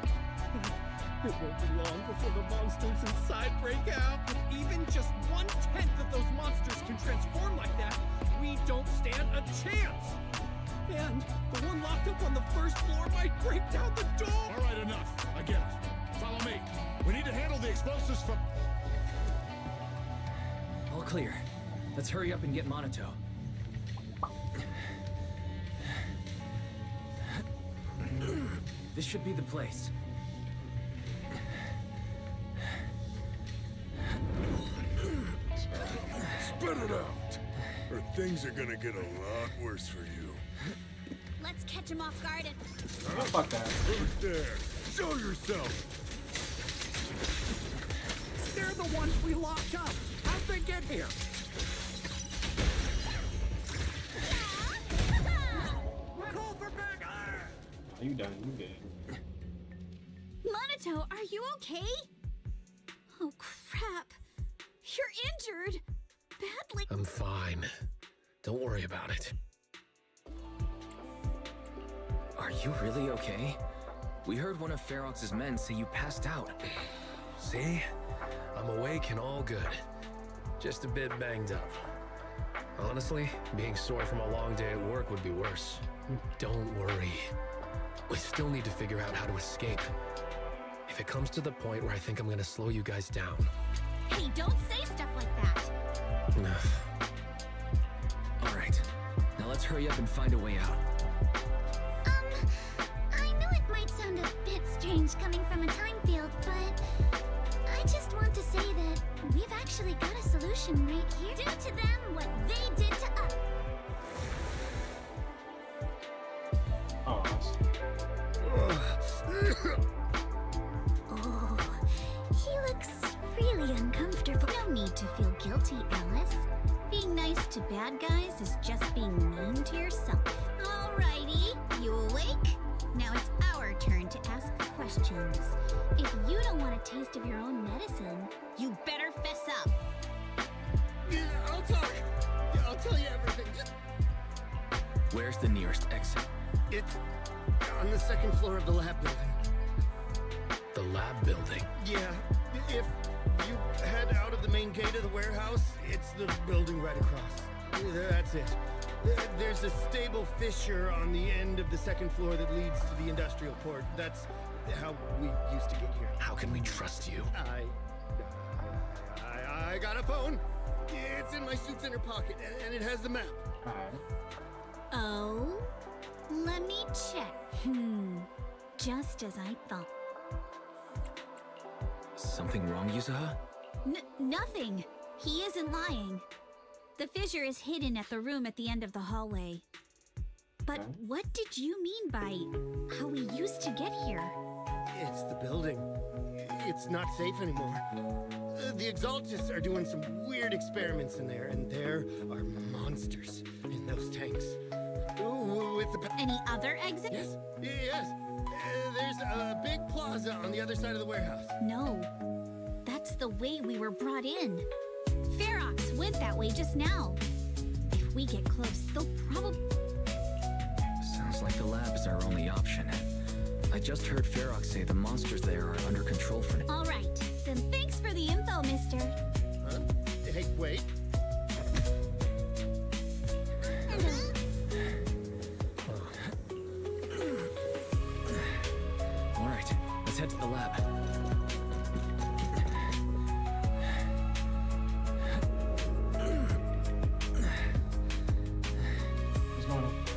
It won't be long before the monsters inside break out. If even just 1/10 of those monsters can transform like that, we don't stand a chance. And the one locked up on the first floor might break down the door. All right, enough. I get it. Follow me. We need to handle the explosives from... All clear. Let's hurry up and get Monato. This should be the place. Spit it out, or things are gonna get a lot worse for you. Let's catch him off guard and... Oh, fuck that. Who's there? Show yourself! They're the ones we locked up. How'd they get here? Call for backup! Are you done? You good. Monato, are you okay? Oh, crap. You're injured. Badly. I'm fine. Don't worry about it. Are you really okay? We heard one of Ferox's men say you passed out. See? I'm awake and all good. Just a bit banged up. Honestly, being sore from a long day at work would be worse. Don't worry. We still need to figure out how to escape. If it comes to the point where I think I'm gonna slow you guys down. Hey, don't say stuff like that. All right. Now let's hurry up and find a way out. I know it might sound a bit strange coming from a time field, but I just want to say that we've actually got a solution right here. Do to them what they did to us. Oh, Oh, he looks really uncomfortable. No need to feel guilty, Alice. Being nice to bad guys is just being mean to yourself. Alrighty, you awake? Now it's our turn to ask questions. If you don't want a taste of your own medicine, you better fess up. Yeah, I'll talk. Yeah, I'll tell you everything. Where's the nearest exit? It's on the second floor of the lab building. The lab building. Yeah, if you head out of the main gate of the warehouse, it's the building right across. That's it. There's a stable fissure on the end of the second floor that leads to the industrial port. That's how we used to get here. How can we trust you? I got a phone. It's in my suit's inner pocket, and it has the map. Oh? Let me check. Just as I thought. Something wrong, Yuzuha? Nothing. He isn't lying. The fissure is hidden at the room at the end of the hallway. But what did you mean by how we used to get here? It's the building. It's not safe anymore. The Exaltists are doing some weird experiments in there, and there are monsters in those tanks. With the Any other exits? Yes. There's a big plaza on the other side of the warehouse. No. That's the way we were brought in. Ferox went that way just now. If we get close, they'll probably... Sounds like the lab is our only option. I just heard Ferox say the monsters there are under control for now. All right. Then thanks for the info, mister. Huh? Hey, wait. All right, let's head to the lab.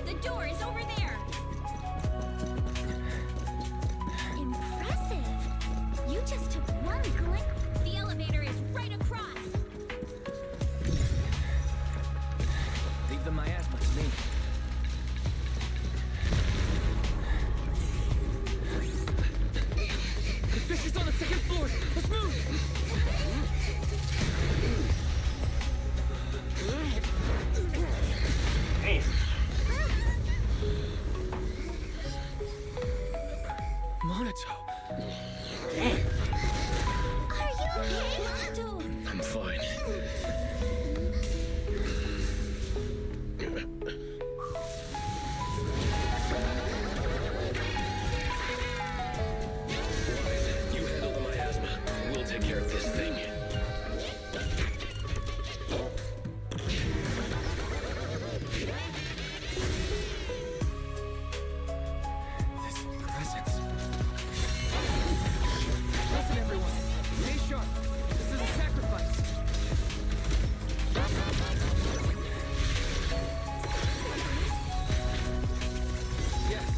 The door is over there. Impressive. You just took one glimpse. The elevator is right across. Leave the miasma to me. The fish is on the second floor. Let's move. Hey. Monato. Are you okay, Monato? I'm fine. You handle the miasma. We'll take care of this thing. This presence. Listen, everyone. Stay sharp. This is a sacrifice. Yes,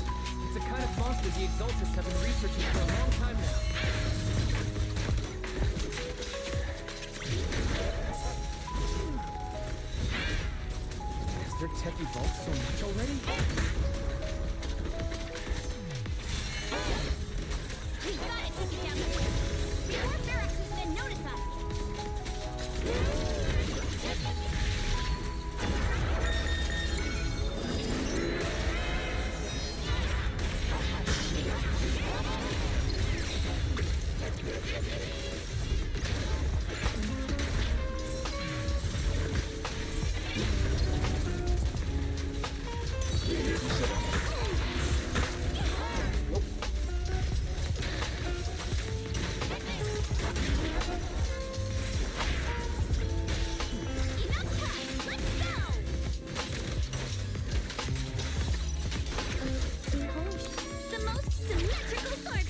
it's a kind of monster the Exaltists have been researching for a long time now. Has their tech evolved so much already? We gotta take it down quick. Before Ferox's men notice us. The most symmetrical swordplay.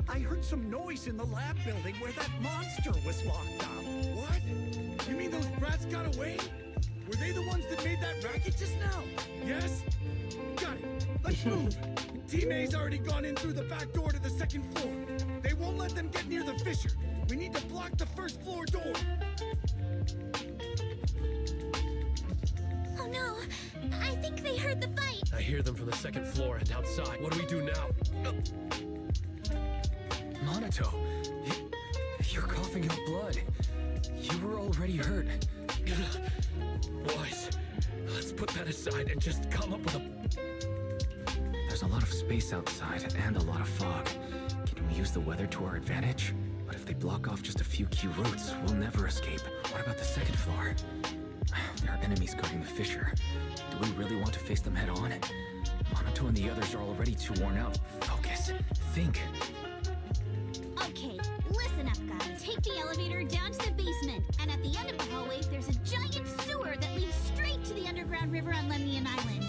I heard some noise in the lab building where that monster was locked up. What? You mean those brats got away? Were they the ones that made that racket just now? Yes? Got it. Let's move. Team A's already gone in through the back door to the second floor. They won't let them get near the fissure. We need to block the first floor door. Oh no. I think they heard the fight. I hear them from the second floor and outside. What do we do now? Monato, you're coughing up blood. You were already hurt. Boys, let's put that aside and just come up with a... There's a lot of space outside and a lot of fog. Can you we use the weather to our advantage? But if they block off just a few key routes, we'll never escape. What about the second floor? There are enemies guarding the fissure. Do we really want to face them head on? Monato and the others are already too worn out. Focus. Think. Okay, listen up, guys. Take the elevator down to the basement, and at the end of the hallway, there's a giant sewer that leads straight to the underground river on Lemnian Island.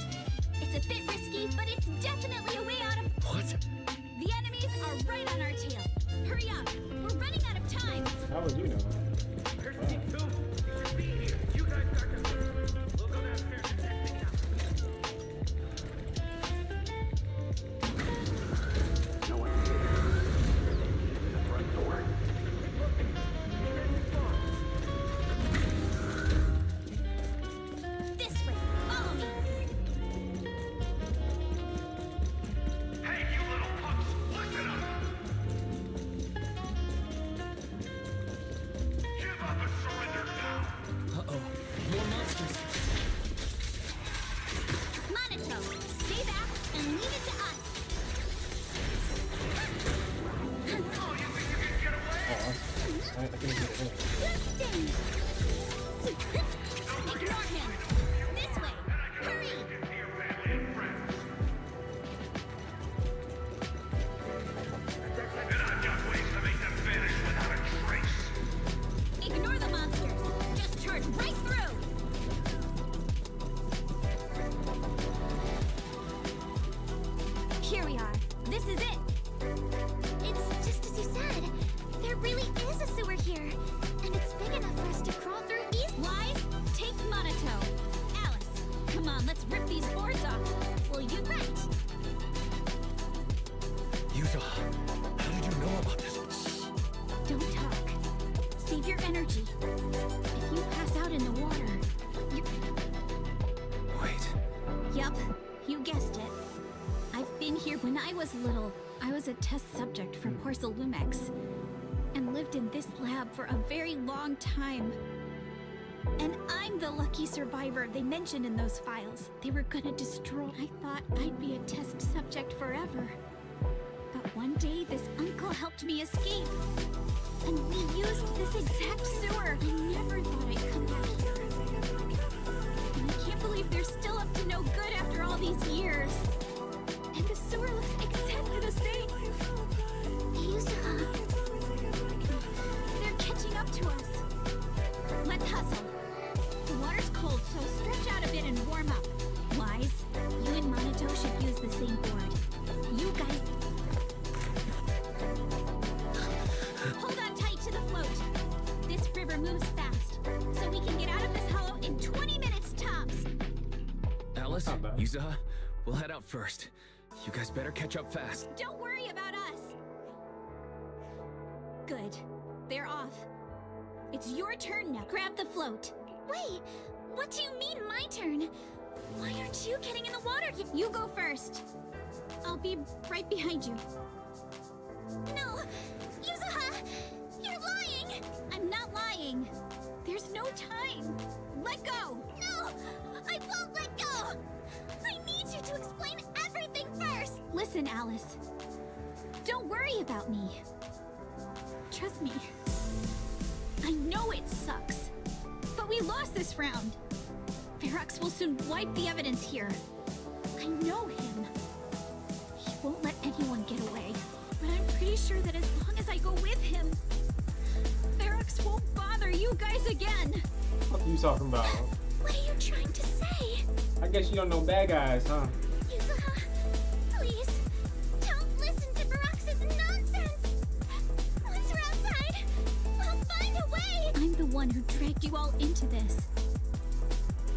It's a bit risky, but it's definitely a way out of... What? The enemies are right on our tail. Hurry up. We're running out of time. How would you know? This way. Follow me. Hey, you little punks, listen up! Give up and surrender now! Uh-oh. More monsters. Monato, stay back and leave it to us. I can get it. Ignore him. This way. Hurry. And I've got ways to make them vanish without a trace! Ignore the monsters. Just charge right through. Here we are. This is it. It's just as you said. There really is a sewer here. And it's big enough for us to crawl through easily. Wise, take Monato. Alice, come on, let's rip these boards off. Well, you're right. Yuza, how did you know about this? Don't talk. Save your energy. If you pass out in the water, you... Wait. Yup, you guessed it. I've been here when I was little. I was a test subject for Porcelumex and lived in this lab for a very long time. And I'm the lucky survivor they mentioned in those files. They were gonna destroy. I thought I'd be a test subject forever. But one day, this uncle helped me escape. And we used this exact sewer. I never thought I'd come back here. And I can't believe they're still up to no good after all these years. And the sewer looks exactly the same. Yuza. They're catching up to us. Let's hustle. The water's cold, so stretch out a bit and warm up. Wise, you and Monato should use the same board. You guys... Hold on tight to the float. This river moves fast, so we can get out of this hollow in 20 minutes tops. Alice, Yuza, we'll head out first. You guys better catch up fast. Don't worry about us. Good. They're off. It's your turn now. Grab the float. Wait, what do you mean my turn? Why aren't you getting in the water? You go first. I'll be right behind you. No! Yuzuha! You're lying! I'm not lying. There's no time. Let go! No! I won't let go! I need you to explain everything first! Listen, Alice. Don't worry about me. Trust me. I know it sucks. But we lost this round. Ferox will soon wipe the evidence here. I know him. He won't let anyone get away. But I'm pretty sure that as long as I go with him, Ferox won't bother you guys again. What are you talking about? What are you trying to say? I guess you don't know bad guys, huh? Yuzuha, please, don't listen to Ferox's nonsense. Once we're outside, we'll find a way. I'm the one who dragged you all into this.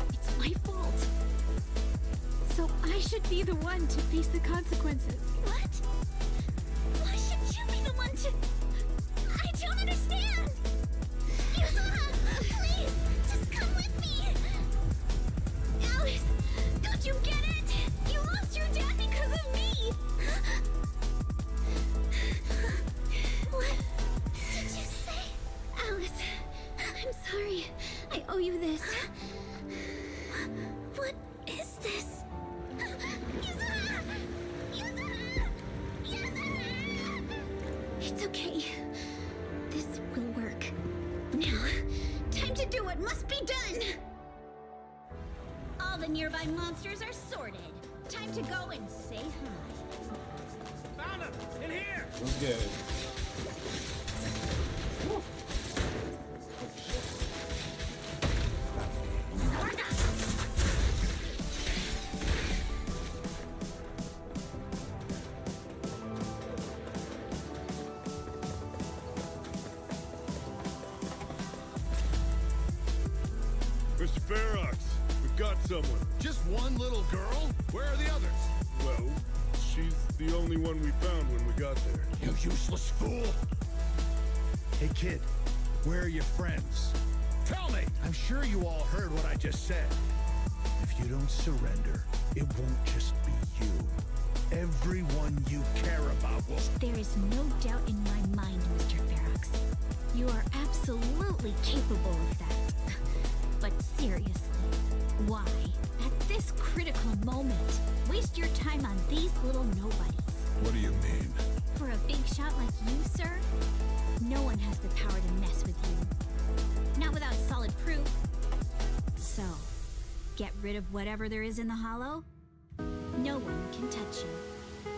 It's my fault. So I should be the one to face the consequences. What? Why should you be the one to... I don't understand! Yuzuha, please, just come with me! Alice, don't you get it? You lost your dad because of me! What did you say? Alice, I'm sorry. I owe you this. What is this? Yuzuha! Yuzuha! slime monsters are sorted. Time to go and say hi. Found him! In here! What's good? Woo. Mr. Ferox, we've got someone. Just one little girl? Where are the others? Well, she's the only one we found when we got there. You useless fool! Hey kid, where are your friends? Tell me! I'm sure you all heard what I just said. If you don't surrender, it won't just be you. Everyone you care about will... There is no doubt in my mind, Mr. Ferox. You are absolutely capable of that. But seriously, why, at this critical moment, waste your time on these little nobodies? What do you mean? For a big shot like you, sir, no one has the power to mess with you. Not without solid proof. So, get rid of whatever there is in the hollow? No one can touch you.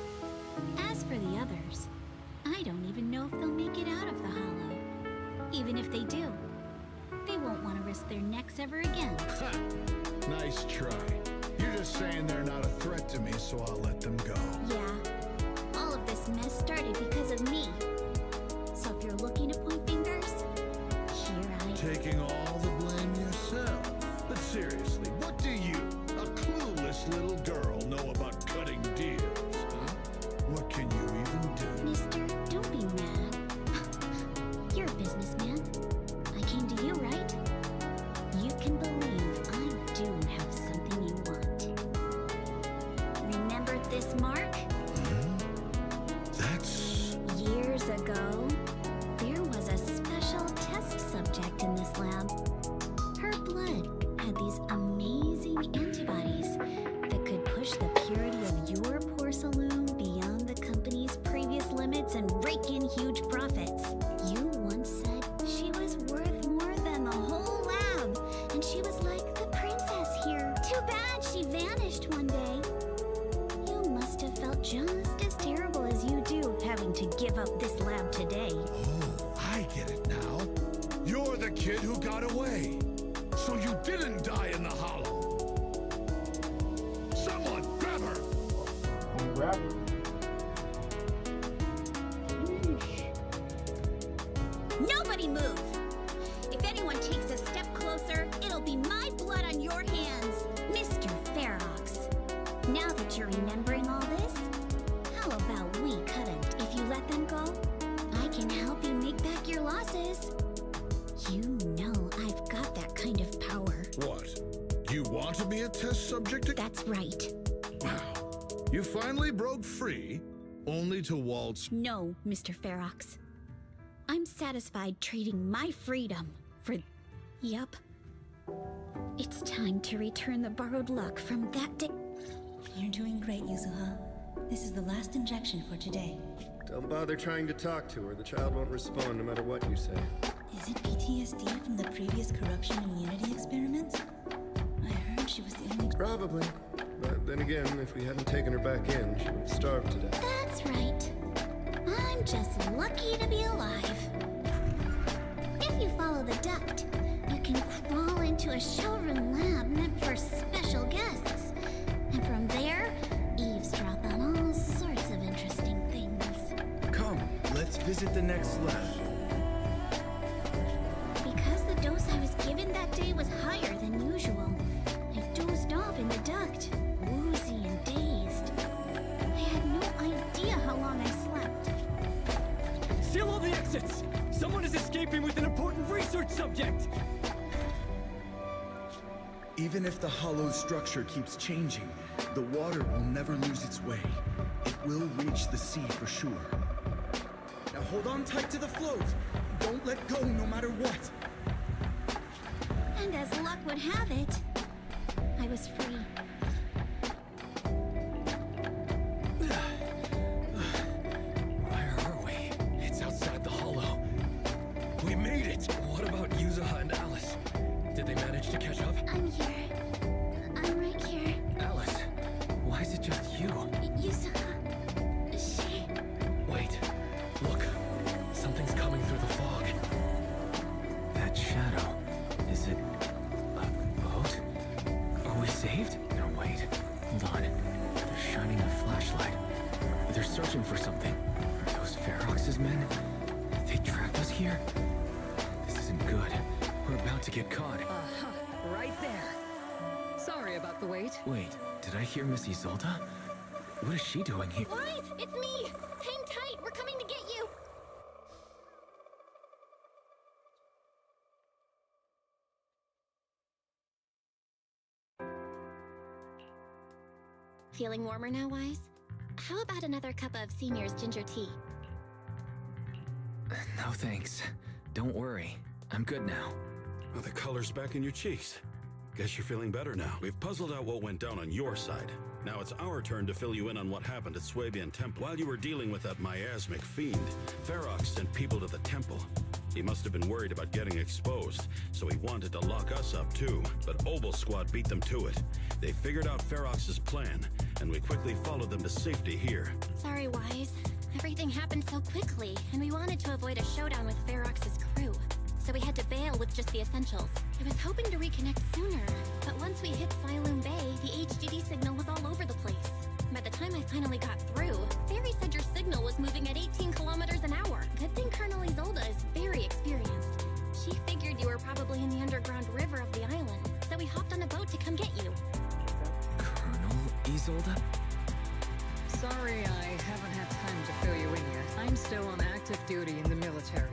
As for the others, I don't even know if they'll make it out of the hollow. Even if they do, they won't want to risk their necks ever again. Nice try. You're just saying they're not a threat to me, so I'll let them go. Yeah, all of this mess started because of me. So if you're looking to point fingers, here I am. Taking all the blame yourself. But seriously, what do you, a clueless little girl, know about cutting deals, huh? What can you even do? Mister, don't be mad. You're a businessman. I came to you, right? You can believe I do have something you want. Remember this mark? That's... Years ago, there was a special test subject in this lab. Her blood had these amazing antibodies that could push the purity of your porcelain beyond the company's previous limits and rake in huge profits. You once said she was worth more than the whole lab, and she was like the princess here. Too bad she vanished one day. You must have felt just as terrible as you do having to give up this lab today. Oh, I get it now. You're the kid who got away. So you didn't die in the hollow. Someone grab her! Grab her. Nobody move! If anyone takes a step closer, it'll be my blood on your hands, Mr. Ferox. Now that you're remembering all this, how about we cut it? If you let them go, I can help you make back your losses. You know I've got that kind of power. What? You want to be a test subject? That's right. Wow. You finally broke free, only to waltz... No, Mr. Ferox. I'm satisfied trading my freedom for... Yup. It's time to return the borrowed luck from that day. You're doing great, Yuzuha. This is the last injection for today. Don't bother trying to talk to her. The child won't respond no matter what you say. Is it PTSD from the previous corruption immunity experiments? I heard she was the only... Probably. But then again, if we hadn't taken her back in, she would have starved to death. That's right. I'm just lucky to be alive. If you follow the duct, you can crawl into a showroom lab meant for special guests. And from there, eavesdrop on all sorts of interesting things. Come, let's visit the next lab. Because the dose I was given that day was higher than usual, I dozed off in the duct, woozy and dazed. I had no idea how long I slept. Seal all the exits! Someone is escaping with an important research subject! Even if the hollow structure keeps changing, the water will never lose its way. It will reach the sea for sure. Now hold on tight to the float. Don't let go no matter what. And as luck would have it, I was free. Where are we? It's outside the hollow. We made it! What about Yuzuha and Alice? Did they manage to catch up? I'm here. I'm right here. searching for something. Are those Ferox's men? They tracked us here? This isn't good. We're about to get caught. Right there. Sorry about the wait. Wait, did I hear Miss Isolda? What is she doing here? Wise, it's me! Hang tight, we're coming to get you! Feeling warmer now, Wise? How about another cup of Senior's ginger tea? No thanks. Don't worry. I'm good now. Well, the color's back in your cheeks. Guess you're feeling better now. We've puzzled out what went down on your side. Now it's our turn to fill you in on what happened at Swabian Temple. While you were dealing with that miasmic fiend, Ferox sent people to the temple. He must have been worried about getting exposed, so he wanted to lock us up too. But Obel Squad beat them to it. They figured out Ferox's plan, and we quickly followed them to safety here. Sorry, Wise. Everything happened so quickly, and we wanted to avoid a showdown with Ferox's crew. So we had to bail with just the essentials. I was hoping to reconnect sooner, but once we hit Siloon Bay, the HDD signal was all over the place. By the time I finally got through, Barry said your signal was moving at 18 kilometers an hour. Good thing Colonel Isolda is very experienced. She figured you were probably in the underground river of the island, so we hopped on a boat to come get you. Colonel Isolda? Sorry I haven't had time to fill you in yet. I'm still on active duty in the military.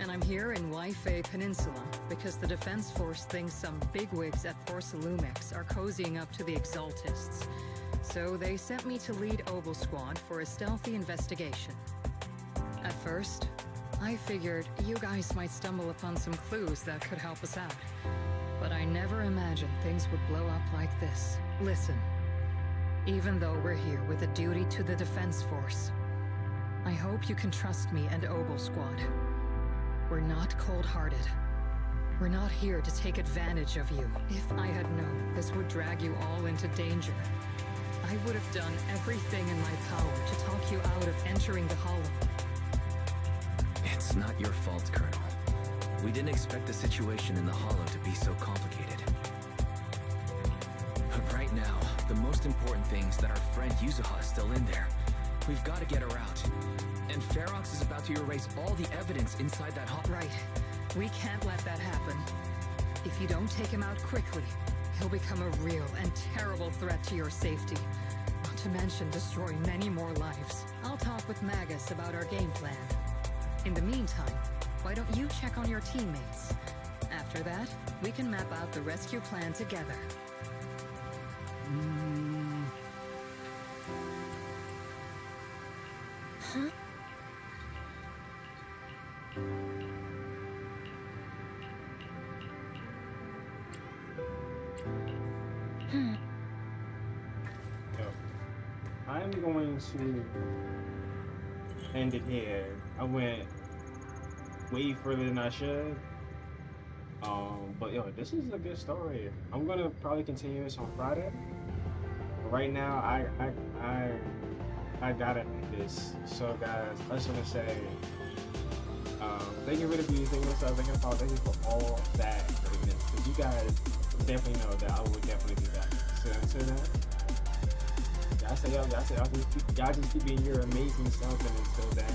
And I'm here in Waifei Peninsula because the Defense Force thinks some bigwigs at Porsalumex are cozying up to the Exaltists. So they sent me to lead Obel Squad for a stealthy investigation. At first, I figured you guys might stumble upon some clues that could help us out. But I never imagined things would blow up like this. Listen, even though we're here with a duty to the Defense Force, I hope you can trust me and Obel Squad. We're not cold-hearted. We're not here to take advantage of you. If I had known this would drag you all into danger, I would have done everything in my power to talk you out of entering the Hollow. It's not your fault, Colonel. We didn't expect the situation in the Hollow to be so complicated. But right now, the most important thing is that our friend Yuzuha is still in there. We've got to get her out. And Ferox is about to erase all the evidence inside that Hollow. Right. We can't let that happen. If you don't take him out quickly, he'll become a real and terrible threat to your safety. Not to mention destroy many more lives. I'll talk with Magus about our game plan. In the meantime, why don't you check on your teammates? After that, we can map out the rescue plan together. Huh? I'm going to end it here. I went way further than I should. But yo, this is a good story. I'm gonna probably continue this on Friday. But right now, I gotta end this. So guys, I just wanna say, thank you for the views, thank you for the subs, thank you for all that greatness. Because you guys definitely know that I will definitely be back. So until then, y'all just keep being your amazing self, and until then,